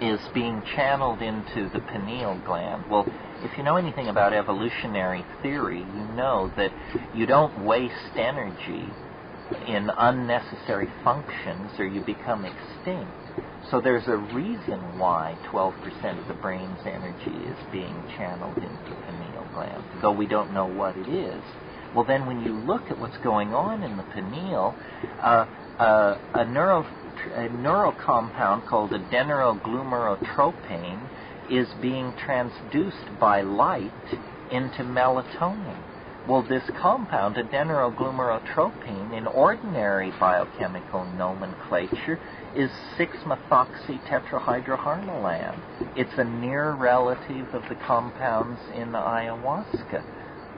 is being channeled into the pineal gland. Well, if you know anything about evolutionary theory, you know that you don't waste energy in unnecessary functions or you become extinct. So there's a reason why 12% of the brain's energy is being channeled into the pineal gland, though we don't know what it is. Well, then when you look at what's going on in the pineal, a neural compound called adenyloglumorotropane is being transduced by light into melatonin. Well, this compound, adenyloglumorotropane, in ordinary biochemical nomenclature, is 6-methoxy-tetrahydroharmalan. It's a near relative of the compounds in ayahuasca.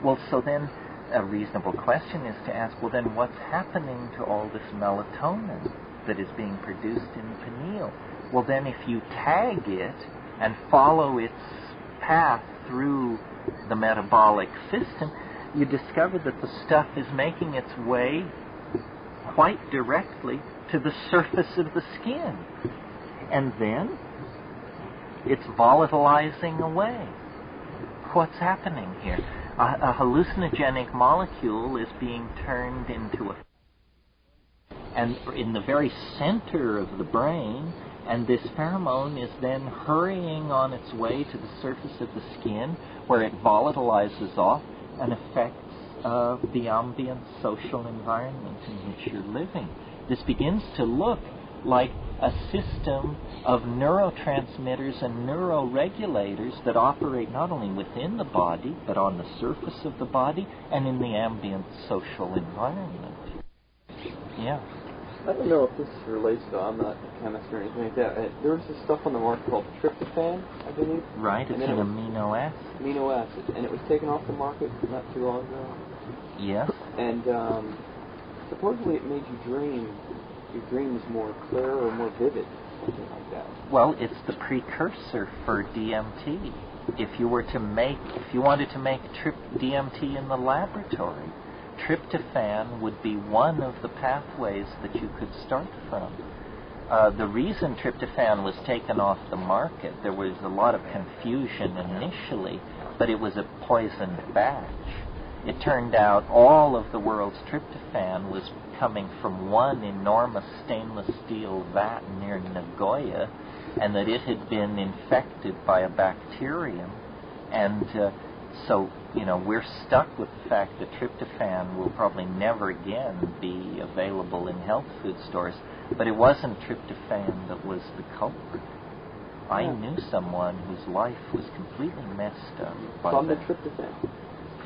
Well, so then a reasonable question is to ask, well, then what's happening to all this melatonin that is being produced in the pineal? Well, then if you tag it and follow its path through the metabolic system, you discover that the stuff is making its way quite directly to the surface of the skin. And then it's volatilizing away. What's happening here? A hallucinogenic molecule is being turned into a... and in the very center of the brain, and this pheromone is then hurrying on its way to the surface of the skin, where it volatilizes off and affects the ambient social environment in which you're living. This begins to look like a system of neurotransmitters and neuroregulators that operate not only within the body, but on the surface of the body and in the ambient social environment. Yeah. I don't know if this relates to, I'm not a chemist or anything like that. There was this stuff on the market called tryptophan, I believe. Right, it's an amino acid. Amino acid, and it was taken off the market not too long ago. Yes. And supposedly it made you dream, your dreams more clear or more vivid, something like that. Well, it's the precursor for DMT. If you wanted to make DMT in the laboratory, tryptophan would be one of the pathways that you could start from. The reason tryptophan was taken off the market, there was a lot of confusion initially, but it was a poisoned batch. It turned out all of the world's tryptophan was coming from one enormous stainless steel vat near Nagoya, and that it had been infected by a bacterium. And so, we're stuck with the fact that tryptophan will probably never again be available in health food stores. But it wasn't tryptophan that was the culprit. I knew someone whose life was completely messed up by from the tryptophan.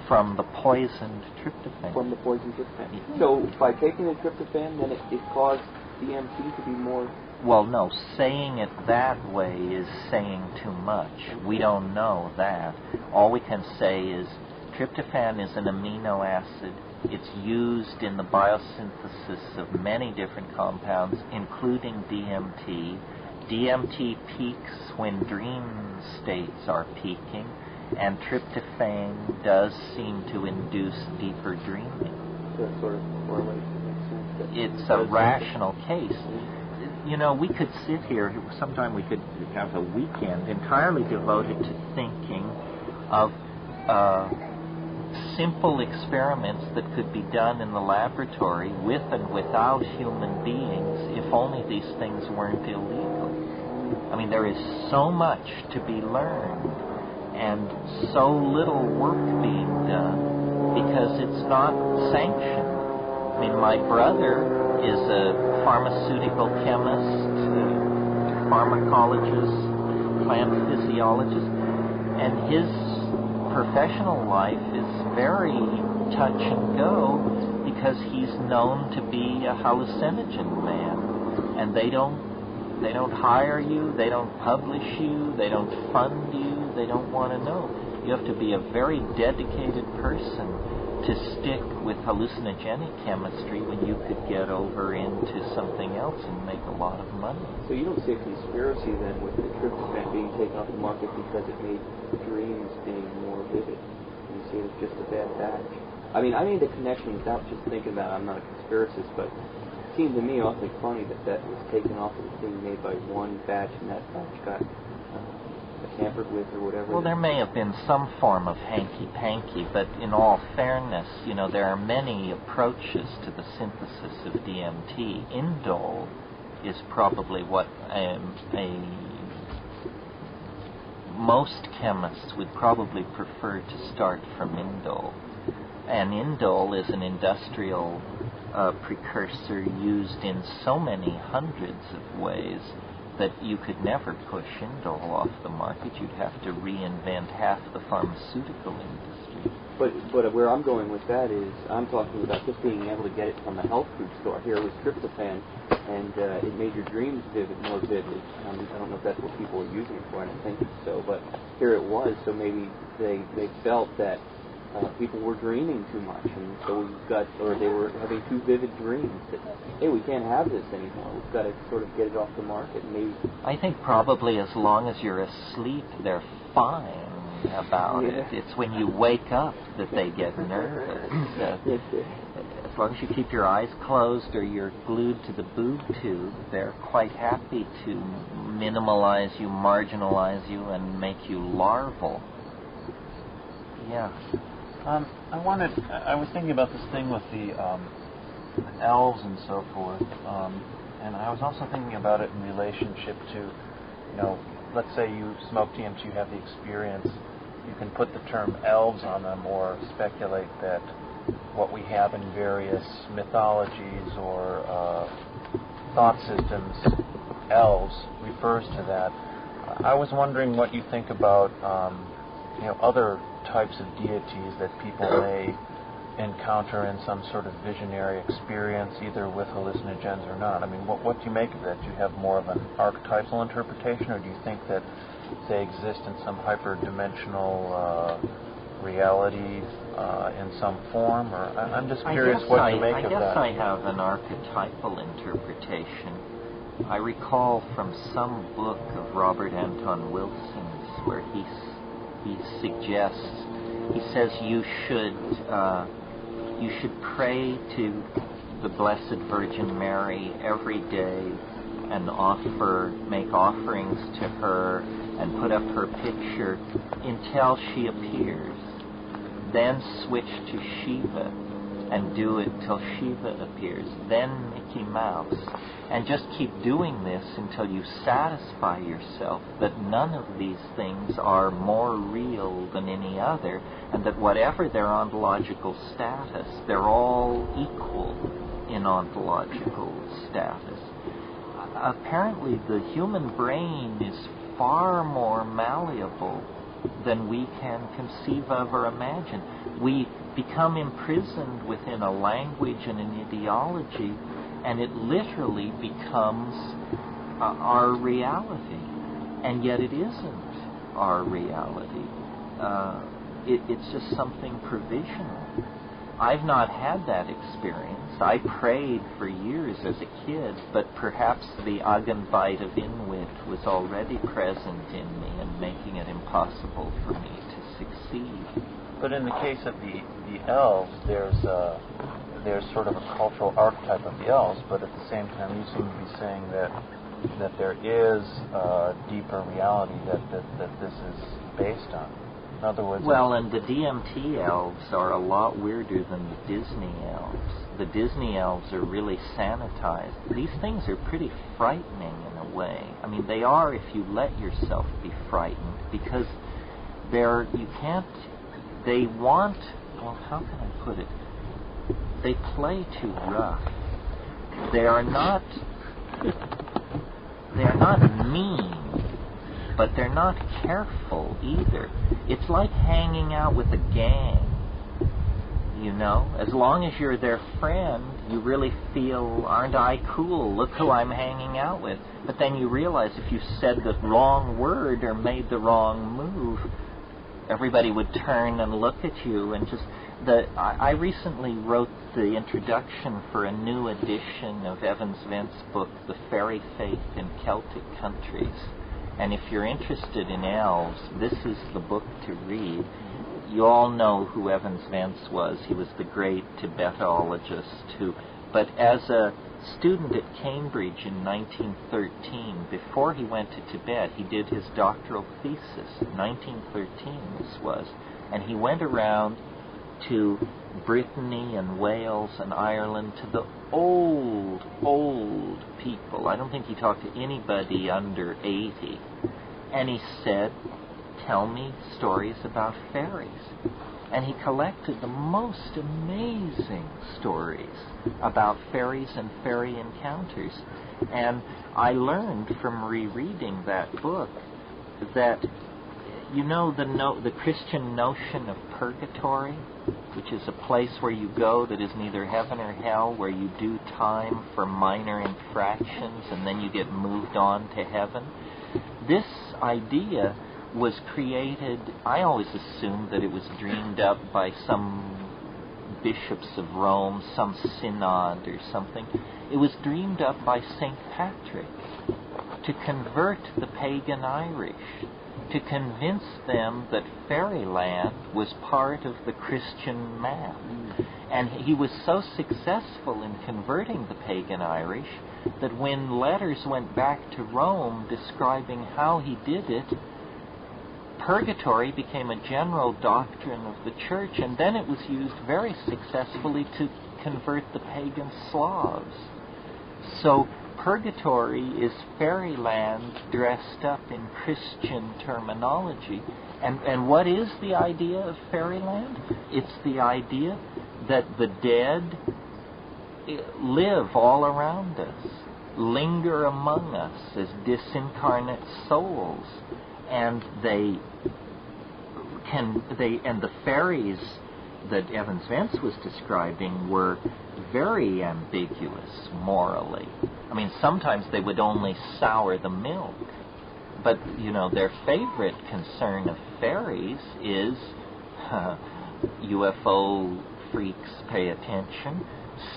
From the poisoned tryptophan. From the poisoned tryptophan. So by taking the tryptophan, then it caused DMT to be more... Well, no. Saying it that way is saying too much. We don't know that. All we can say is tryptophan is an amino acid. It's used in the biosynthesis of many different compounds, including DMT. DMT peaks when dream states are peaking, and tryptophan does seem to induce deeper dreaming. So that sort of correlation makes sense. It's a rational case. We could sit here, sometime we could have a weekend entirely devoted to thinking of simple experiments that could be done in the laboratory with and without human beings if only these things weren't illegal. I mean, there is so much to be learned and so little work being done because it's not sanctioned. I mean, my brother is a pharmaceutical chemist, pharmacologist, plant physiologist, and his professional life is very touch and go because he's known to be a hallucinogen man, and they don't hire you, they don't publish you, they don't fund you, they don't want to know. You have to be a very dedicated person to stick with hallucinogenic chemistry when you could get over into something else and make a lot of money. So you don't see a conspiracy then with the tryptophan being taken off the market because it made dreams being more vivid. You see it as just a bad batch. I mean, I made the connection without just thinking that I'm not a conspiracist, but it seemed to me awfully funny that was taken off and was being made by one batch, and that batch got tampered with or whatever? Well, there may have been some form of hanky-panky, but in all fairness, there are many approaches to the synthesis of DMT. Indole is probably what most chemists would probably prefer to start from indole. And indole is an industrial precursor used in so many hundreds of ways that you could never push indole off the market. You'd have to reinvent half the pharmaceutical industry. But where I'm going with that is I'm talking about just being able to get it from a health food store. Here was tryptophan, and it made your dreams more vivid. I don't know if that's what people were using it for. I don't think so, but here it was. So maybe they felt that people were dreaming too much, and so they were having too vivid dreams that, hey, we can't have this anymore. We've got to sort of get it off the market. Maybe. I think probably as long as you're asleep, they're fine about it. It's when you wake up that they get nervous. As long as you keep your eyes closed or you're glued to the boob tube, they're quite happy to minimalize you, marginalize you, and make you larval. Yeah. I was thinking about this thing with the elves and so forth, and I was also thinking about it in relationship to, let's say you smoke DMT, you have the experience, you can put the term elves on them or speculate that what we have in various mythologies or thought systems, elves, refers to that. I was wondering what you think about, other types of deities that people may encounter in some sort of visionary experience, either with hallucinogens or not. I mean, what do you make of that? Do you have more of an archetypal interpretation, or do you think that they exist in some hyperdimensional reality in some form? Or I'm just curious what you make of that. I guess I have an archetypal interpretation. I recall from some book of Robert Anton Wilson's where he suggests, he says you should pray to the Blessed Virgin Mary every day and make offerings to her and put up her picture until she appears. Then switch to Shiva and do it till Shiva appears. Then Mickey Mouse. And just keep doing this until you satisfy yourself that none of these things are more real than any other, and that whatever their ontological status, they're all equal in ontological status. Apparently the human brain is far more malleable than we can conceive of or imagine. We become imprisoned within a language and an ideology, and it literally becomes our reality. And yet it isn't our reality. It's just something provisional. I've not had that experience. I prayed for years as a kid, but perhaps the Agenbite of Inwit was already present in me and making it impossible for me to succeed. But in the case of the elves, there's sort of a cultural archetype of the elves, but at the same time you seem to be saying that there is a deeper reality that this is based on. In other words... Well, and the DMT elves are a lot weirder than the Disney elves. The Disney elves are really sanitized. These things are pretty frightening in a way. I mean, they are if you let yourself be frightened, because they want, well, how can I put it? They play too rough. They are not mean, but they're not careful either. It's like hanging out with a gang. As long as you're their friend, you really feel, aren't I cool? Look who I'm hanging out with. But then you realize if you said the wrong word or made the wrong move, everybody would turn and look at you. And I recently wrote the introduction for a new edition of Evans Vent's book, The Fairy Faith in Celtic Countries. And if you're interested in elves, this is the book to read. You all know who Evans Vance was. He was the great Tibetologist but as a student at Cambridge in 1913. Before he went to Tibet, he did his doctoral thesis. 1913 this was. And he went around to Brittany and Wales and Ireland, to the old people. I don't think he talked to anybody under 80. And he said, tell me stories about fairies. And he collected the most amazing stories about fairies and fairy encounters. And I learned from rereading that book that, you know, the Christian notion of purgatory, which is a place where you go that is neither heaven or hell, where you do time for minor infractions and then you get moved on to heaven. This idea was created, I always assumed that it was dreamed up by some bishops of Rome, some synod or something. It was dreamed up by St. Patrick to convert the pagan Irish, to convince them that fairyland was part of the Christian map. And he was so successful in converting the pagan Irish that when letters went back to Rome describing how he did it, purgatory became a general doctrine of the church, and then it was used very successfully to convert the pagan Slavs. So purgatory is fairyland dressed up in Christian terminology. And what is the idea of fairyland? It's the idea that the dead live all around us, linger among us as disincarnate souls, and the fairies that Evans Vance was describing were very ambiguous morally. I mean, sometimes they would only sour the milk. But, you know, their favorite concern of fairies is, UFO freaks pay attention,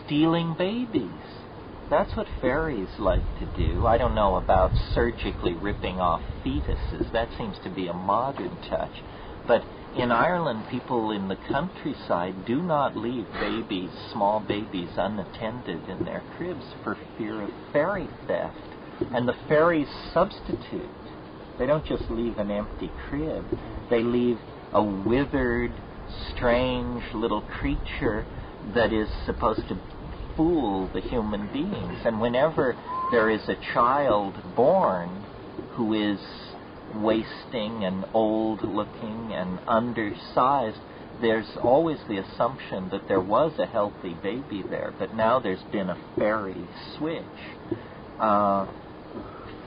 stealing babies. That's what fairies like to do. I don't know about surgically ripping off fetuses. That seems to be a modern touch. But in Ireland, people in the countryside do not leave babies, small babies, unattended in their cribs for fear of fairy theft. And the fairies substitute. They don't just leave an empty crib. They leave a withered, strange little creature that is supposed to fool the human beings. And whenever there is a child born who is wasting and old-looking and undersized, there's always the assumption that there was a healthy baby there, but now there's been a fairy switch.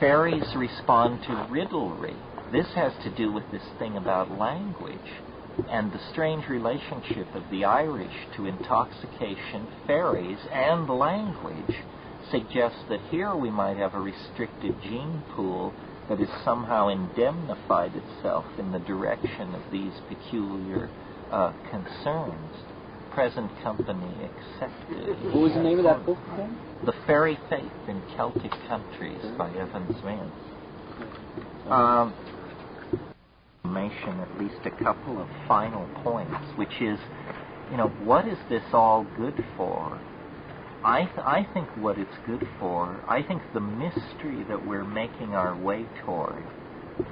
Fairies respond to riddlery. This has to do with this thing about language and the strange relationship of the Irish to intoxication, fairies, and language suggests that here we might have a restricted gene pool that has somehow indemnified itself in the direction of these peculiar concerns. Present company accepted. What was the name of that book again? The Fairy Faith in Celtic Countries by Evans Vance. Mention at least a couple of final points, which is, you know, what is this all good for? I think what it's good for, I think the mystery that we're making our way toward,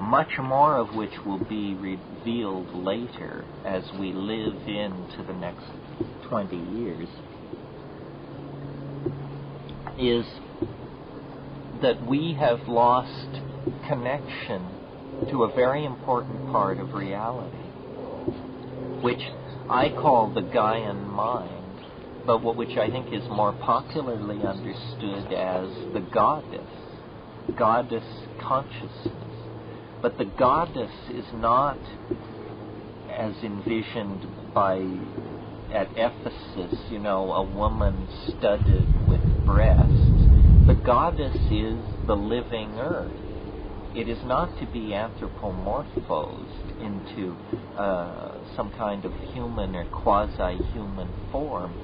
much more of which will be revealed later as we live into the next 20 years, is that we have lost connection to a very important part of reality, which I call the Gaian mind, but which I think is more popularly understood as the goddess consciousness. But the goddess is not as envisioned at Ephesus, you know, a woman studded with breasts. The goddess is the living earth. It is not to be anthropomorphosed into some kind of human or quasi-human form.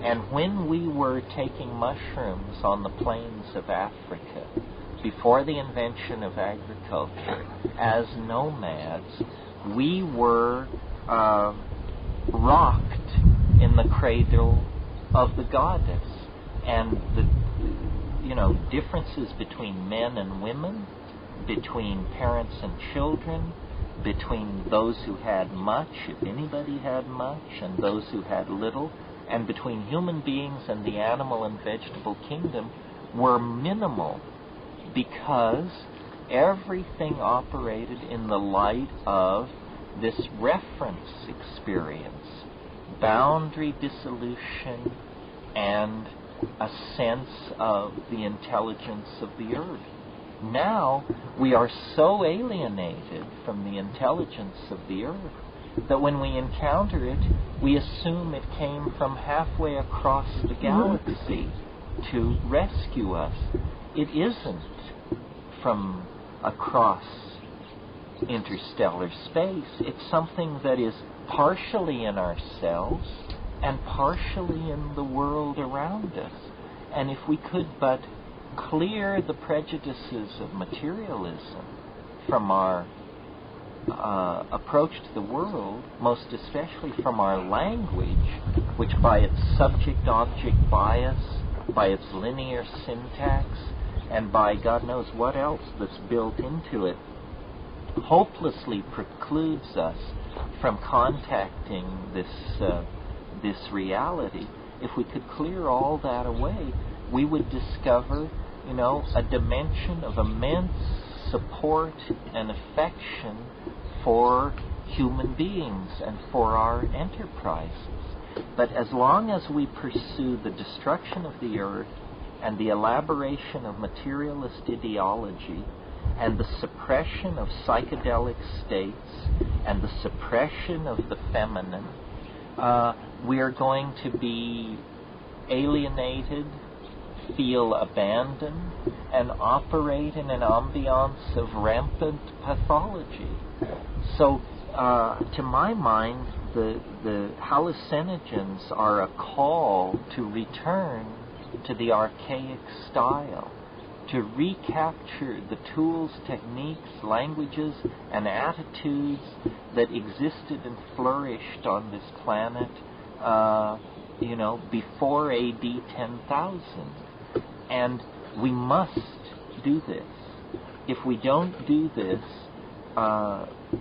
And when we were taking mushrooms on the plains of Africa, before the invention of agriculture, as nomads, we were rocked in the cradle of the goddess. And differences between men and women, between parents and children, between those who had much, if anybody had much, and those who had little, and between human beings and the animal and vegetable kingdom were minimal, because everything operated in the light of this reference experience, boundary dissolution, and a sense of the intelligence of the earth. Now we are so alienated from the intelligence of the earth that when we encounter it, we assume it came from halfway across the galaxy to rescue us. It isn't from across interstellar space. It's something that is partially in ourselves and partially in the world around us. And if we could but clear the prejudices of materialism from our approach to the world, most especially from our language, which by its subject-object bias, by its linear syntax, and by God knows what else that's built into it, hopelessly precludes us from contacting this reality. If we could clear all that away, we would discover, a dimension of immense support and affection for human beings and for our enterprises. But as long as we pursue the destruction of the earth and the elaboration of materialist ideology and the suppression of psychedelic states and the suppression of the feminine, we are going to be alienated, feel abandoned, and operate in an ambiance of rampant pathology. So, to my mind, the hallucinogens are a call to return to the archaic style, to recapture the tools, techniques, languages, and attitudes that existed and flourished on this planet, before AD 10,000. And we must do this. If we don't do this,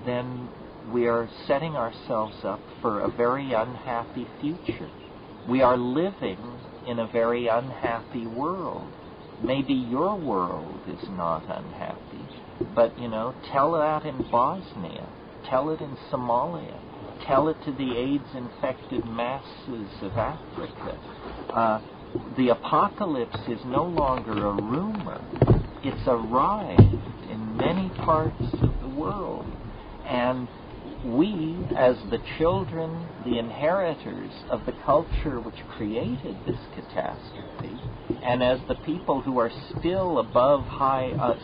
then we are setting ourselves up for a very unhappy future. We are living in a very unhappy world. Maybe your world is not unhappy, but, tell that in Bosnia, tell it in Somalia, tell it to the AIDS-infected masses of Africa. The apocalypse is no longer a rumor. It's arrived in many parts of the world. And we, as the children, the inheritors of the culture which created this catastrophe, and as the people who are still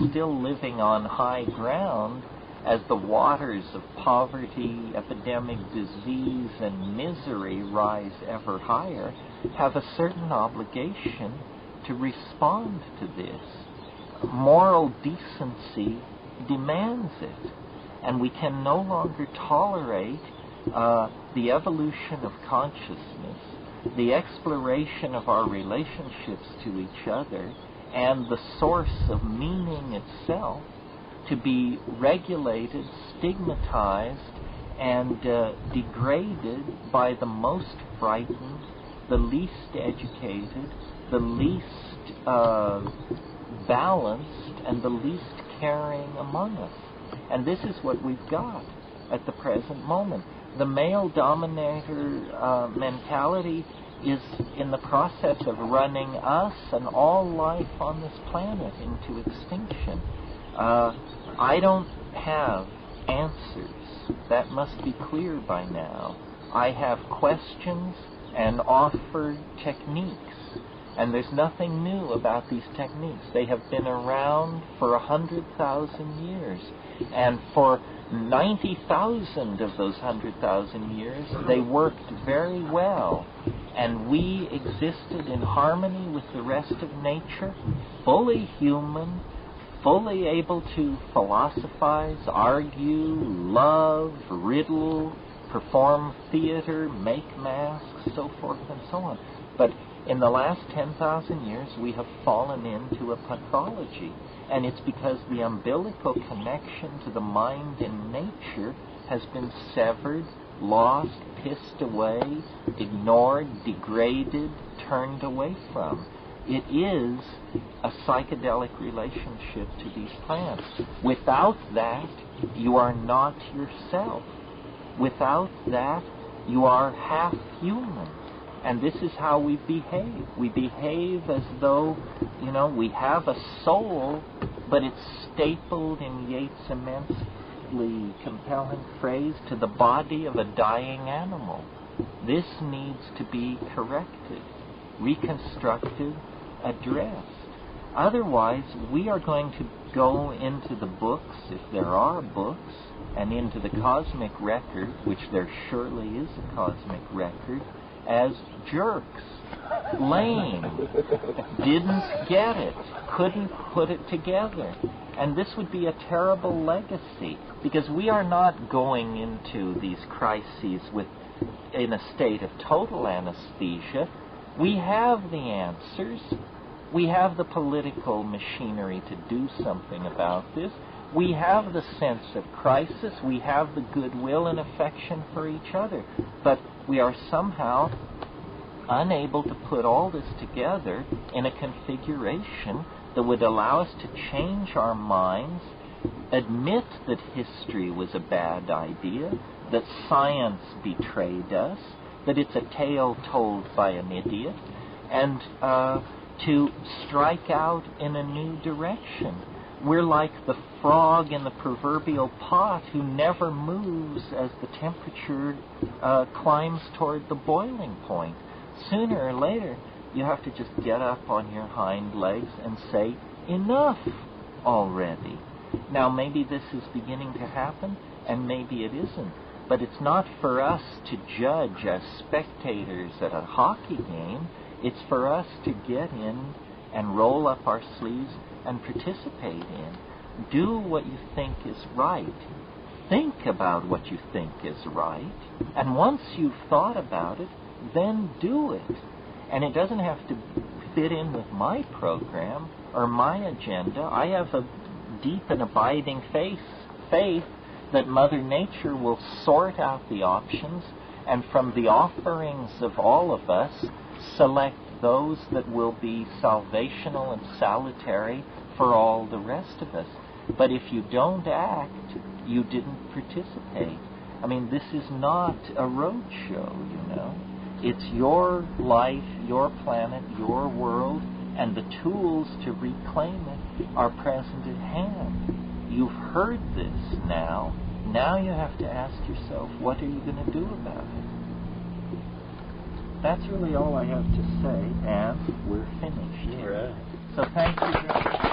still living on high ground, as the waters of poverty, epidemic, disease, and misery rise ever higher, have a certain obligation to respond to this. Moral decency demands it, and we can no longer tolerate the evolution of consciousness, the exploration of our relationships to each other, and the source of meaning itself to be regulated, stigmatized, and degraded by the most frightened, the least educated, the least balanced, and the least caring among us. And this is what we've got at the present moment. The male dominator mentality is in the process of running us and all life on this planet into extinction. I don't have answers. That must be clear by now. I have questions and offer techniques. And there's nothing new about these techniques. They have been around for 100,000 years. And for 90,000 of those 100,000 years, they worked very well. And we existed in harmony with the rest of nature, fully human, fully able to philosophize, argue, love, riddle, perform theater, make masks, so forth and so on. But In the last 10,000 years, we have fallen into a pathology, and it's because the umbilical connection to the mind and nature has been severed, lost, pissed away, ignored, degraded, turned away from. It is a psychedelic relationship to these plants. Without that, you are not yourself. Without that, you are half human. And this is how we behave. We behave as though, we have a soul, but it's stapled in Yeats' immensely compelling phrase to the body of a dying animal. This needs to be corrected, reconstructed, addressed. Otherwise, we are going to go into the books, if there are books, and into the cosmic record, which there surely is a cosmic record, as jerks, lame, didn't get it, couldn't put it together. And this would be a terrible legacy, because we are not going into these crises in a state of total anesthesia. We have the answers. We have the political machinery to do something about this. We have the sense of crisis. We have the goodwill and affection for each other. But we are somehow unable to put all this together in a configuration that would allow us to change our minds, admit that history was a bad idea, that science betrayed us, that it's a tale told by an idiot, and to strike out in a new direction. We're like the frog in the proverbial pot who never moves as the temperature climbs toward the boiling point. Sooner or later, you have to just get up on your hind legs and say, enough already. Now, maybe this is beginning to happen, and maybe it isn't. But it's not for us to judge as spectators at a hockey game. It's for us to get in and roll up our sleeves and participate in. Do what you think is right. Think about what you think is right. And once you've thought about it, then do it. And it doesn't have to fit in with my program or my agenda. I have a deep and abiding faith that Mother Nature will sort out the options, and from the offerings of all of us, select those that will be salvational and salutary for all the rest of us. But if you don't act, you didn't participate. I mean, this is not a road show, It's your life, your planet, your world, and the tools to reclaim it are present at hand. You've heard this now. Now you have to ask yourself, what are you going to do about it? That's really all I have to say, and we're finished here. Right. So thank you very much.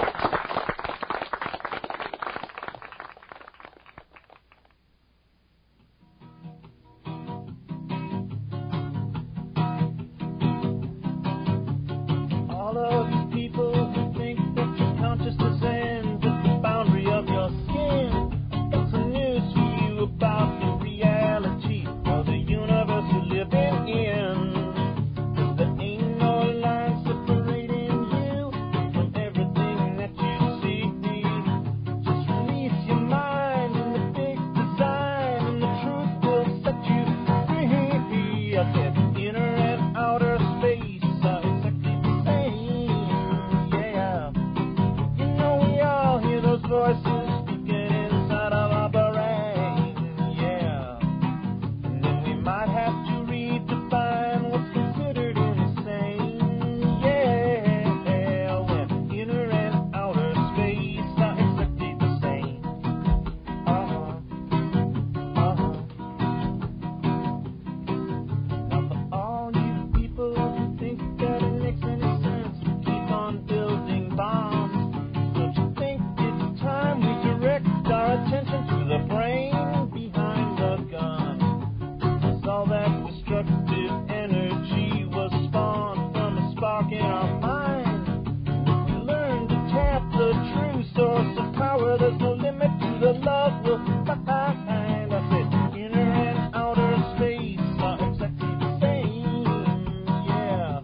All of you people who think that your consciousness ends at the boundary of your skin, I've got some news for you about the reality of the universe you're living in. 'Cause there ain't no line separating you from everything that you see. Just release your mind in the big design, and the truth will set you free. I said inner and outer space are exactly the same, yeah. You know we all hear those voices speaking inside of our brain, yeah. And then we might have to redefine what's considered insane, yeah. When inner and outer space are exactly the same. Now for all you people who think that it makes any sense to keep on building bombs, don't you think it's time we direct our attention to the brain behind the gun? 'Cause all that destructive energy was spawned from a spark in our mind. If we learn to tap the true source of power, there's no limit to the love we'll find. I said inner and outer space are exactly the same, yeah.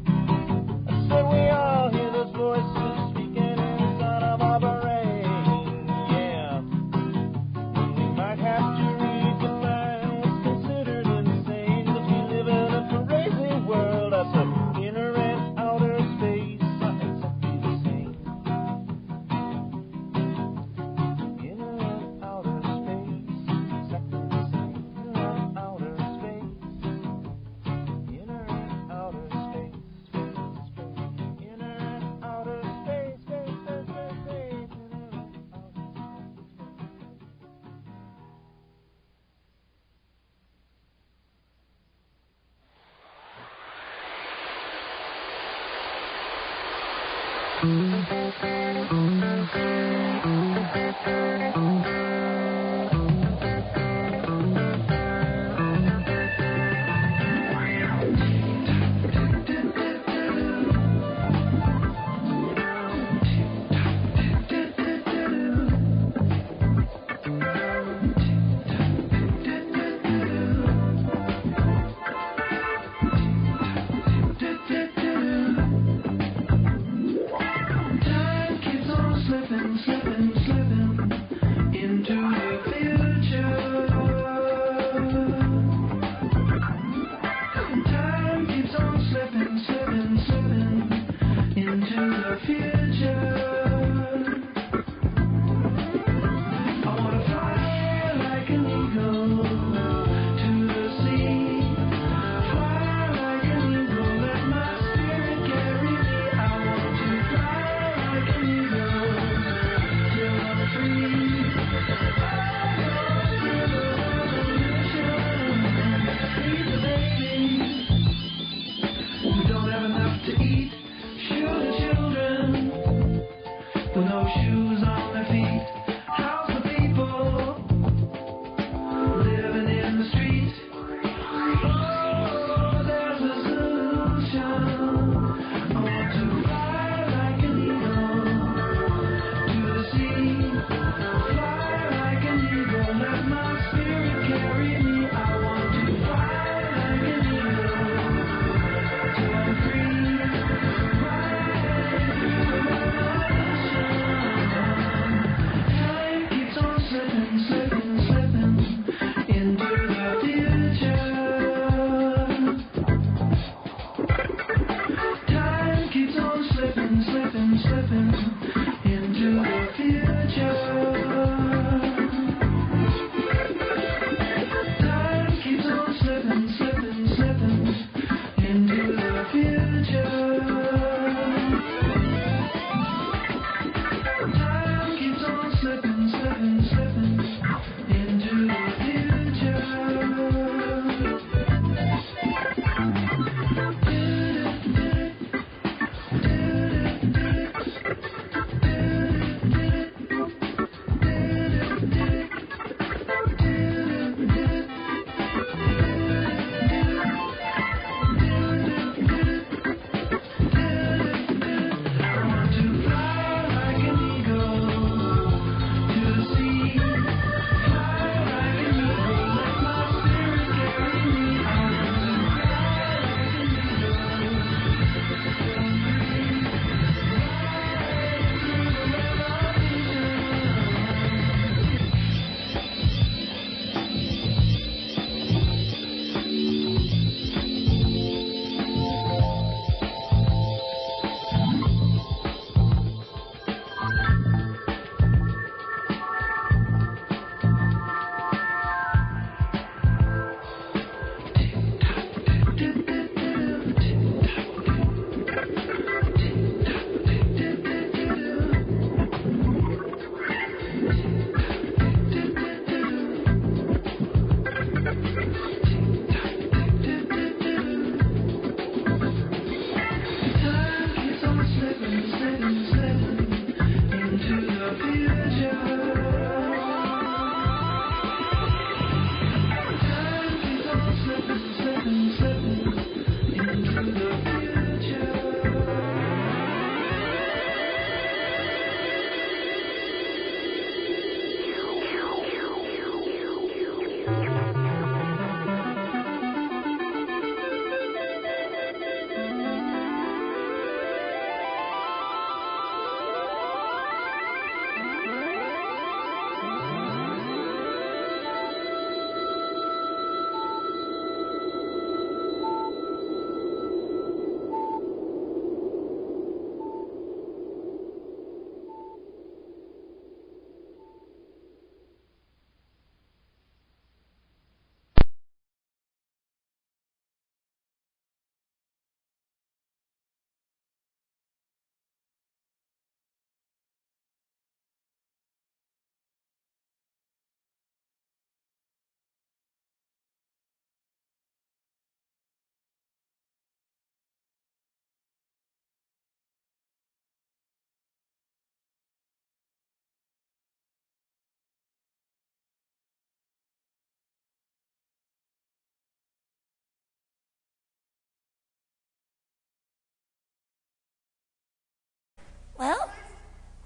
Well,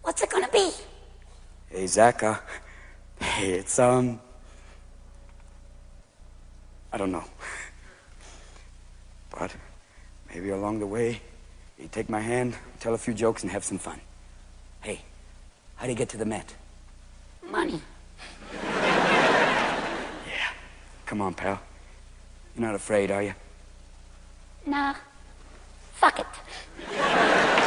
what's it gonna be? Hey, Zach, hey, it's, I don't know. But maybe along the way, you take my hand, tell a few jokes, and have some fun. Hey, how do you get to the Met? Money. Yeah. Come on, pal. You're not afraid, are you? Nah. Fuck it.